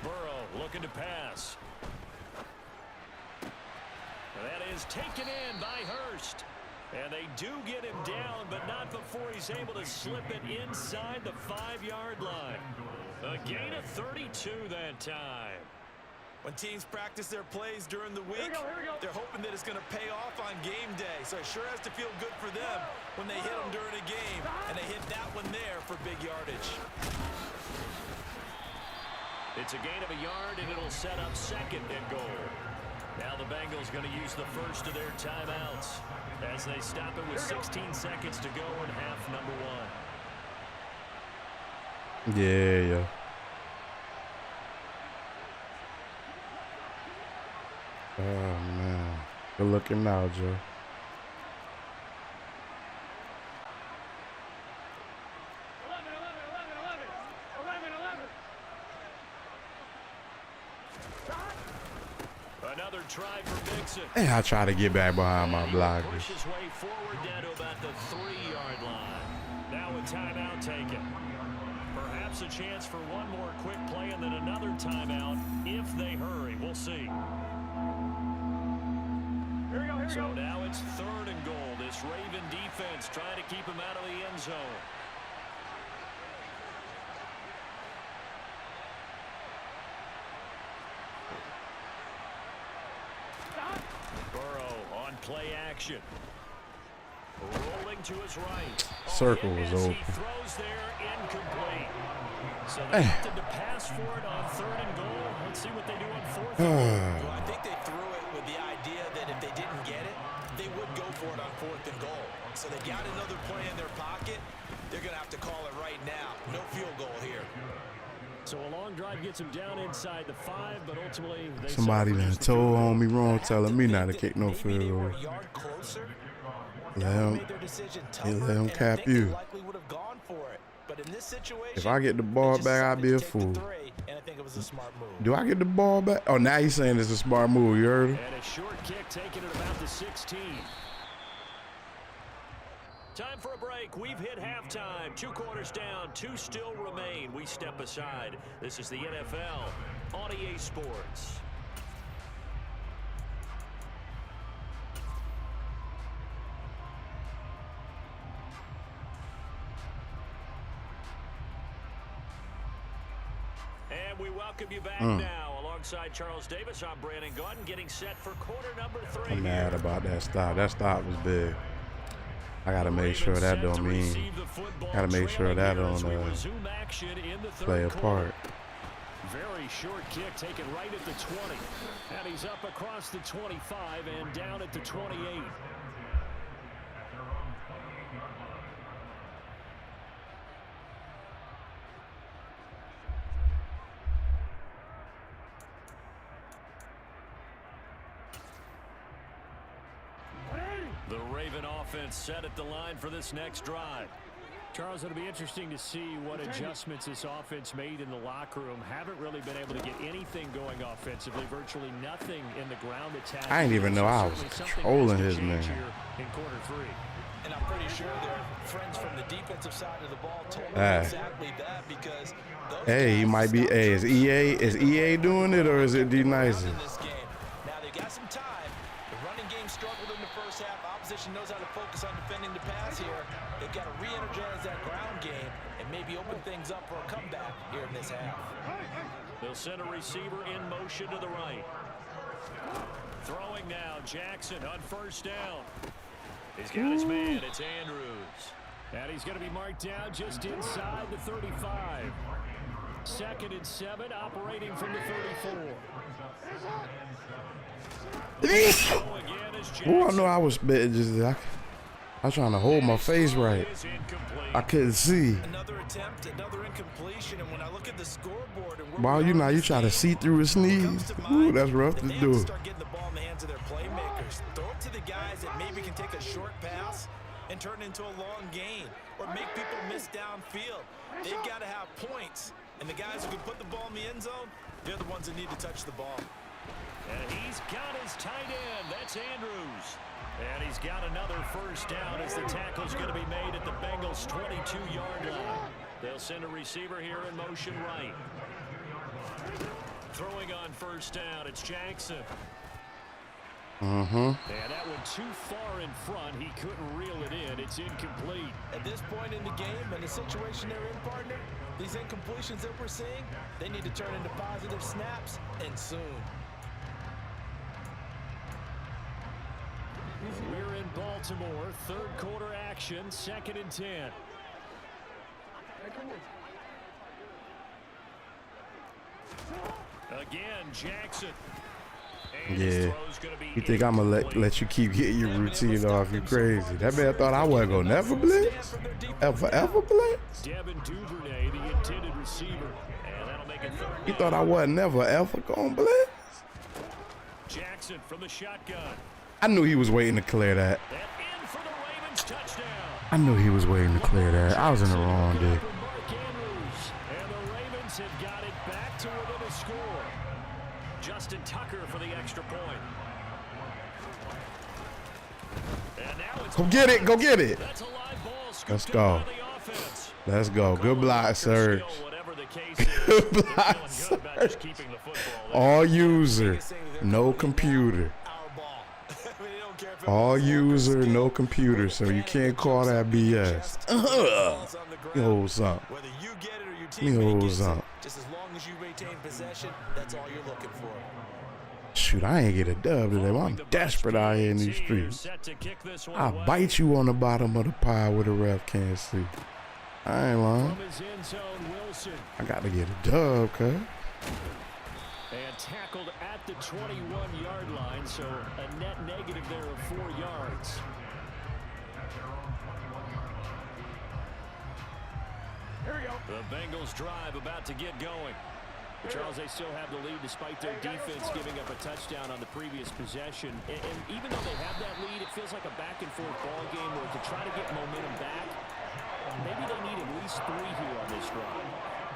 Burrow looking to pass. And that is taken in by Hurst. And they do get him down, but not before he's able to slip it inside the 5-yard line. A gain of 32 that time. When teams practice their plays during the week, they're hoping that it's going to pay off on game day. So it sure has to feel good for them when they hit them during a game. And they hit that one there for big yardage. It's a gain of a yard, and it'll set up second and goal. Now the Bengals going to use the first of their timeouts as they stop it with 16 seconds to go in half number 1. Yeah. Oh, man. Good looking now, Joe. Another try for Mixon. Hey, I try to get back behind my blockers. Push his way forward down to about the 3-yard line. Now a timeout taken. Perhaps a chance for one more quick play and then another timeout if they hurry. We'll see. So now it's 3rd and goal. This Raven defense trying to keep him out of the end zone. Burrow on play action. Rolling to his right. Circle was open. He throws there, incomplete. So they opted to pass for it on 3rd and goal. Let's see what they do on 4th. Well, I think they threw it with the idea that if they didn't get it, they would go for it on 4th and goal. So they got another play in their pocket. They're going to have to call it right now. No field goal here. So a long drive gets him down inside the 5, but ultimately they somebody done told on me wrong, telling me not to kick no field goal. Let him cap you. If I get the ball back, I'll be a fool. Do I get the ball back? Oh, now he's saying it's a smart move. You heard him? And a short kick taken at about the 16. Time for a break. We've hit halftime. 2 quarters down. 2 still remain. We step aside. This is the NFL on EA Sports. And we welcome you back now. Alongside Charles Davis, I'm Brandon Gordon, getting set for quarter number 3. I'm mad about that stop. That stop was big. I gotta make sure that don't mean. Gotta make sure that don't play a part. Very short kick taken right at the 20. And he's up across the 25 and down at the 28. Raven offense set at the line for this next drive. Charles, it'll be interesting to see what adjustments this offense made in the locker room. Haven't really been able to get anything going offensively. Virtually nothing in the ground attack. I didn't even know I was controlling his man. In quarter 3. And I'm pretty sure their friends from the defensive side of the ball told them exactly that, because hey, he might be. Hey, is EA doing it or is it D Nice? Now they got some time. The running game struggled in the first half. Opposition knows how to focus on defending the pass here. They've got to re-energize that ground game and maybe open things up for a comeback here in this half. They'll send a receiver in motion to the right. Throwing now, Jackson on first down. He's got his man. It's Andrews. And he's going to be marked down just inside the 35. 2nd and 7, operating from the 34. Oh, I know I was spitting. I was trying to hold my face right. I couldn't see. Another attempt, another incompletion, and when I look at the scoreboard, and wow, you know, you try to see through his sneeze. Ooh, that's rough to do. Start getting the ball in the hands of their playmakers. Throw it to the guys that maybe can take a short pass and turn it into a long gain, or make people miss downfield. They've got to have points, and the guys who can put the ball in the end zone, they're the ones that need to touch the ball. And he's got his tight end. That's Andrews. And he's got another first down as the tackle's going to be made at the Bengals' 22-yard line. They'll send a receiver here in motion right. Throwing on first down, it's Jackson. And that one too far in front. He couldn't reel it in. It's incomplete. At this point in the game and the situation they're in, partner, these incompletions that we're seeing, they need to turn into positive snaps, and soon. We're in Baltimore. 3rd quarter action. 2nd and 10. Again, Jackson. Yeah. You think I'm going to let you keep getting your routine off? You crazy. That man thought I wasn't going to never blitz? Ever blitz? Devin Duvernay, the intended receiver. And that'll make it 3rd down. He thought I wasn't ever going to blitz? Jackson from the shotgun. I knew he was waiting to clear that. In for the Ravens touchdown. I knew he was waiting to clear that. I was in the wrong day. And the Ravens have got it back to within a score. Justin Tucker for the extra point. And now it's go get it. Go get it. That's a live ball. Let's go. Let's go. Good block, Serge. Good block, Serge. All user, no computer. All user, no computer, so you can't call that BS. Let me hold something. Let me hold something. Just as long as you retain possession, that's all you're looking for. Shoot, I ain't get a dub today. I'm desperate out here in these streets. I'll bite you on the bottom of the pie where the ref can't see. I ain't lying. I got to get a dub, cuz. And tackled at the 21-yard line, so a net negative there of 4 yards. Here we go. The Bengals drive about to get going. Charles, they still have the lead despite their defense giving up a touchdown on the previous possession. And even though they have that lead, it feels like a back-and-forth ball game where to try to get momentum back, maybe they need at least 3 here on this drive.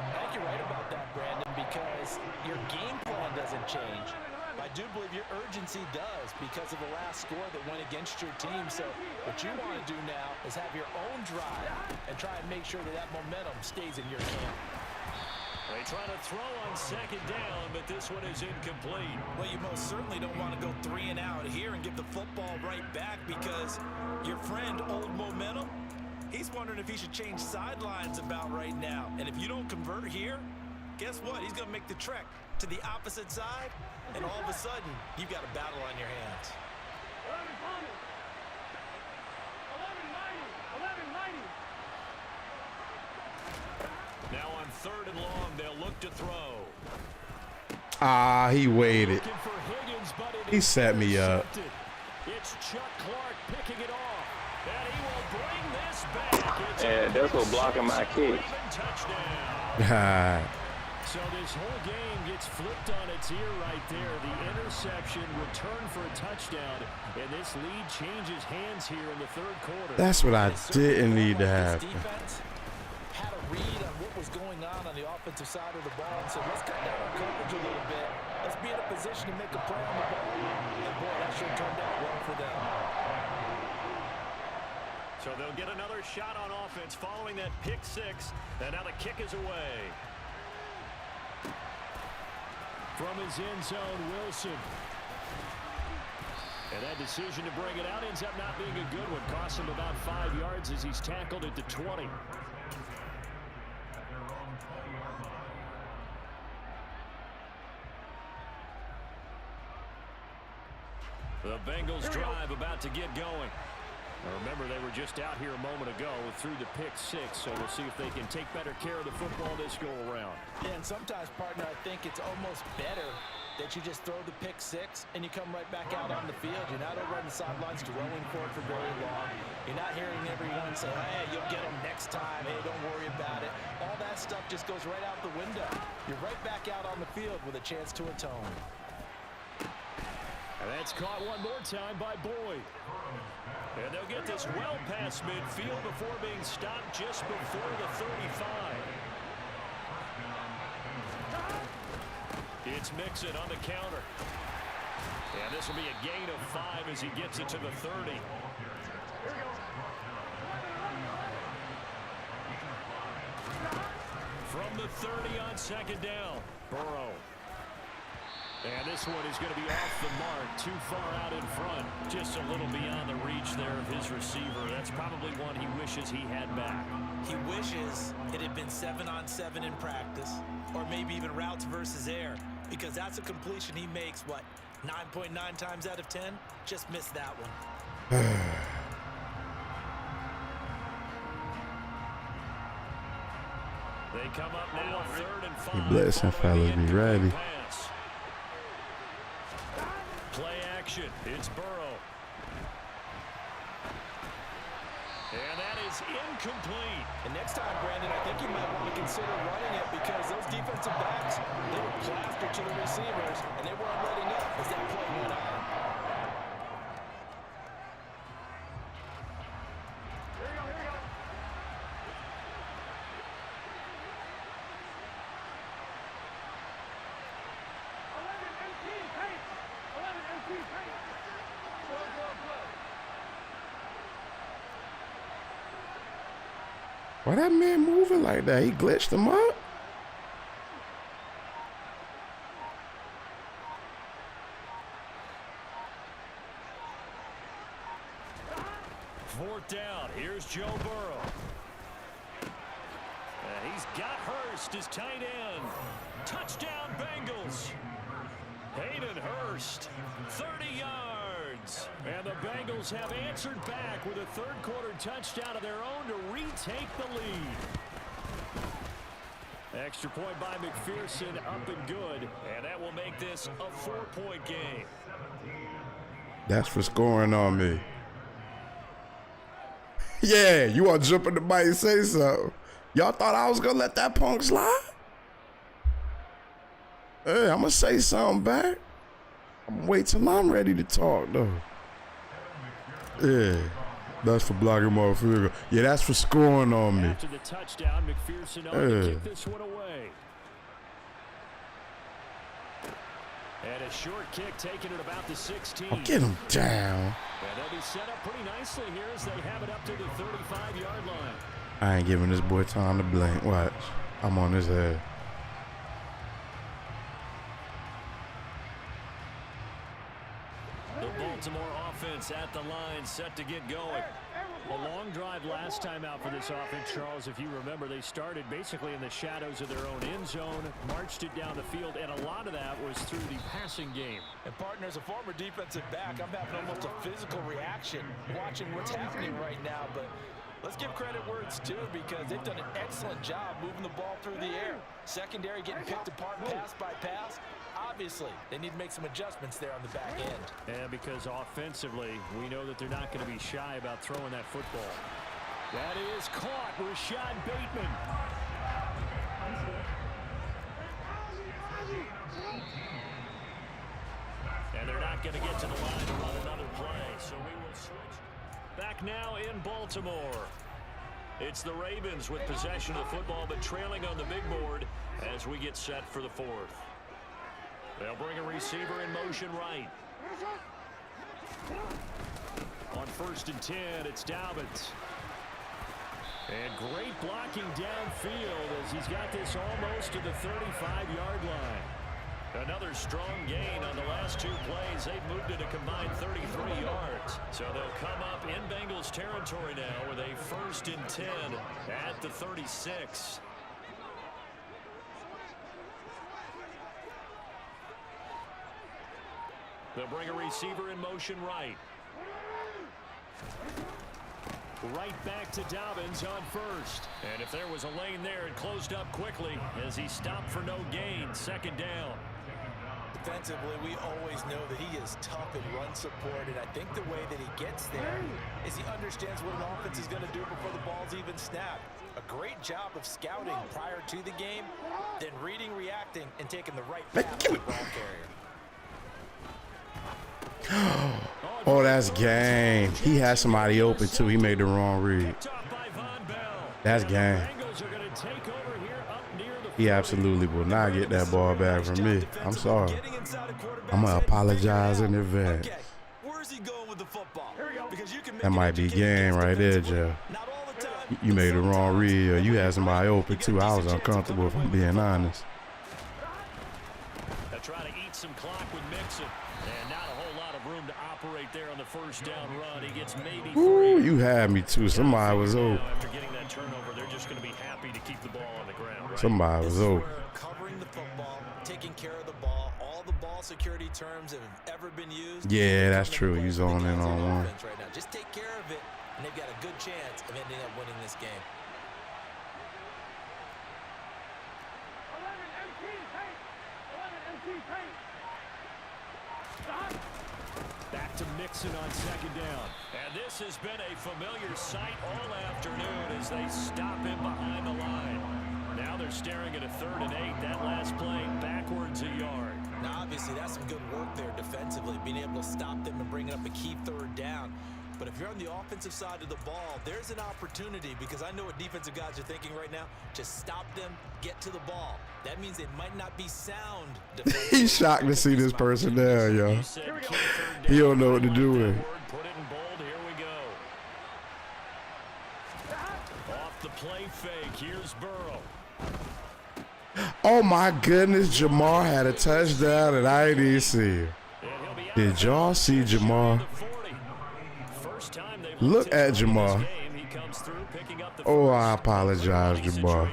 I think you're right about that, Brandon, because your game plan doesn't change. I do believe your urgency does because of the last score that went against your team. So what you want to do now is have your own drive and try and make sure that that momentum stays in your camp. They try to throw on 2nd down, but this one is incomplete. Well, you most certainly don't want to go 3 and out here and give the football right back because your friend, Old Momentum, he's wondering if he should change sidelines about right now. And if you don't convert here, guess what? He's going to make the trek to the opposite side, and all of a sudden, you've got a battle on your hands. 11-90. Now on 3rd and long, they'll look to throw. Ah, he waited. Higgins, he set me up. It's Chuck Clark picking it off. And he will bring this back. And that's what blocking my kick. So this whole game gets flipped on its ear right there. The interception, return for a touchdown, and this lead changes hands here in the third quarter. That's what I didn't need to happen. Had a read on what was going on the offensive side of the ball and said, let's cut down our coverage a little bit. Let's be in a position to make a play on the ball. And boy, that sure turned out well for them. So they'll get another shot on offense following that pick six. And now the kick is away. From his end zone, Wilson. And that decision to bring it out ends up not being a good one. Cost him about 5 yards as he's tackled at the 20. The Bengals drive about to get going. Now remember, they were just out here a moment ago through the pick six, so we'll see if they can take better care of the football this go around. Yeah, and sometimes, partner, I think it's almost better that you just throw the pick six and you come right back out on the field. You're not over on the sidelines throwing for it for very long. You're not hearing everyone say, hey, you'll get them next time. Hey, don't worry about it. All that stuff just goes right out the window. You're right back out on the field with a chance to atone. And that's caught one more time by Boyd. And they'll get this well past midfield before being stopped just before the 35. It's Mixon on the counter. And this will be a gain of 5 as he gets it to the 30. From the 30 on second down, Burrow. And this one is going to be off the mark, too far out in front. Just a little beyond the reach there of his receiver. That's probably one he wishes he had back. He wishes it had been 7-on-7 in practice, or maybe even routes versus air, because that's a completion he makes, what, 9.9 times out of 10? Just missed that one. They come up now, 3rd and 5. He blessing, fellas. Be ready. Play action. It's Burrow. And that is incomplete. And next time, Brandon, I think you might want to consider running it because those defensive backs, they were plastered to the receivers, and they weren't letting up as that play went on. Why that man moving like that? He glitched him up? Fourth down. Here's Joe Burrow. And he's got Hurst as tight end. Touchdown Bengals. Hayden Hurst, 30 yards. And the Bengals have answered back with a third quarter touchdown of their own to retake the lead. Extra point by McPherson, up and good. And that will make this a 4-point game. That's for scoring on me. Yeah, you want to jump in the mic and say something. Y'all thought I was going to let that punk slide? Hey, I'm going to say something back. I'm going to wait till I'm ready to talk, though. Yeah, that's for blocking motherfucker. Yeah, that's for scoring on me. After the touchdown, McPherson on to kick this one away. And a short kick taken at about the 16. Oh, get him down. And they'll be set up pretty nicely here as they have it up to the 35-yard line. I ain't giving this boy time to blink. Watch. I'm on his head. The Baltimore offense at the line, set to get going. A long drive last time out for this offense, Charles. If you remember, they started basically in the shadows of their own end zone, marched it down the field, and a lot of that was through the passing game. And, partner, as a former defensive back, I'm having almost a physical reaction watching what's happening right now. But let's give credit where it's due because they've done an excellent job moving the ball through the air. Secondary getting picked apart pass by pass. Obviously, they need to make some adjustments there on the back end. And because offensively, we know that they're not going to be shy about throwing that football. That is caught. Rashad Bateman. not going to get to the line to run another play, so we will switch. Back now in Baltimore. It's the Ravens with possession of the football, but trailing on the big board as we get set for the fourth. They'll bring a receiver in motion right. On 1st and 10, it's Dobbins. And great blocking downfield as he's got this almost to the 35-yard line. Another strong gain on the last 2 plays. They've moved it a combined 33 yards. So they'll come up in Bengals territory now with a 1st and 10 at the 36. They'll bring a receiver in motion right. Right back to Dobbins on 1st. And if there was a lane there, it closed up quickly as he stopped for no gain. 2nd down. Defensively, we always know that he is tough in run support, and I think the way that he gets there is he understands what an offense is going to do before the ball's even snapped. A great job of scouting prior to the game, then reading, reacting, and taking the right path to the ball carrier. Oh, that's game. He had somebody open, too. He made the wrong read. That's game. He absolutely will not get that ball back from me. I'm sorry. I'm going to apologize in advance. That might be game right there, Jeff. You made the wrong read, or you had somebody open, too. I was uncomfortable, if I'm being honest. They'll try to eat some clock with Mixon. And not a whole lot of room to operate there on the 1st down run. He gets maybe 3. Ooh, you had me, too. Somebody was open. After getting that turnover, they're just going to be happy to keep the ball on the ground. Right? Somebody was open. Covering the football, taking care of the ball, all the ball security terms that have ever been used. Yeah, that's true. You zone in on one. Right now. Just take care of it, and they've got a good chance of ending up winning this game. 11 MT paint. 11 MT paint. Back to Mixon on 2nd down. And this has been a familiar sight all afternoon as they stop him behind the line. Now they're staring at a 3rd and 8. That last play backwards a yard. Now, obviously, that's some good work there defensively, being able to stop them and bringing up a key 3rd down. But if you're on the offensive side of the ball, there's an opportunity, because I know what defensive guys are thinking right now. Just stop them, get to the ball. That means it might not be sound. He's shocked to see this person there, yo. He don't know what to do with it. Put it in bold. Here we go. Off the play fake. Here's Burrow. Oh, my goodness. Jamar had a touchdown, and I didn't even see it. Did y'all see Jamar? Look at Jamar. Oh, I apologize, Jamar.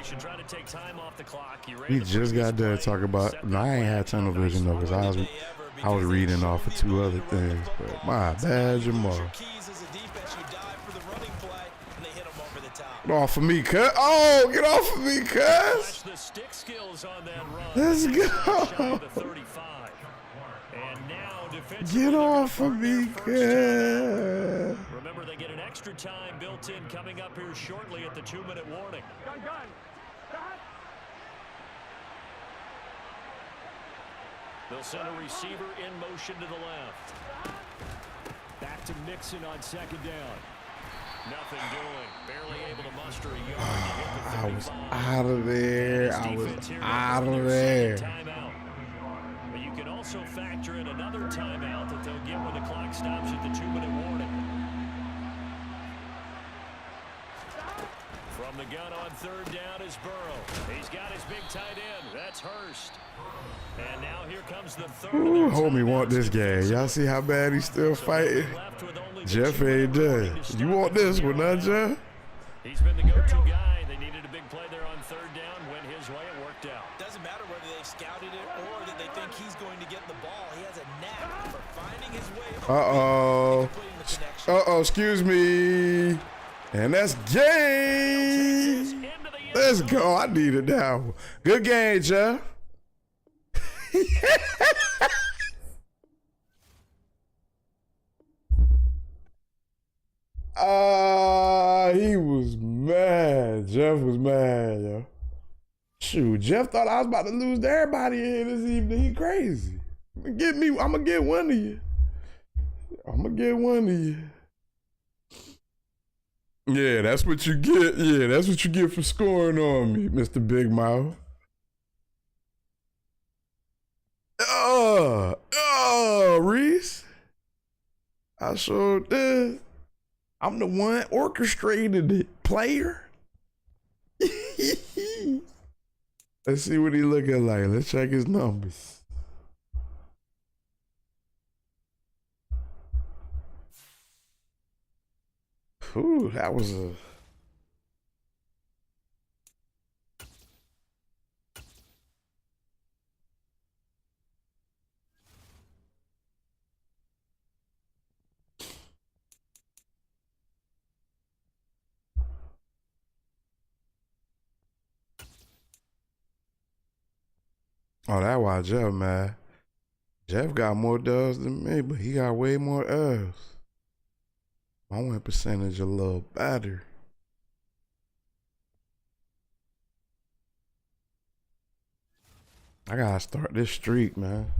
We just got done talking about. No, I ain't had tunnel vision though, because I was reading off of 2 other things. But my bad, Jamar. Get off of me, cuz. Oh, get off of me, cuz. Let's go. Get off of me, cuz. Remember, they get an extra time built in coming up here shortly at the 2-minute warning. They'll send a receiver in motion to the left. Back to Mixon on 2nd down. Nothing doing. Barely able to muster a yard. I was out of there. I was out of there. But you can also factor in another timeout that they'll get when the clock stops at the 2-minute warning. From the gun on 3rd down is Burrow. He's got his big tight end. That's Hurst. And now here comes the 3rd. Ooh, homie want this game. Y'all see how bad he's still fighting? Jeff ain't done. You want this one, huh, Jeff? He's been the go-to guy. They needed a big play there on 3rd down. Went his way. It worked out. Doesn't matter whether they've scouted it or that they think he's going to get the ball. He has a knack for finding his way. Uh-oh, excuse me. And that's game. Let's go. I need it now. Good game, Jeff. He was mad. Jeff was mad, yo. Shoot, Jeff thought I was about to lose to everybody in here this evening. He crazy. I'm gonna get one of you. I'm gonna get one of you. Yeah, that's what you get. Yeah, that's what you get for scoring on me, Mr. Big Mouth. Reese. I sure did. I'm the one orchestrated it, player. Let's see what he looking like. Let's check his numbers. Ooh, that was a... Oh, that's why Jeff, man. Jeff got more dubs than me, but he got way more L's. My win percentage a little better. I gotta start this streak, man.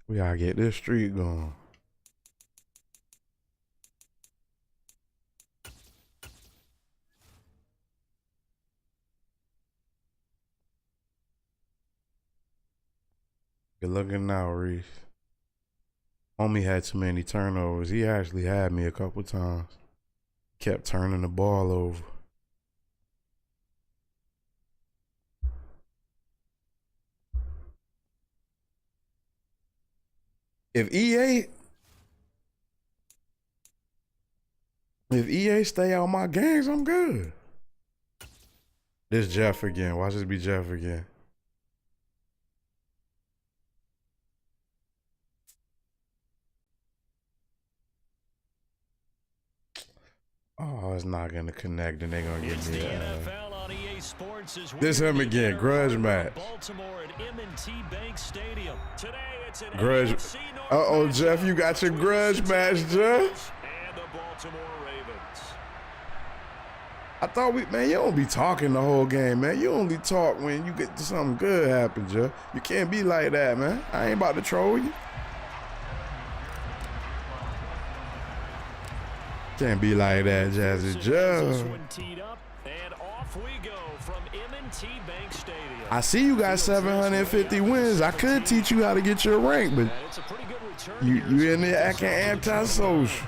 We gotta get this streak going. Good looking now, Reese. Homie had too many turnovers. He actually had me a couple times. Kept turning the ball over. If EA stay out my games, I'm good. This Jeff again. Watch this be Jeff again. Oh, it's not gonna connect, and they're gonna get me. This him again, grudge match. Grudge. Uh-oh, Jeff, you got your grudge match, Jeff. I thought man, you don't be talking the whole game, man. You only talk when you get to something good happen, Jeff. You can't be like that, man. I ain't about to troll you. Can't be like that, Jazzy Jeff. I see you got 750 wins. I could teach you how to get your rank, but you in there acting antisocial.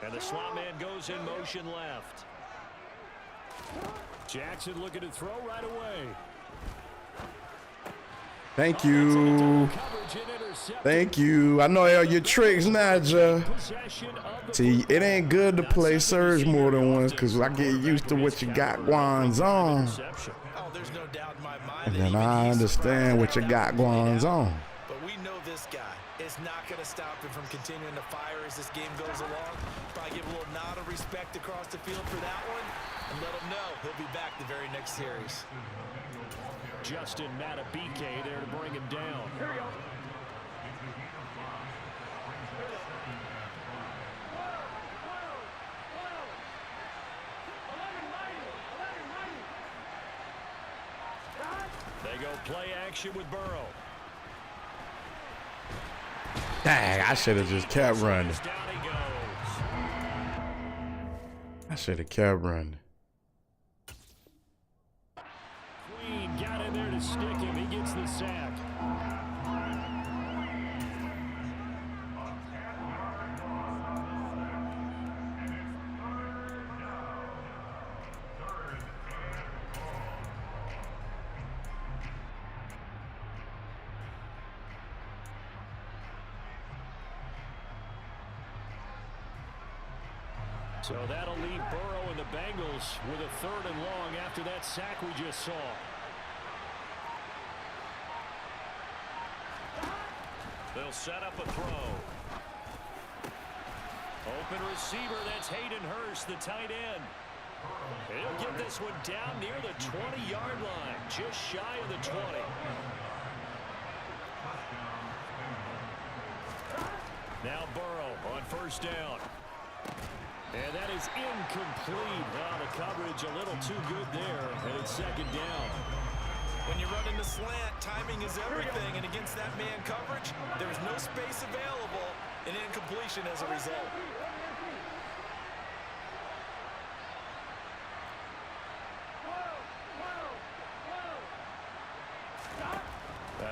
And the slot man goes in motion left. Jackson looking to throw right away. Thank you. Thank you. I know your tricks now, Jeff. See, it ain't good to play Surge more than once because I get used to what you got going on. And then I understand what you got going on. But we know this guy is not going to stop him from continuing to fire as this game goes along. Probably give a little nod of respect across the field for that one and let him know he'll be back the very next series. Justin Matabike there to bring him down. Here we go. They go play action with Burrow. Dang, I should have just kept running. I should have kept running. Queen got in there to stick him. He gets the sack. So that'll leave Burrow and the Bengals with a 3rd and long after that sack we just saw. They'll set up a throw. Open receiver, that's Hayden Hurst, the tight end. He'll get this one down near the 20-yard line, just shy of the 20. Now Burrow on first down. And that is incomplete. Now the coverage a little too good there, and it's second down. When you run into slant, timing is everything, and against that man coverage, there is no space available, and incompletion as a result.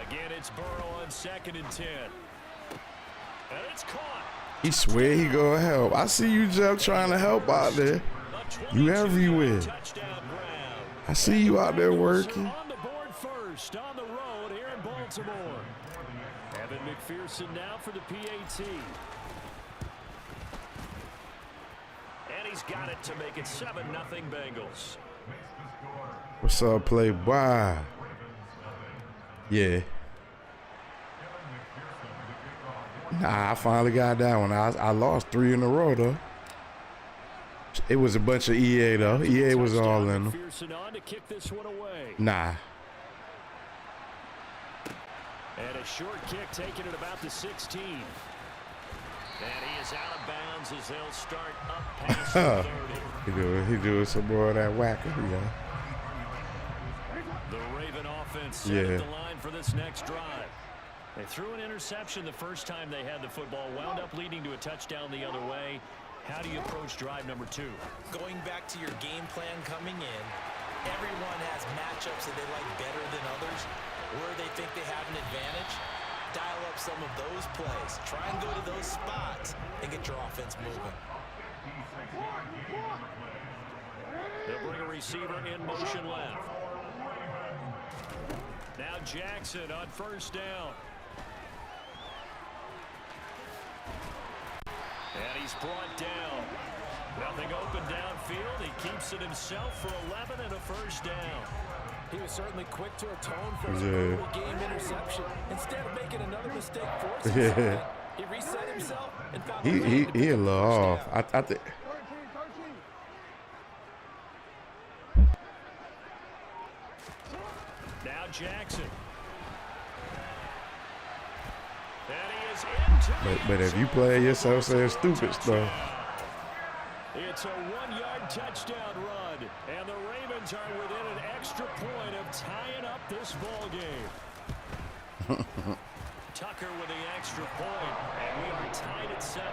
Again, it's Burrow on 2nd and 10. And it's caught. He swear he gonna help. I see you, Jeff, trying to help out there. You everywhere. I see you out there working. On the board first, on the road here in Baltimore. Evan McPherson now for the PAT. And he's got it to make it 7-0 Bengals. What's up, playboy? Yeah. Nah, I finally got that one. I lost 3 in a row, though. It was a bunch of EA, though. EA was all in them. Nah. And a short kick taken at about the 16. And he is out of bounds as they'll start up past the 30. He doing some more of that whacker, yeah. The Raven offense set up the line for this next drive. They threw an interception the first time they had the football, wound up leading to a touchdown the other way. How do you approach drive number 2? Going back to your game plan coming in, everyone has matchups that they like better than others, where they think they have an advantage. Dial up some of those plays. Try and go to those spots and get your offense moving. They'll bring a receiver in motion left. Now Jackson on first down. And he's brought down. Nothing open downfield. He keeps it himself for 11 and a first down. He was certainly quick to atone for his early game interception. Instead of making another mistake forcing he reset himself and found he a little off. I think. Now Jackson. And he is into But if you play yourself saying stupid stuff. It's a 1-yard touchdown run, and the Ravens are within an extra point of tying up this ball game. Tucker with the extra point, and we are tied at 7.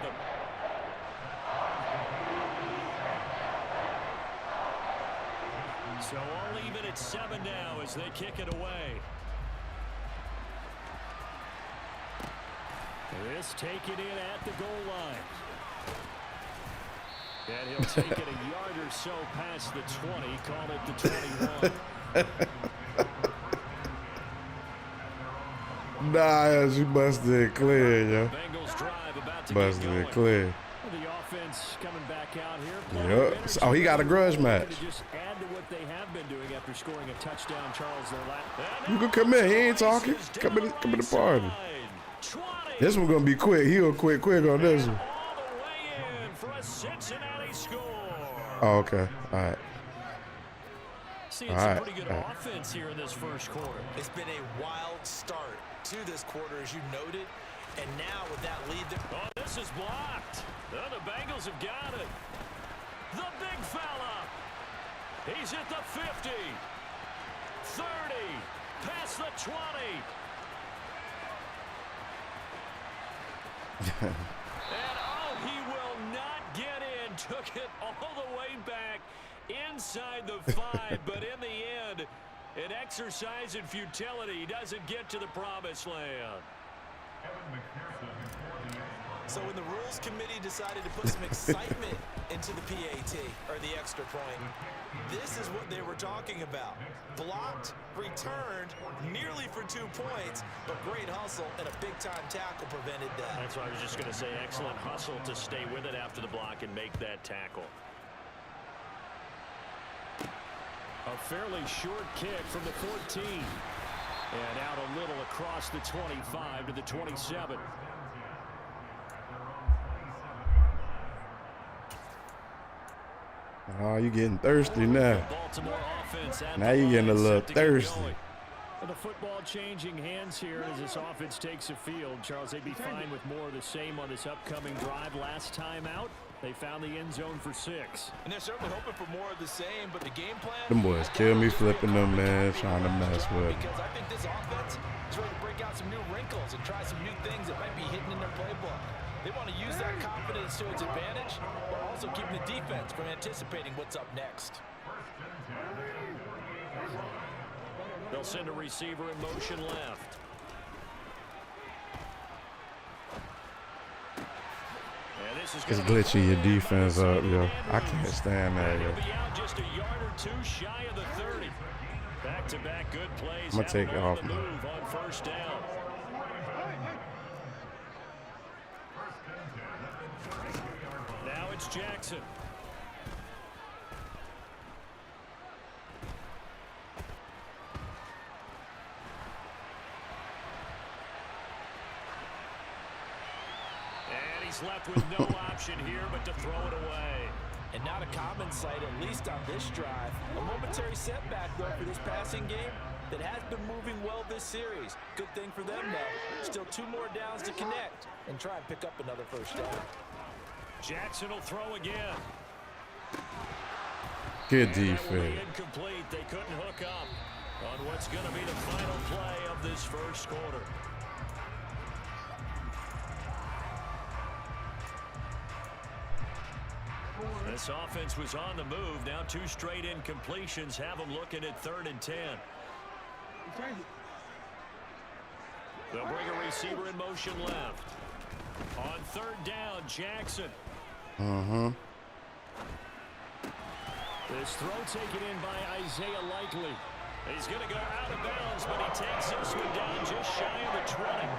So all even at 7 now as they kick it away. This taken in at the goal line. And he'll take it a yard or so past the 20, call it the 21. Nah, you busted it clear, yo. Bengals drive about to busted get going. it clear. The offense coming back out here. Yep. Oh, he got a grudge match. Just add to what they have been doing after scoring a touchdown, Charles. You can come in. He ain't talking. Come in the party. 20. This one gonna be quick. He'll quick on this one. All the way in for a Cincinnati score. Oh, okay. All right. Seeing some pretty good offense here in this first quarter. It's been a wild start to this quarter, as you noted. And now with that lead, oh, this is blocked. Oh, the Bengals have got it. The big fella. He's at the 50. 30. Past the 20. And oh, he will not get in. Took it all the way back inside the 5. But in the end, an exercise in futility. He doesn't get to the promised land. So when the Rules Committee decided to put some excitement into the PAT, or the extra point, this is what they were talking about. Blocked, returned, nearly for 2 points, but great hustle and a big-time tackle prevented that. That's what I was just going to say. Excellent hustle to stay with it after the block and make that tackle. A fairly short kick from the 14. And out a little across the 25 to the 27. Oh, you getting thirsty now. Now you getting a little thirsty. The football changing hands here as this offense takes a field. Charles, they'd be fine with more of the same on this upcoming drive. Last time out, they found the end zone for 6. And they're certainly hoping for more of the same, but the game plan... Them boys kill me flipping them, man, trying to mess with them. Because I think this offense is ready to break out some new wrinkles and try some new things that might be hidden in their playbook. They want to use that confidence to its advantage, while also keeping the defense from anticipating what's up next. They'll send a receiver in motion left. It's glitching your defense up, yo. I can't stand that, yo. Just a yard or two shy of the 30. Back-to-back good plays. I'm gonna take it off, man. Move on first down. Now it's Jackson. He's left with no option here but to throw it away. And not a common sight, at least on this drive. A momentary setback, though, for this passing game that has been moving well this series. Good thing for them, though. Still 2 more downs to connect and try and pick up another first down. Jackson will throw again. Good defense. Incomplete. They couldn't hook up on what's going to be the final play of this first quarter. This offense was on the move. Now 2 straight incompletions have them looking at 3rd and 10. They'll bring a receiver in motion left. On 3rd down, Jackson. This throw taken in by Isaiah Likely. He's going to go out of bounds, but he takes this one down just shy of the 20.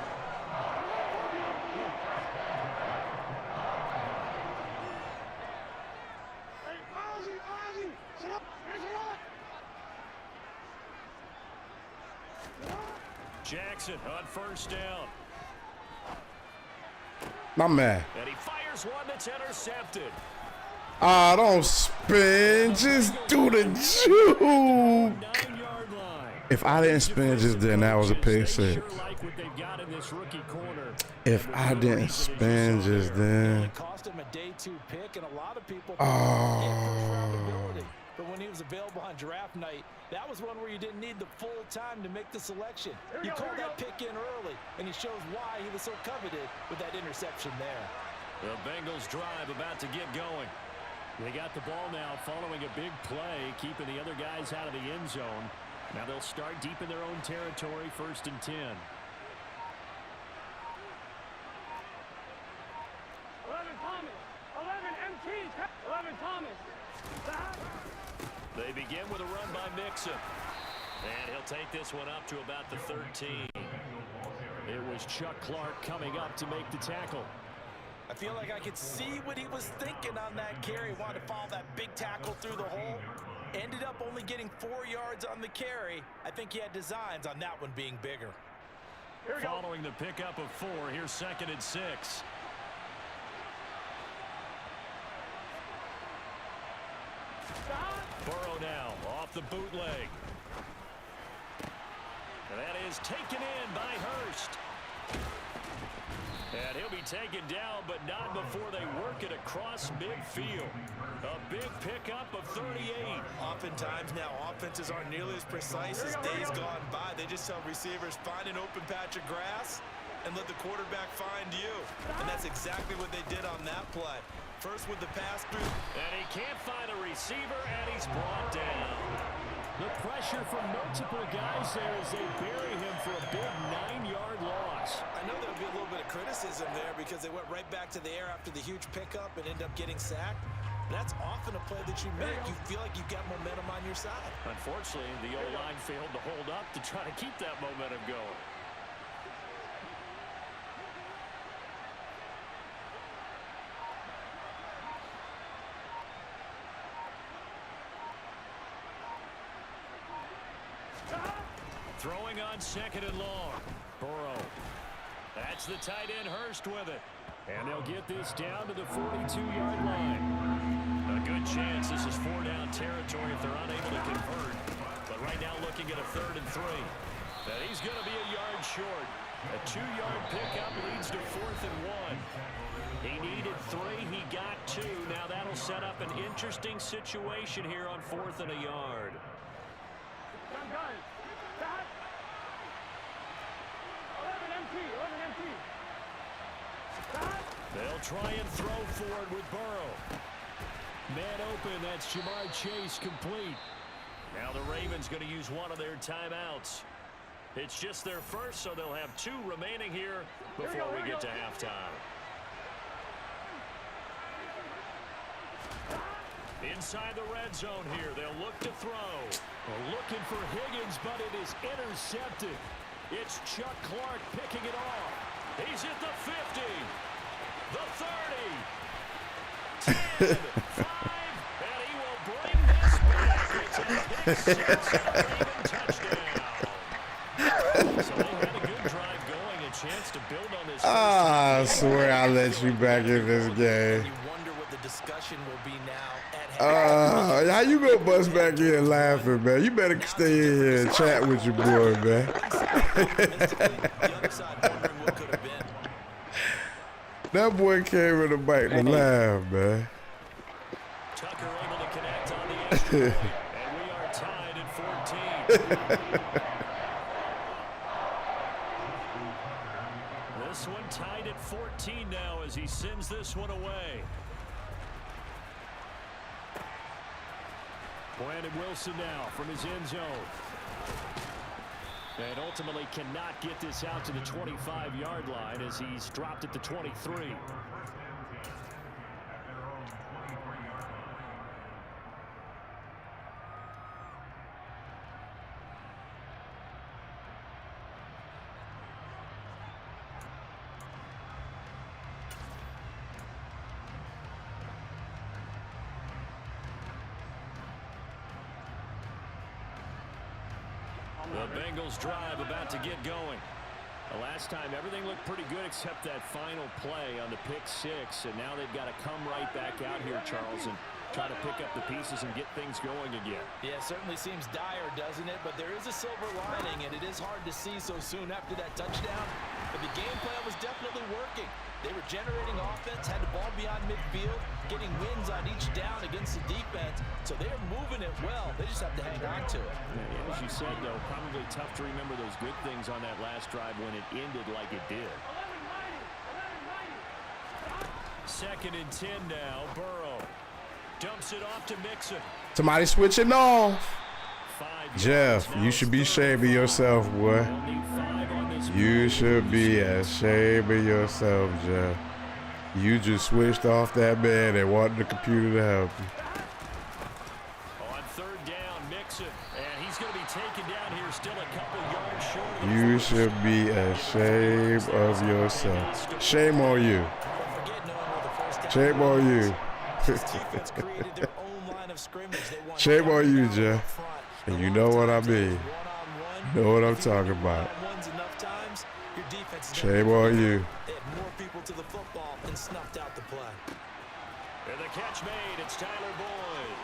Jackson on first down. My man. And he fires one that's intercepted. Ah, don't spin. Just do the juke. 9-yard line. If I didn't spin just then, that was a pick six. Sure like what they've got in this rookie corner. If I didn't spin just then. It cost him a day 2 pick, and a lot of people Oh. but when he was available on draft night, that was one where you didn't need the full time to make the selection. You called that pick in early, and he shows why he was so coveted with that interception there. The Bengals drive about to get going. They got the ball now following a big play, keeping the other guys out of the end zone. Now they'll start deep in their own territory, 1st and 10. 11 Thomas. 11 MT. 11 Thomas. They begin with a run by Mixon. And he'll take this one up to about the 13. It was Chuck Clark coming up to make the tackle. I feel like I could see what he was thinking on that carry. Wanted to follow that big tackle through the hole. Ended up only getting 4 yards on the carry. I think he had designs on that one being bigger. Following the pickup of 4, here's 2nd and 6. Burrow now off the bootleg. That is taken in by Hurst. And he'll be taken down, but not before they work it across midfield. A big pickup of 38. Oftentimes now, offenses aren't nearly as precise as days gone by. They just tell receivers, find an open patch of grass and let the quarterback find you. And that's exactly what they did on that play. First with the pass through. And he can't find a receiver, and he's brought down. The pressure from multiple guys there as they bury him for a big 9-yard loss. I know there'll be a little bit of criticism there because they went right back to the air after the huge pickup and end up getting sacked. That's often a play that you make. You feel like you've got momentum on your side. Unfortunately, the O-line failed to hold up to try to keep that momentum going. Throwing on 2nd and long. Burrow. That's the tight end Hurst with it. And they'll get this down to the 42-yard line. A good chance this is 4-down territory if they're unable to convert. But right now looking at a 3rd and 3. And he's going to be a yard short. A 2-yard pickup leads to 4th and 1. He needed 3. He got 2. Now that'll set up an interesting situation here on 4th and a yard. They'll try and throw for it with Burrow. Man open, that's Jamar Chase complete. Now the Ravens going to use one of their timeouts. It's just their first, so they'll have 2 remaining here before we get to halftime. Inside the red zone here, they'll look to throw. We're looking for Higgins, but it is intercepted. It's Chuck Clark picking it off. He's at the 50, the 30, 10, 5, and he will bring this back. It's a pick 6 and a Raven touchdown. So they had a good drive going, a chance to build on this. I swear I let you back in this game. You wonder what the discussion will be now at How you gonna bust back in laughing, man? You better stay in here and chat with your boy, man. That boy came in the bite to laugh, man. Tucker able to connect on the extra point, and we are tied at 14. This one tied at 14 now as he sends this one away. Brandon Wilson now from his end zone. And ultimately cannot get this out to the 25-yard line as he's dropped at the 23. The Bengals drive about to get going. The last time everything looked pretty good except that final play on the pick 6, and now they've got to come right back out here, Charles, and try to pick up the pieces and get things going again. Yeah, it certainly seems dire, doesn't it? But there is a silver lining, and it is hard to see so soon after that touchdown. But the game plan was definitely working. They were generating offense, had the ball beyond midfield, getting wins on each down against the defense. So they're moving it well. They just have to hang on to it. Yeah, as you said, though, probably tough to remember those good things on that last drive when it ended like it did. 2nd and 10 now. Burrow dumps it off to Mixon. Somebody switching off. Jeff, you should be ashamed of yourself, boy. You should be ashamed of yourself, Jeff. You just switched off that man and wanted the computer to help you. On 3rd down, Mixon, and he's going to be taken down here still a couple yards short. You should be ashamed of yourself. Shame on you. Shame on you. Shame on you, Jeff. And you know what I mean. You know what I'm talking about. Shame on you. They had more people to the football and snuffed out the play. And the catch made. It's Tyler Boyd.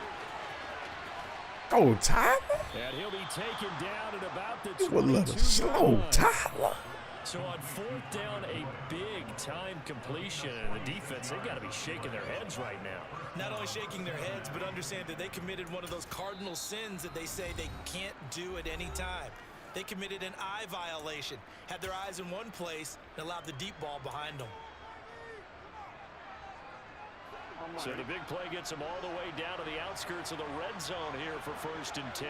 Oh, Tyler? And he'll be taken down at about the 22. You a little slow, Tyler. So on 4th down, a big-time completion. And the defense, they've got to be shaking their heads right now. Not only shaking their heads, but understand that they committed one of those cardinal sins that they say they can't do at any time. They committed an eye violation, had their eyes in one place, and allowed the deep ball behind them. So the big play gets them all the way down to the outskirts of the red zone here for 1st and 10.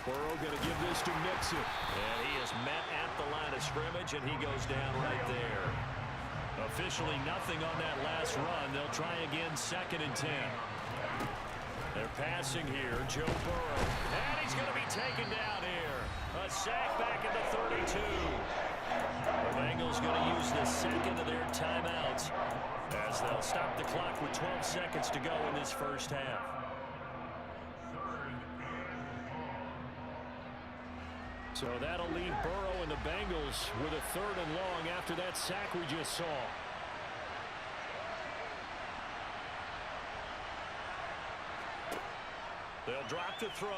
Burrow going to give this to Mixon. And he is met at the line of scrimmage, and he goes down right there. Officially nothing on that last run. They'll try again 2nd and 10. They're passing here. Joe Burrow. And he's going to be taken down here. A sack back at the 32. The Bengals going to use the 2nd of their timeouts as they'll stop the clock with 12 seconds to go in this first half. So So that'll leave Burrow and the Bengals with a 3rd and long after that sack we just saw. They'll drop to throw.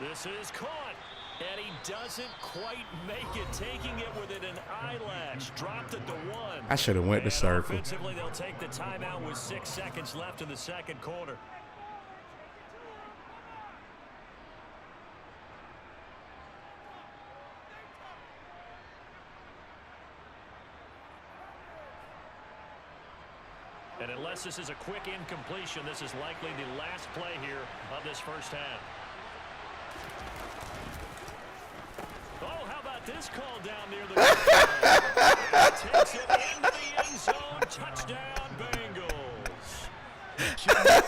This is caught. And he doesn't quite make it, taking it within an eyelash. Dropped at the 1. I should have went to circle. Offensively, they'll take the timeout with 6 seconds left in the second quarter. And unless this is a quick incompletion, this is likely the last play here of this first half. Oh, how about this call down near the goal? Takes it into the end zone. Touchdown, Bengals. Jamar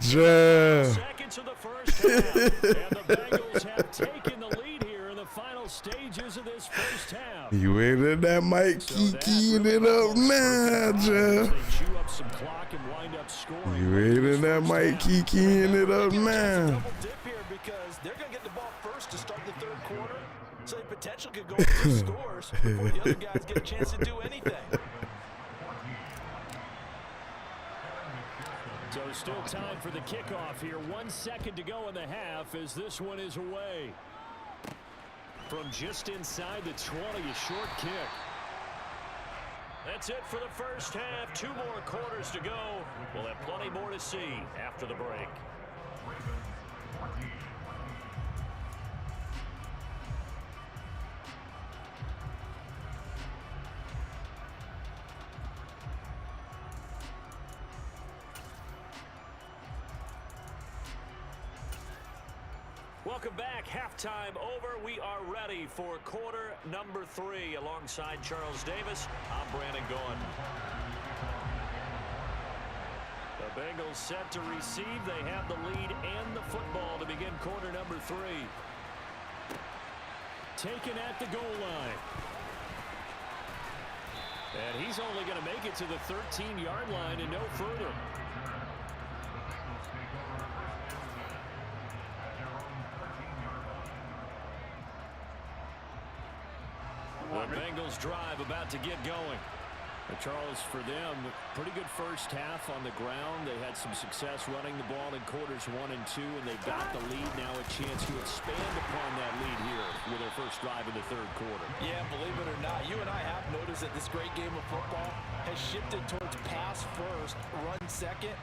Chase. Seconds of the first half. And the Bengals have taken the lead here in the final stages of this first half. You ain't in that mic keying it up now, Jeff. You ain't in that mic keying it up now. Because they're going to get the ball first to start the third quarter, so they potentially could go for 2 scores before the other guys get a chance to do anything. So still time for the kickoff here. 1 second to go in the half as this one is away. From just inside the 20, a short kick. That's it for the first half. 2 more quarters to go. We'll have plenty more to see after the break. Welcome back. Halftime over. We are ready for quarter number 3. Alongside Charles Davis, I'm Brandon Gaughan. The Bengals set to receive. They have the lead and the football to begin quarter number 3. Taken at the goal line. And he's only going to make it to the 13-yard line and no further. The Bengals drive about to get going. Charles, for them, pretty good first half on the ground. They had some success running the ball in quarters 1 and 2, and they got the lead. Now a chance to expand upon that lead here with their first drive in the third quarter. Yeah, believe it or not, you and I have noticed that this great game of football has shifted towards pass first, run second.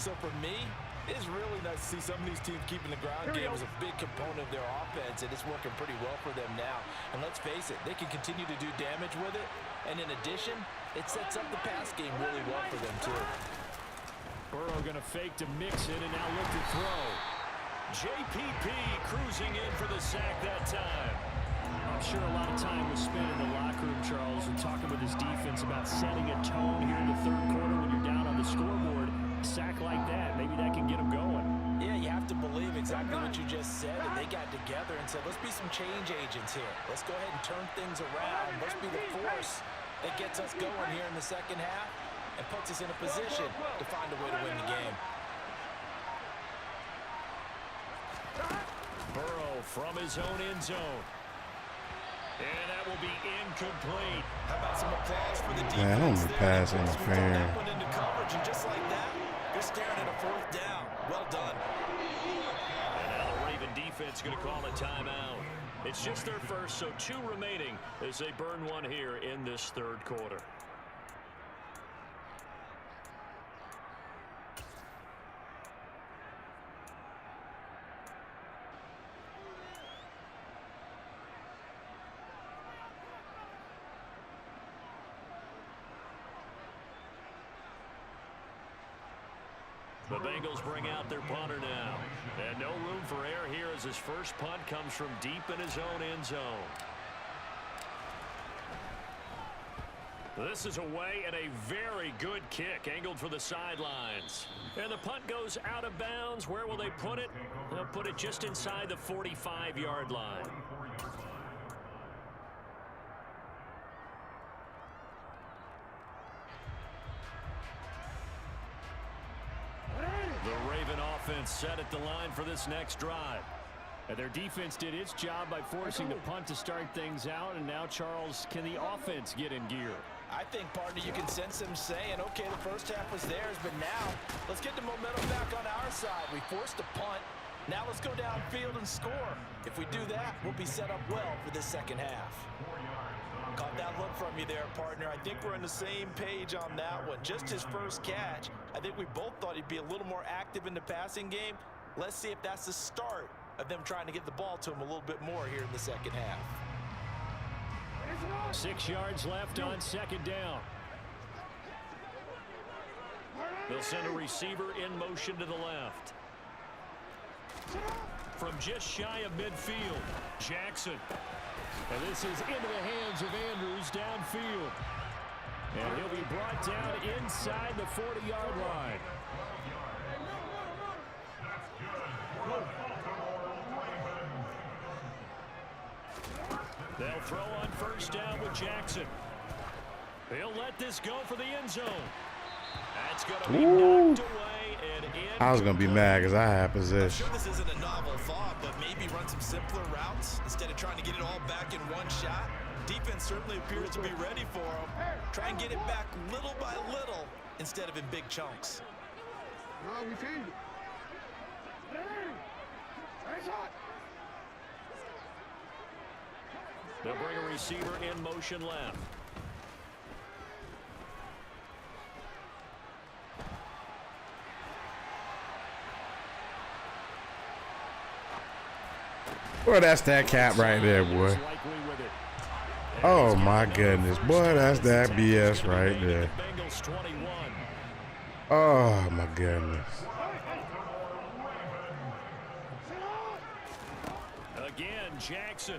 So for me, it's really nice to see some of these teams keeping the ground game as a big component of their offense, and it's working pretty well for them now. And let's face it, they can continue to do damage with it. And in addition, it sets up the pass game really well for them, too. Burrow going to fake to mix it and now look to throw. JPP cruising in for the sack that time. I'm sure a lot of time was spent in the locker room, Charles, and talking with his defense about setting a tone here in the third quarter when you're down on the scoreboard. A sack like that, maybe that can get them going. Yeah, you have to believe exactly what you just said, and they got together and said, let's be some change agents here. Let's go ahead and turn things around. Let's be the force that gets us going here in the second half and puts us in a position to find a way to win the game. Burrow from his own end zone. And that will be incomplete. How about some applause for the defense? Man, I don't be passing interference. That one into coverage, and just like that, you're staring at a 4th down. Well done. And now the Raven defense going to call a timeout. It's just their first, so 2 remaining as they burn 1 here in this third quarter. The Bengals bring out their punter now. And no room for error here as his first punt comes from deep in his own end zone. This is away and a very good kick angled for the sidelines. And the punt goes out of bounds. Where will they put it? They'll put it just inside the 45-yard line. offense set at the line for this next drive. And their defense did its job by forcing the punt to start things out. And now, Charles, can the offense get in gear? I think, partner, you can sense them saying, okay, the first half was theirs, but now let's get the momentum back on our side. We forced a punt. Now let's go downfield and score. If we do that, we'll be set up well for this second half. Caught that look from you there, partner. I think we're on the same page on that one. Just his first catch. I think we both thought he'd be a little more active in the passing game. Let's see if that's the start of them trying to get the ball to him a little bit more here in the second half. 6 yards left on second down. They'll send a receiver in motion to the left. From just shy of midfield, Jackson. And this is into the hands of Andrews downfield. And he'll be brought down inside the 40-yard line. They'll throw on first down with Jackson. He'll let this go for the end zone. That's going to be knocked away and in. I was going to be mad because I had I'm possession. sure this isn't a novel thought, but maybe run some simpler routes instead of trying to get it all back in one shot. Defense certainly appears to be ready for him. Try and get it back little by little instead of in big chunks. They'll bring a receiver in motion left. Boy, that's that cap right there, boy. Oh, my goodness. Boy, that's that BS right there. Oh, my goodness. Again, Jackson.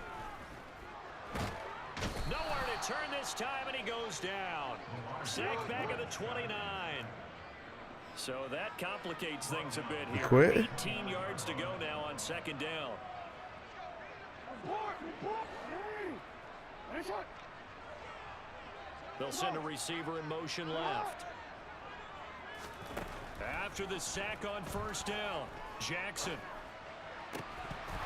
Nowhere to turn this time, and he goes down. Sacked back at the 29. So that complicates things a bit here. Quit. 18 yards to go now on second down. They'll send a receiver in motion left. After the sack on first down, Jackson.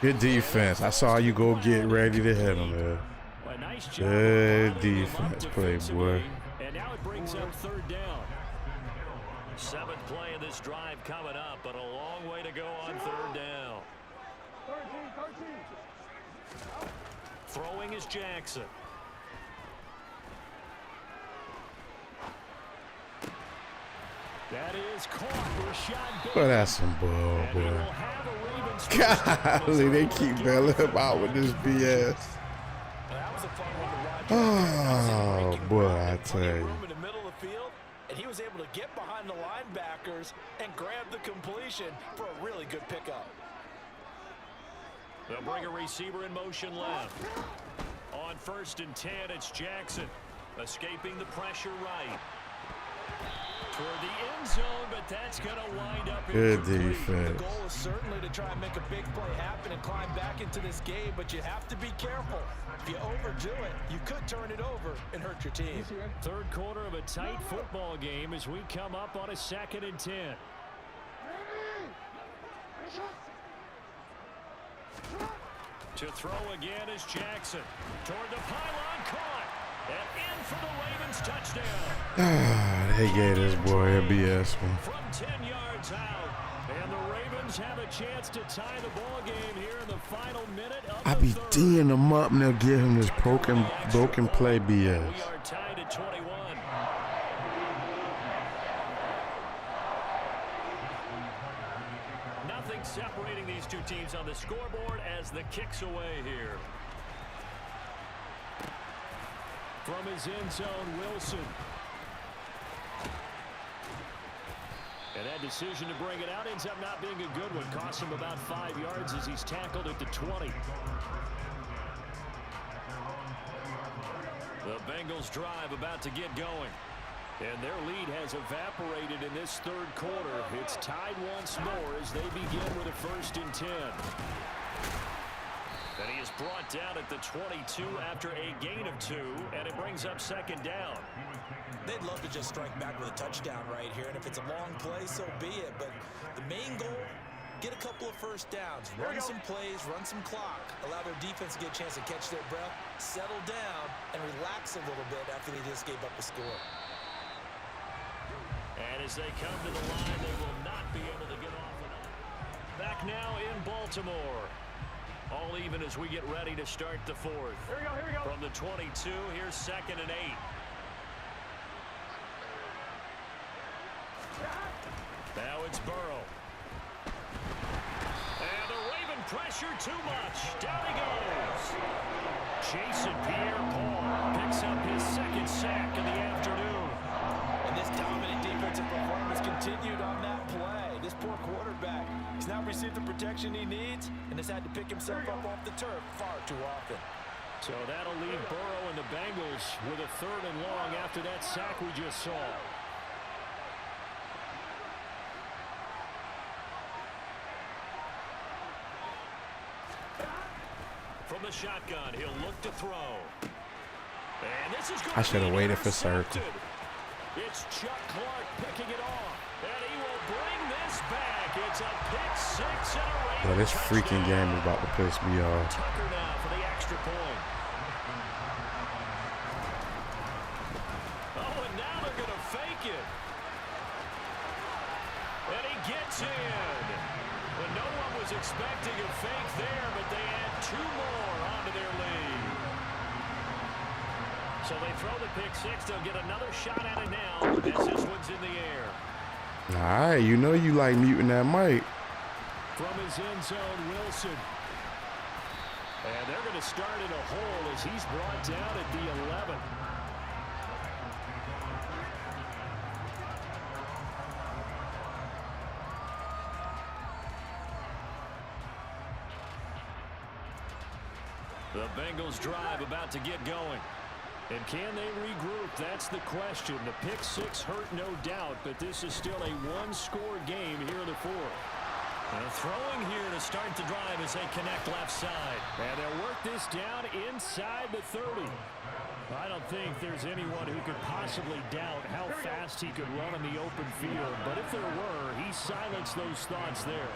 Good defense. I saw you go get ready to hit him, man. A nice job. Good defense play, boy. And now it brings up third down. 7th play of this drive coming up, but a long way to go on third down. Throwing is Jackson. That is caught. Rashad Boy, that's some bull, boy. Golly, they keep bailing him out with this BS. Oh, boy, I tell you. In the middle of the field, and he was able to get behind the linebackers and grab the completion for a really good pickup. They'll bring a receiver in motion left. On 1st and 10, it's Jackson. Escaping the pressure right. Toward the end zone, but that's going to wind up good incomplete. defense. The goal is certainly to try and make a big play happen and climb back into this game, but you have to be careful. If you overdo it, you could turn it over and hurt your team. Third quarter of a tight football game as we come up on a 2nd and 10. To throw again is Jackson. Toward the pylon, caught. And in for the Ravens touchdown. They gave this boy a BS one. From 10 yards out. And the Ravens have a chance to tie the ball game here in the final minute of I the be third. D'ing them up and they'll give him this broken play BS. We are tied at 21. Nothing separating these two teams on the scoreboard as the kick's away here. From his end zone, Wilson. And that decision to bring it out ends up not being a good one. Costs him about 5 yards as he's tackled at the 20. The Bengals drive about to get going. And their lead has evaporated in this third quarter. It's tied once more as they begin with a 1st and 10. And he is brought down at the 22 after a gain of 2, and it brings up 2nd down. They'd love to just strike back with a touchdown right here, and if it's a long play, so be it. But the main goal get a couple of first downs, run some plays, run some clock, allow their defense to get a chance to catch their breath, settle down, and relax a little bit after they just gave up a score. And as they come to the line, they will not be able to get off enough. Back now in Baltimore. All even as we get ready to start the fourth. Here we go. From the 22, here's 2nd and 8. Now it's Burrow. And the Raven pressure too much. Down he goes. Jason Pierre-Paul picks up his 2nd sack of the afternoon. And this dominant defensive performance continued on that play. This poor quarterback, he's not received the protection he needs and has had to pick himself up off the turf far too often. So that'll leave Burrow and the Bengals with a 3rd and long after that sack we just saw. From the shotgun, he'll look to throw. And this is I should have waited for circle. It's Chuck Clark picking it off. And he will bring this back. It's a pick 6 and a Raven Yo, this freaking game is about to piss me off. Tucker now for the extra point. Oh, and now they're going to fake it. And he gets in. And no one was expecting a fake there, but they add 2 more onto their lead. So they throw the pick 6. They'll get another shot at it now as this one's in the air. All right, you know you like muting that mic. From his end zone, Wilson. And they're going to start in a hole as he's brought down at the 11. The Bengals drive about to get going. And can they regroup? That's the question. The pick 6 hurt, no doubt, but this is still a one-score game here in the fourth. And throwing here to start the drive as they connect left side. And they'll work this down inside the 30. I don't think there's anyone who could possibly doubt how fast he could run in the open field. But if there were, he silenced those thoughts there.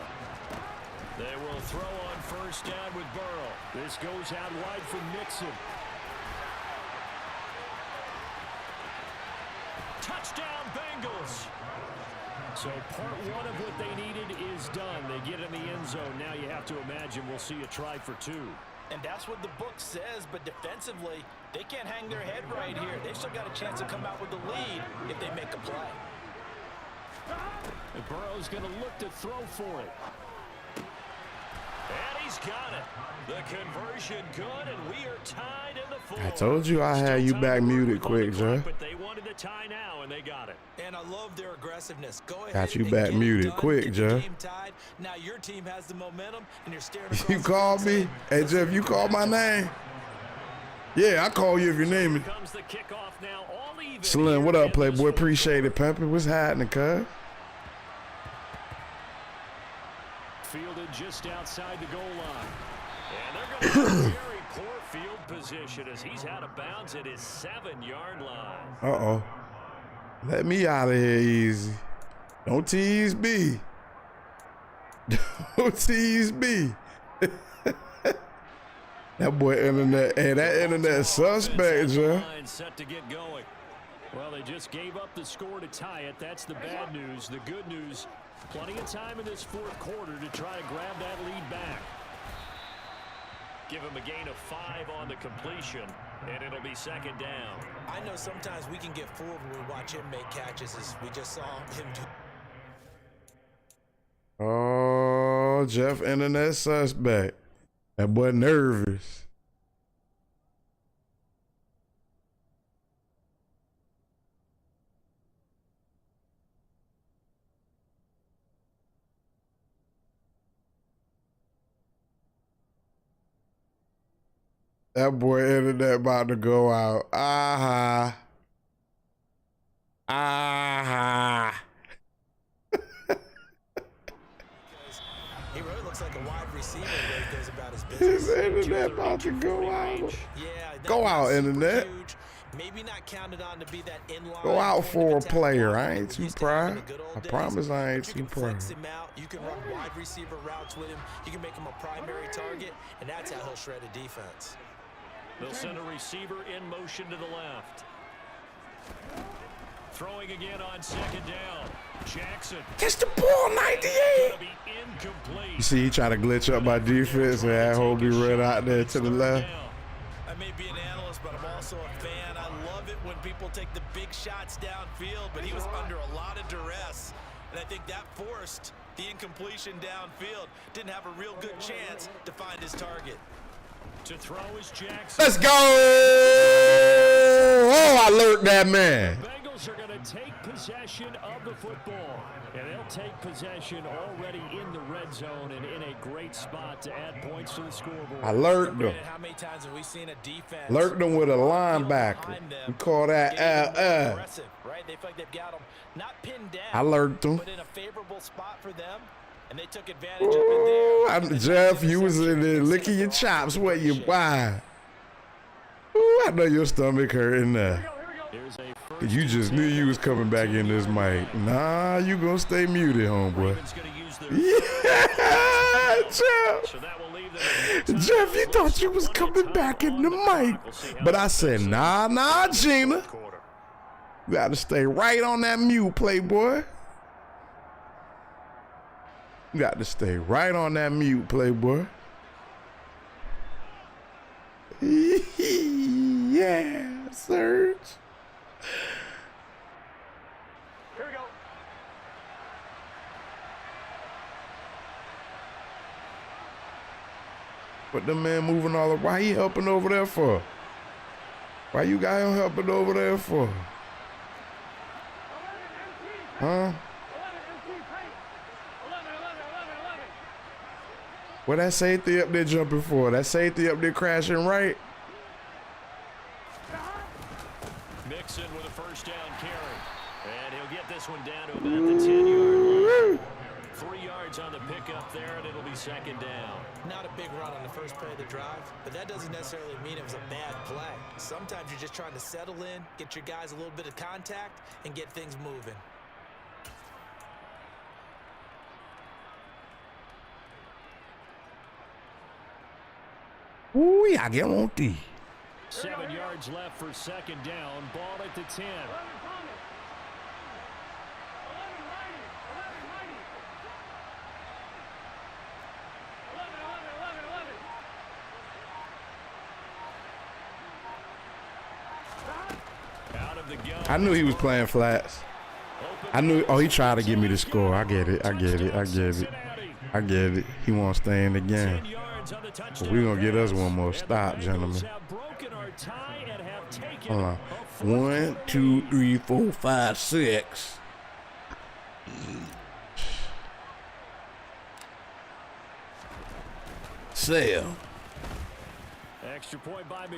They will throw on 1st down with Burrow. This goes out wide for Mixon. Touchdown, Bengals. So part 1 of what they needed is done. They get in the end zone. Now you have to imagine we'll see a try for 2. And that's what the book says, but defensively, they can't hang their head right here. They've still got a chance to come out with the lead if they make a play. And Burrow's going to look to throw for it. And he's got it. The conversion good, and we are tied in the fourth. I told you I had you back muted quick, Joe. But they wanted the tie now, and they got it. And I love their aggressiveness. Go ahead. Got you back muted quick, Joe. Now your team has the momentum, and you're staring. You called me? Hey, Jeff, you called my name? Yeah, I call you if your name is. Slim, what up, Playboy? Appreciate it, Pimpin'. What's happening, cuz? Fielded just outside the goal line. And they're going to have a very poor field position as he's out of bounds at his 7-yard line. Uh-oh. Let me out of here easy. Don't tease me. Don't tease me. That boy internet, hey, that internet suspect, Joe. Set to get going. Well, they just gave up the score to tie it. That's the bad news. The good news, plenty of time in this fourth quarter to try to grab that lead back. Give him a gain of 5 on the completion, and it'll be 2nd down. I know sometimes we can get fooled when we watch him make catches, as we just saw him do. Oh, Jeff, internet suspect. That boy nervous. That boy internet about to go out. Aha. Aha. He really looks like a wide receiver when he goes about his business. His internet about to go out. Yeah, go out, internet. Huge. Maybe not counted on to be that inline. Go out for a player. I ain't We're too used to having proud. the good old I days, promise I ain't but too you can proud. flex him out. You can run wide receiver routes with him. You can make him a primary target, and that's how he'll shred a defense. They'll send a receiver in motion to the left. Throwing again on second down. Jackson. Catch the ball, 98. Gonna be incomplete. You see, he try to glitch up my defense and that whole be right out there to the left. I may be an analyst, but I'm also a fan. I love it when people take the big shots downfield, but he was under a lot of duress. And I think that forced the incompletion downfield. Didn't have a real good chance to find his target. To throw is Jackson. Let's go! Oh, I learned that man. The Bengals are going to take possession of the football, and they'll take possession already in the red zone and in a great spot to add points to the scoreboard. I lurked them. How many times have we seen a defense Lurked them with a linebacker. We call that aggressive, right? They feel like they've got them not pinned down. I lurked them. But in a favorable spot for them, and they took advantage of it there. Jeff, you was in there licking your chops. What you why? Ooh, I know your stomach hurting there. You just knew you was coming back in this mic. Nah, you gonna stay muted, homeboy. Yeah, Jeff. Jeff, you thought you was coming back in the mic. But I said, nah, Gina. You gotta stay right on that mute, playboy. You got to stay right on that mute, playboy. Yeah, Serge. Here we go. But the man moving all up. Why he helping over there for? Why you got him helping over there for? Huh? What that safety up there jumping for? That safety up there crashing right? Mixon with a first down carry. And he'll get this one down to about the 10-yard line. 3 yards on the pickup there, and it'll be second down. Not a big run on the first play of the drive, but that doesn't necessarily mean it was a bad play. Sometimes you're just trying to settle in, get your guys a little bit of contact, and get things moving. Ooh, I get on thee. 7 yards left for second down. Ball at the 10. I knew he was playing flats. I knew. Oh, he tried to give me the score. I get it. He won't stay in the game. But we're going to get us one more stop, gentlemen. Hold on. 1, 2, 3, 4, 5, 6. Sale.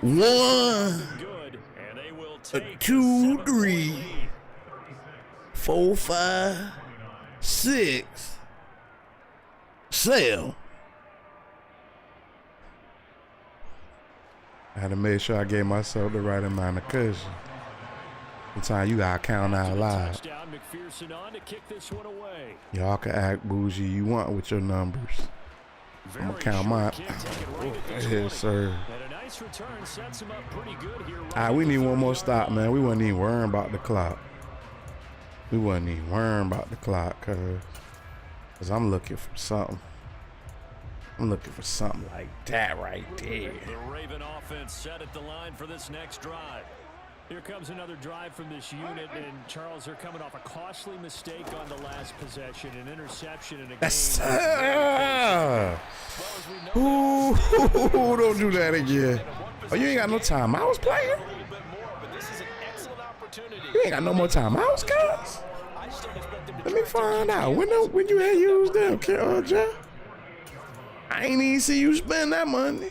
1, 2, 3, 4, 5, 6. Sale. I had to make sure I gave myself the right amount of cushion. Sometimes you gotta count out loud. Y'all can act bougie you want with your numbers. I'm gonna count mine. Yes, sir. All right, we need one more stop, man. We wasn't even worrying about the clock. Cause I'm looking for something. I'm looking for something like that right there. The Raven offense set at the line for this next drive. Here comes another drive from this unit, and Charles, they're coming off a costly mistake on the last possession, an interception in a game. Ooh, don't do that again. Oh, you ain't got no timeouts playing? You ain't got no more timeouts, guys? Let me find out. When you had used them, Jeff? I ain't even see you spend that money.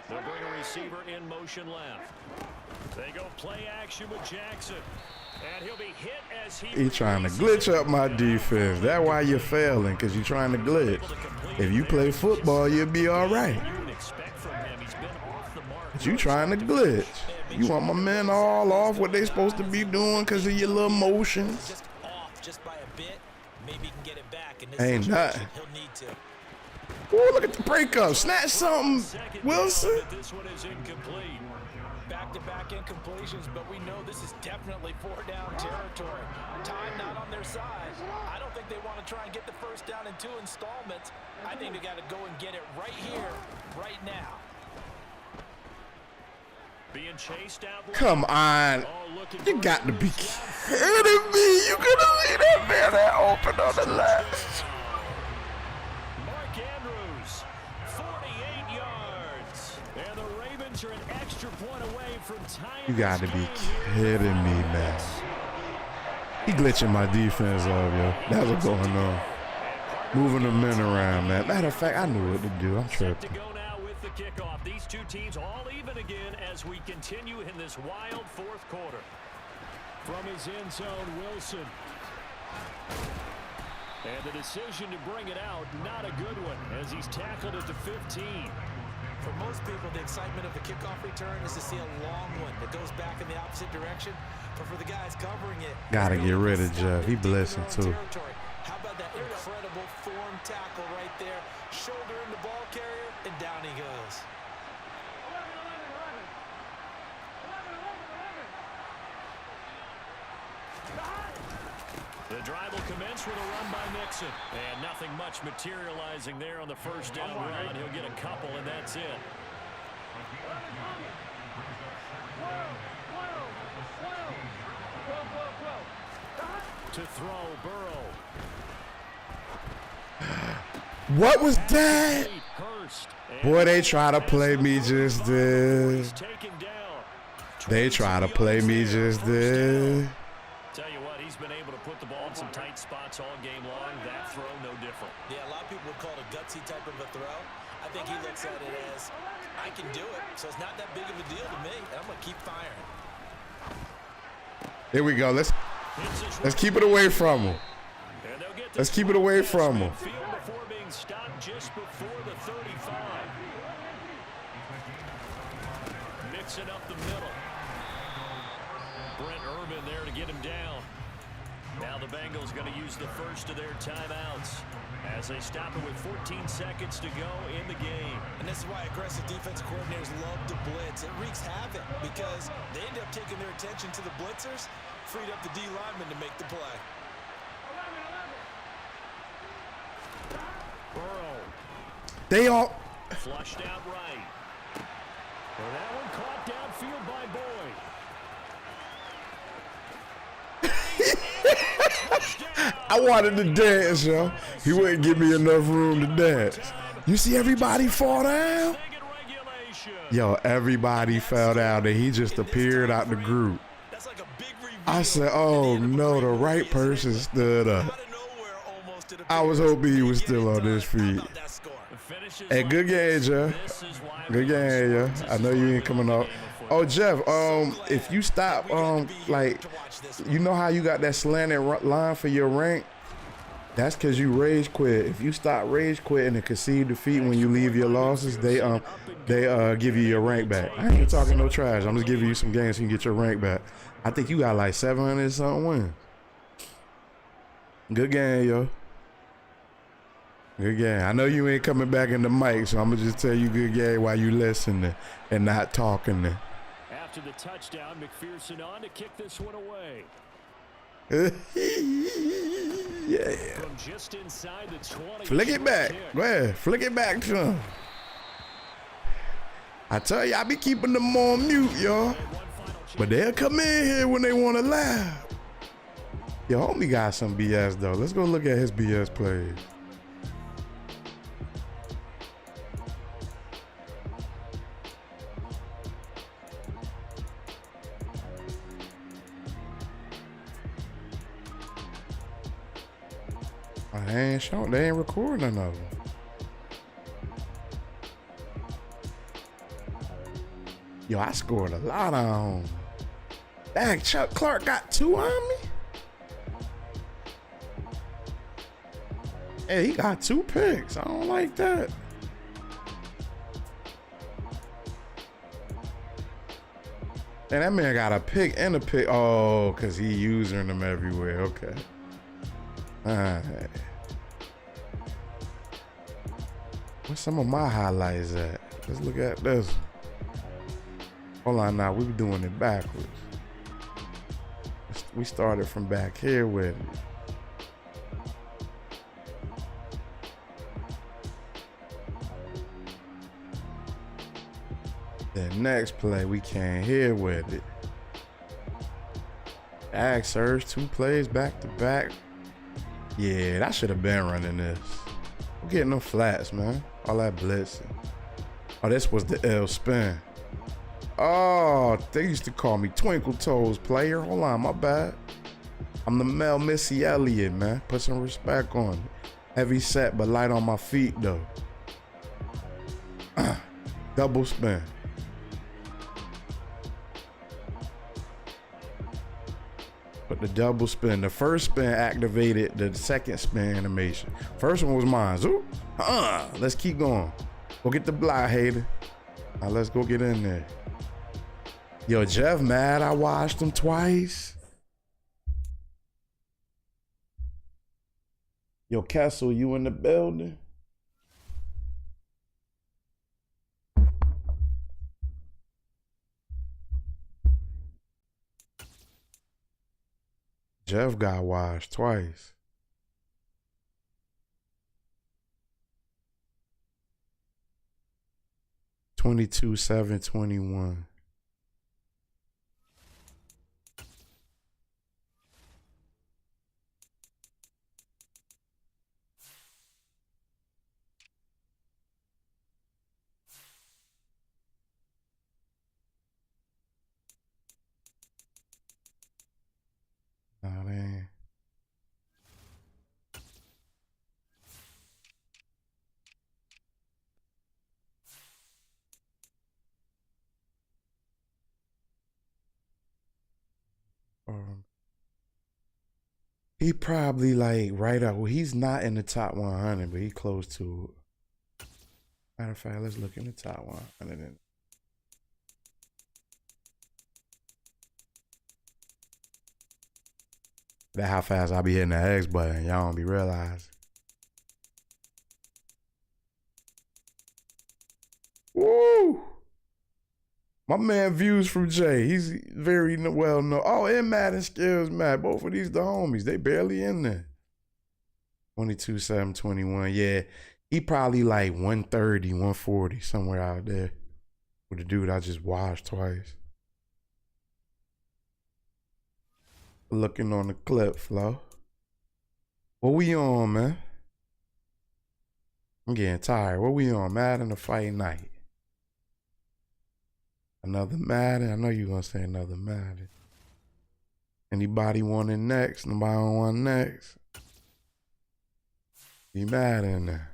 They'll bring a receiver in motion left. They go play action with Jackson. And he'll be hit as He trying to glitch up my defense. That's why you're failing, because you're trying to glitch. If you play football, you'll be all right. But you trying to glitch. You want my men all off what they supposed to be doing because of your little motions. Just off just by a bit. Maybe he can get it back. In this Ain't nothing. He'll need to. Oh, look at the breakup. Snatch something, Wilson. This one is incomplete. Back-to-back incompletions, but we know this is definitely 4-down territory. Time not on their side. I don't think they want to try and get the first down in 2 installments. I think they got to go and get it right here, right now. Being chased out. Come on. You got to be kidding me. You could have seen that man that open on the left. Mark Andrews, 48 yards. And the Ravens are an extra point away from tying. You got to be kidding me, man. He glitching my defense up, yo. That's what's going on. Moving the men around, man. Matter of fact, I knew what to do. I'm tripping. Kickoff. These two teams all even again as we continue in this wild fourth quarter. From his end zone, Wilson. And the decision to bring it out, not a good one, as he's tackled at the 15. For most people, the excitement of the kickoff return is to see a long one that goes back in the opposite direction. But for the guys covering it, gotta get rid of Jeff. He blessing too. How about that incredible form tackle right there? Shoulder in the ball carrier, and down he goes. The drive will commence with a run by Nixon. And nothing much materializing there on the first down run. He'll get a couple, and that's it. To throw, Burrow. What was that? Boy, they try to play me just this. They try to play me just this. Tell you what, he's been able to put the ball in some tight spots all game long. That throw, no different. Yeah, a lot of people would call it a gutsy type of a throw. I think he looks at it as, I can do it, so it's not that big of a deal to me, and I'm going to keep firing. Here we go. Let's keep it away from him. Let's keep it away from him. Before being stopped just before the 35. Mixing up the middle. Brent Urban there to get him down. Now the Bengals going to use the first of their timeouts as they stop it with 14 seconds to go in the game. And this is why aggressive defensive coordinators love to blitz. It wreaks havoc because they end up taking their attention to the blitzers, freed up the D lineman to make the play. Burrow. They all Flushed out right. Well, that one caught downfield by Boyd. I wanted to dance, yo. He wouldn't give me enough room to dance. You see everybody fall down? Yo, everybody fell down and he just appeared out the group. I said, oh no, the right person stood up. I was hoping he was still on his feet. Hey, good game, Jeff. Good game, yeah. I know you ain't coming up. Oh, Jeff, if you stop, like, you know how you got that slanted line for your rank? That's because you rage quit. If you stop rage quitting and concede defeat when you leave your losses, they give you your rank back. I ain't talking no trash. I'm just giving you some games so you can get your rank back. I think you got like 700 something wins. Good game, yo. Good game. I know you ain't coming back in the mic, so I'm going to just tell you good game while you listening and not talking. After the touchdown, McPherson on to kick this one away. Yeah. From just inside the 20. Flick it back. Go ahead. Flick it back to him. I tell you, I be keeping them on mute, y'all. But they'll come in here when they want to laugh. Your homie got some BS, though. Let's go look at his BS plays. They ain't recording none of them. Yo, I scored a lot on him. Dang, Chuck Clark got 2 on me? Hey, he got 2 picks. I don't like that. And that man got a pick and a pick. Oh, because he using them everywhere. Okay. All right. Where's some of my highlights at? Let's look at this. Hold on now. We were doing it backwards. We started from back here with it. The next play, we came here with it. Ag surge, 2 plays back to back. Yeah, that should have been running this. We're getting them flats, man. All that blitzing. Oh, this was the L spin. Oh, they used to call me Twinkle Toes player. Hold on, my bad. I'm the Mel Missy Elliott, man. Put some respect on it. Heavy set, but light on my feet, though. Double spin. But the double spin, the first spin activated the second spin animation. First one was mine. Zoo. Let's keep going. Go get the block, hater. Now let's go get in there. Yo, Jeff mad I watched him twice. Yo, Kessel, you in the building? Jeff got washed twice. $22,721. Oh, man. He probably like right up. Well, he's not in the top 100, but he close to it. Matter of fact, let's look in the top 100. That's how fast I be hitting the X button. Y'all don't be realizing. Woo! My man Views from Jay. He's very well known. Oh, and Madden Skills, Matt. Both of these the homies. They barely in there. 22,721. Yeah, he probably like 130, 140, somewhere out there. With the dude I just watched twice. Looking on the clip, Flo. What we on, man? I'm getting tired. What we on? Madden or Fight Night? Another Madden? I know you're going to say another Madden. Anybody want it next? Nobody want next? Be mad in there.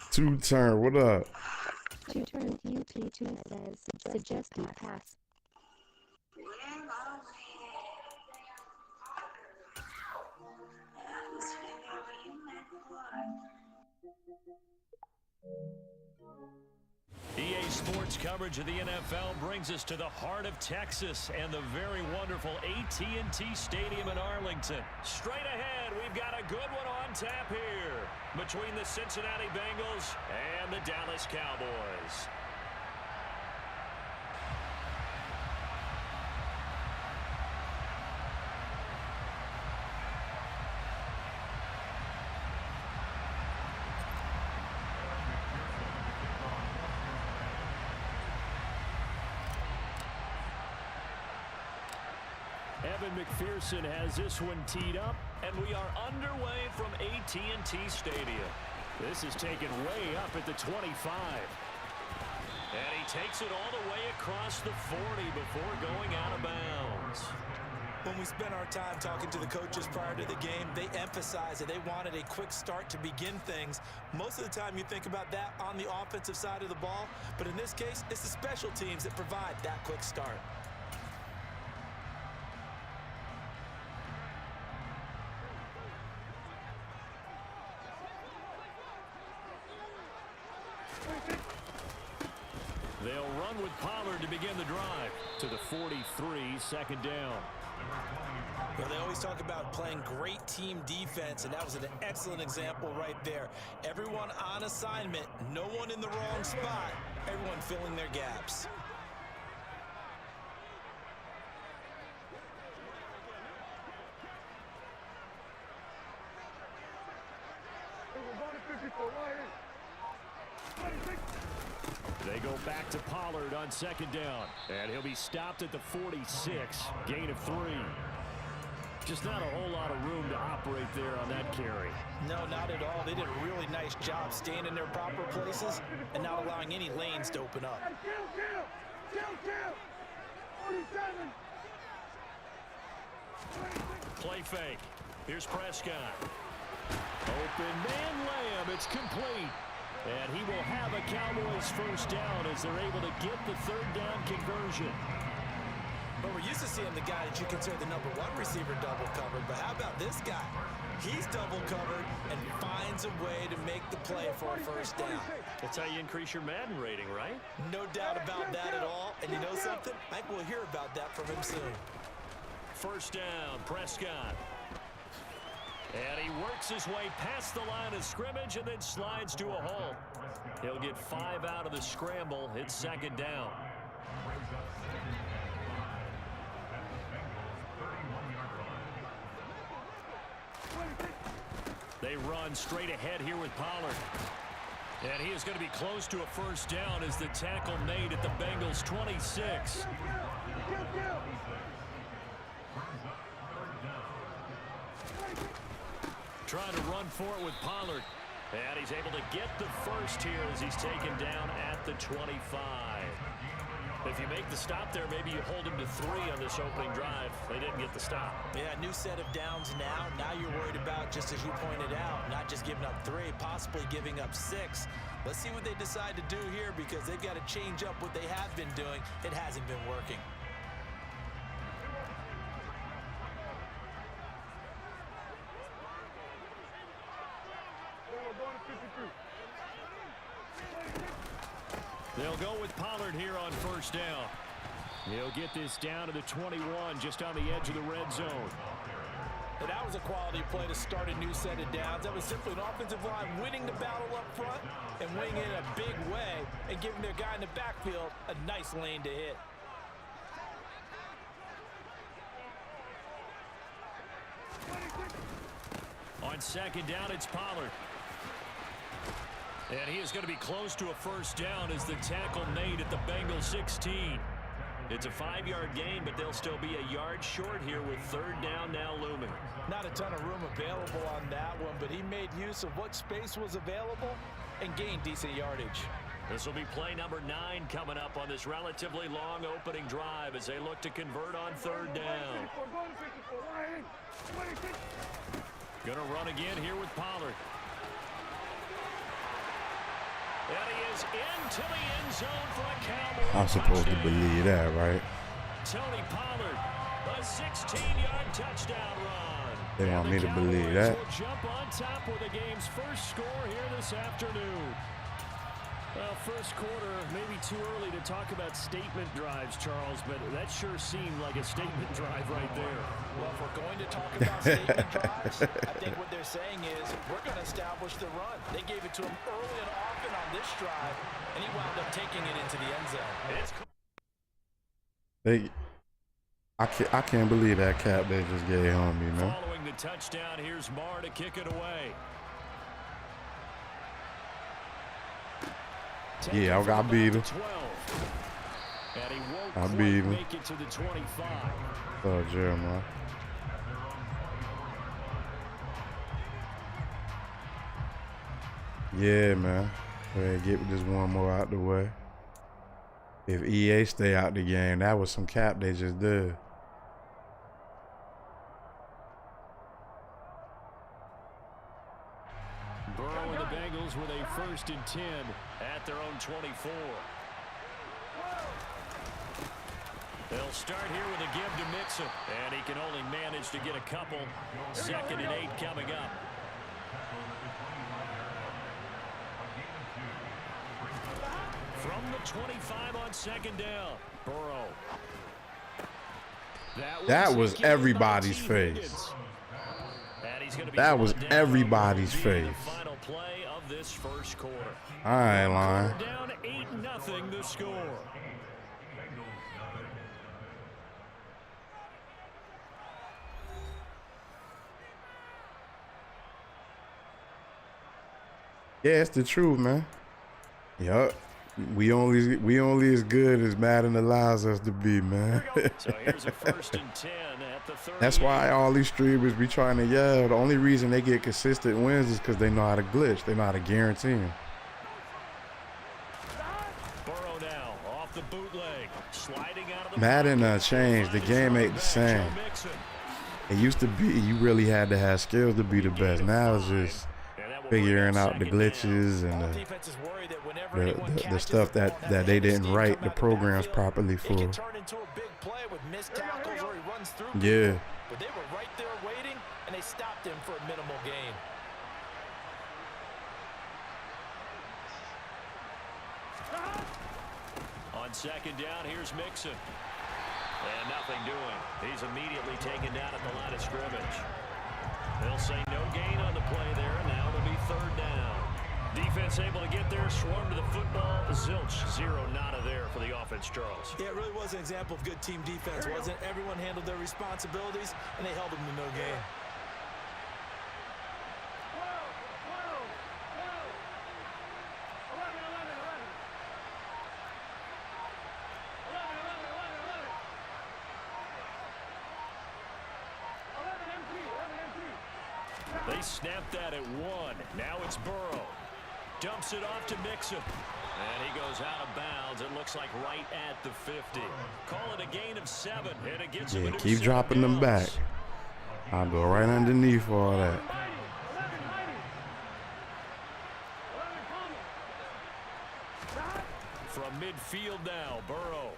Two turn, what up? Two turn UT2 says suggested pass. EA Sports coverage of the NFL brings us to the heart of Texas and the very wonderful AT&T Stadium in Arlington. Straight ahead, we've got a good one on tap here between the Cincinnati Bengals and the Dallas Cowboys. Evan McPherson has this one teed up, and we are underway from AT&T Stadium. This is taken way up at the 25. And he takes it all the way across the 40 before going out of bounds. When we spent our time talking to the coaches prior to the game, they emphasized that they wanted a quick start to begin things. Most of the time you think about that on the offensive side of the ball, but in this case, it's the special teams that provide that quick start. They'll run with Pollard to begin the drive to the 43, second down. Well, they always talk about playing great team defense, and that was an excellent example right there. Everyone on assignment, no one in the wrong spot, everyone filling their gaps. They go back to Pollard on second down, and he'll be stopped at the 46, gain of 3. Just not a whole lot of room to operate there on that carry. No, not at all. They did a really nice job staying in their proper places and not allowing any lanes to open up. Play fake. Here's Prescott. Open man layup. It's complete. And he will have a Cowboys first down as they're able to get the third down conversion. But we're used to seeing the guy that you consider the #1 receiver double covered. But how about this guy? He's double covered and finds a way to make the play for a first down. That's how you increase your Madden rating, right? No doubt about that at all. And you know something? I think we'll hear about that from him soon. First down, Prescott. And he works his way past the line of scrimmage and then slides to a halt. He'll get 5 out of the scramble. It's second down. They run straight ahead here with Pollard. And he is going to be close to a first down as the tackle made at the Bengals 26. Trying to run for it with Pollard. And he's able to get the first here as he's taken down at the 25. If you make the stop there, maybe you hold him to 3 on this opening drive. They didn't get the stop. Yeah, new set of downs now. Now you're worried about, just as you pointed out, not just giving up 3, possibly giving up 6. Let's see what they decide to do here because they've got to change up what they have been doing. It hasn't been working. They'll go with Pollard here on first down. He'll get this down to the 21, just on the edge of the red zone. And that was a quality play to start a new set of downs. That was simply an offensive line winning the battle up front and winning it in a big way and giving their guy in the backfield a nice lane to hit. On second down, it's Pollard. And he is going to be close to a first down as the tackle made at the Bengals 16. It's a 5-yard gain, but they'll still be a yard short here with third down now looming. Not a ton of room available on that one, but he made use of what space was available and gained decent yardage. This will be play number 9 coming up on this relatively long opening drive as they look to convert on third down. Going to run again here with Pollard. And he is into the end zone for a Cowboys. I'm supposed to believe that, right? Tony Pollard, a 16-yard touchdown run. They want me to believe that. Will jump on top with the game's first score here this afternoon. Well, first quarter, maybe too early to talk about statement drives, Charles, but that sure seemed like a statement drive right there. Well, if we're going to talk about statement drives, I think what they're saying is we're going to establish the run. They gave it to him early and often on this drive, and he wound up taking it into the end zone. I can't believe that cap they just gave home, you know. Following the touchdown, here's Marr to kick it away. Yeah, I got beat him. And he won't I beat him. Make it to the 25. Oh, Jeremiah. Yeah, man. Go ahead, get this one more out the way. If EA stay out the game, that was some cap they just did. Burrow and the Bengals with a 1st and 10 at their own 24. They'll start here with a give to Mixon, and he can only manage to get a couple. 2nd and 8 coming up. From the 25 on 2nd down, Burrow. That was everybody's face. That was everybody's face. I ain't lying. Down 8-0 the score. Yeah, it's the truth, man. Yup. We only as good as Madden allows us to be, man. So here's a 1st and 10 at the 30. That's why all these streamers be trying to yell. The only reason they get consistent wins is because they know how to glitch. They know how to guarantee them. Burrow now off the bootleg, sliding out of the Madden changed. The game ain't the same. It used to be you really had to have skills to be the best. Now it's just figuring out the glitches and the stuff that they didn't write the programs properly for. Yeah. But they were right there waiting, and they stopped him for a minimal gain. On 2nd down, here's Mixon. And nothing doing. He's immediately taken down at the line of scrimmage. They'll say no gain on the play there, and now it'll be 3rd down. Defense able to get there, swarm to the football. Zilch, 0 nada there for the offense, Charles. Yeah, it really was an example of good team defense, wasn't it? Everyone handled their responsibilities, and they held them to no gain. They snapped that at 1. Now it's Burrow. Dumps it off to Mixon. And he goes out of bounds. It looks like right at the 50. Call it a gain of 7. And it gets him Keep dropping them back. I'll go right underneath all that. From midfield now, Burrow.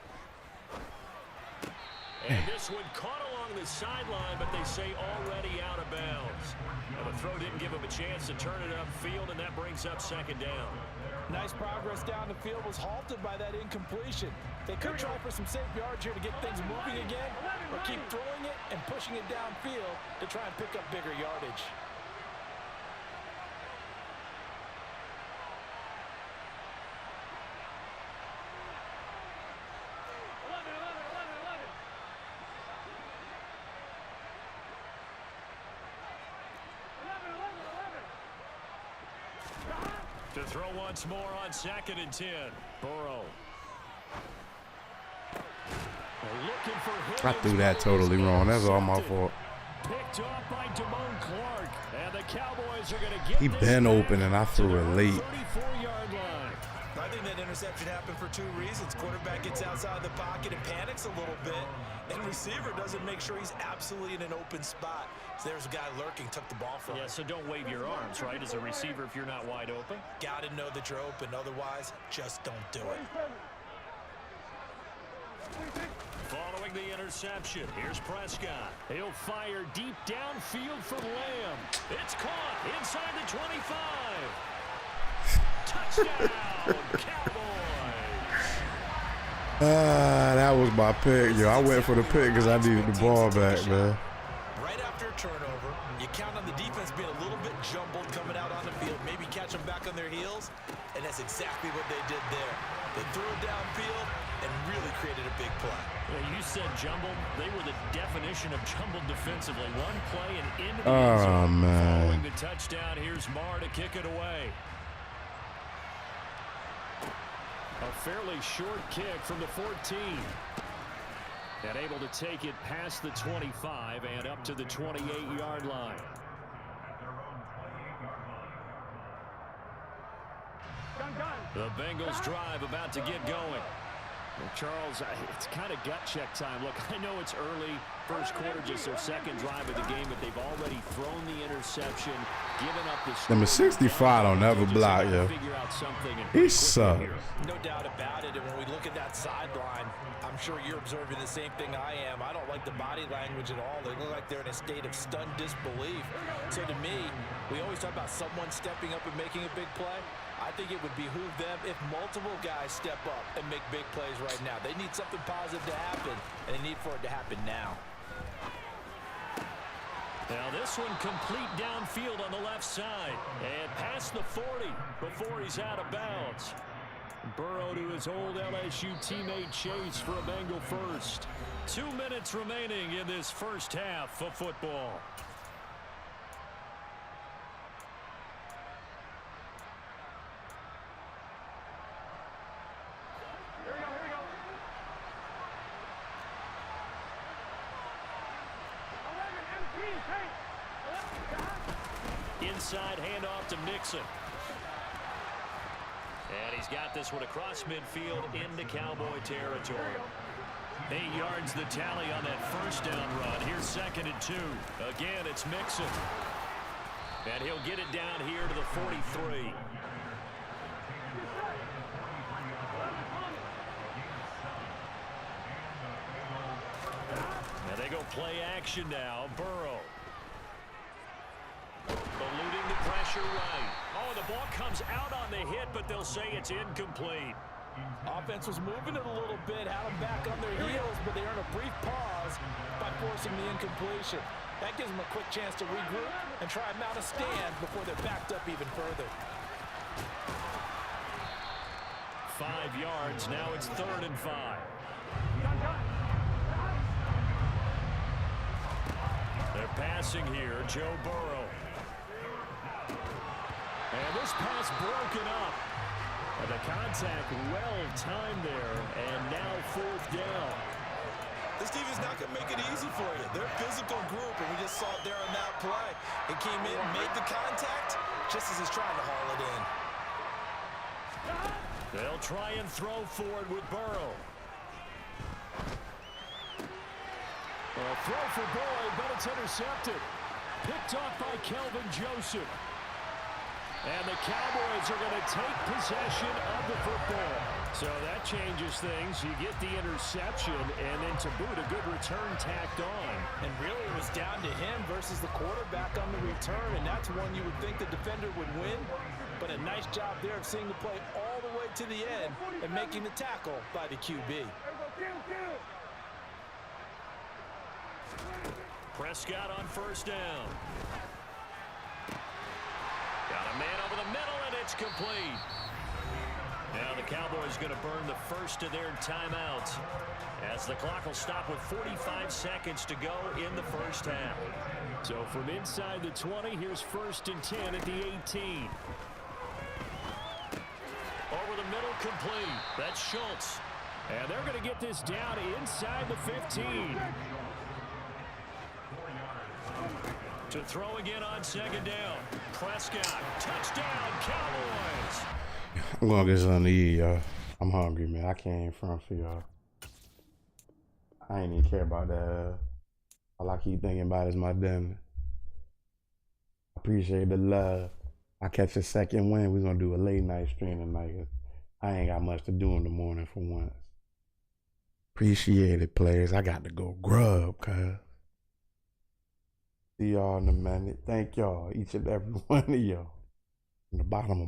And this one caught along the sideline, but they say already out of bounds. Now the throw didn't give him a chance to turn it upfield, and that brings up 2nd down. Nice progress down the field was halted by that incompletion. They could try for some safe yards here to get things moving again, or keep throwing it and pushing it downfield to try and pick up bigger yardage. To throw once more on 2nd and 10. Burrow. I threw that totally wrong. That's all my fault. Picked off by Damone Clark. And the Cowboys are going to get He been open and I threw it late. 34-yard line. I think that interception happened for 2 reasons. Quarterback gets outside the pocket and panics a little bit, and receiver doesn't make sure he's absolutely in an open spot. So there's a guy lurking, took the ball from him. Yeah, so don't wave your arms, right, as a receiver if you're not wide open. Got to know that you're open. Otherwise, just don't do it. Following the interception, here's Prescott. He'll fire deep downfield from Lamb. It's caught inside the 25. Touchdown, Cowboys. That was my pick. Yo, I went for the pick because I needed the ball back, man. Right after a turnover, you count on the defense being a little bit jumbled coming out on the field, maybe catch them back on their heels, and that's exactly what they did there. They threw it downfield and really created a big play. Yeah, you said jumbled. They were the definition of jumbled defensively. One play and into the end zone. Following the touchdown, here's Marr to kick it away. A fairly short kick from the 14. And able to take it past the 25 and up to the 28-yard line. The Bengals drive about to get going. Well, Charles, it's kind of gut check time. Look, I know it's early, first quarter, just their second drive of the game, but they've already thrown the interception, given up the score. Number 65 don't never block, yo. He sucks. No doubt about it. And when we look at that sideline, I'm sure you're observing the same thing I am. I don't like the body language at all. They look like they're in a state of stunned disbelief. So to me, we always talk about someone stepping up and making a big play. I think it would behoove them if multiple guys step up and make big plays right now. They need something positive to happen, and they need for it to happen now. Now this one complete downfield on the left side and past the 40 before he's out of bounds. Burrow to his old LSU teammate Chase for a Bengal first. 2 minutes remaining in this first half of football. Inside handoff to Nixon. And he's got this one across midfield into Cowboy territory. 8 yards the tally on that first down run. Here's 2nd and 2. Again, it's Mixon. And he'll get it down here to the 43. And they go play action now. Burrow. Eluding the pressure right. Oh, the ball comes out on the hit, but they'll say it's incomplete. Offense was moving it a little bit, had them back on their heels, but they earned a brief pause by forcing the incompletion. That gives them a quick chance to regroup and try and mount a stand before they're backed up even further. 5 yards. Now it's 3rd and 5. They're passing here. Joe Burrow. And this pass broken up. And the contact well timed there. And now 4th down. This team is not going to make it easy for you. They're a physical group, and we just saw it there on that play. It came in, made the contact, just as he's trying to haul it in. They'll try and throw forward with Burrow. A throw for Boyd, but it's intercepted. Picked off by Kelvin Joseph. And the Cowboys are going to take possession of the football. So that changes things. You get the interception, and then to boot, a good return tacked on. And really, it was down to him versus the quarterback on the return, and that's one you would think the defender would win. But a nice job there of seeing the play all the way to the end and making the tackle by the QB. Prescott on 1st down. Got a man over the middle, and it's complete. Now the Cowboys going to burn the first of their timeouts as the clock will stop with 45 seconds to go in the first half. So from inside the 20, here's 1st and 10 at the 18. Over the middle, complete. That's Schultz. And they're going to get this down inside the 15. To throw again on 2nd down. Prescott, touchdown, Cowboys. I'm going to get something to eat, y'all. I'm hungry, man. I can't front for y'all. I ain't even care about that. All I keep thinking about is my dinner. Appreciate the love. I catch a second win. We're going to do a late night stream tonight. I ain't got much to do in the morning for once. Appreciate it, players. I got to go grub, cuz. See y'all in a minute. Thank y'all, each and every one of y'all. From the bottom of my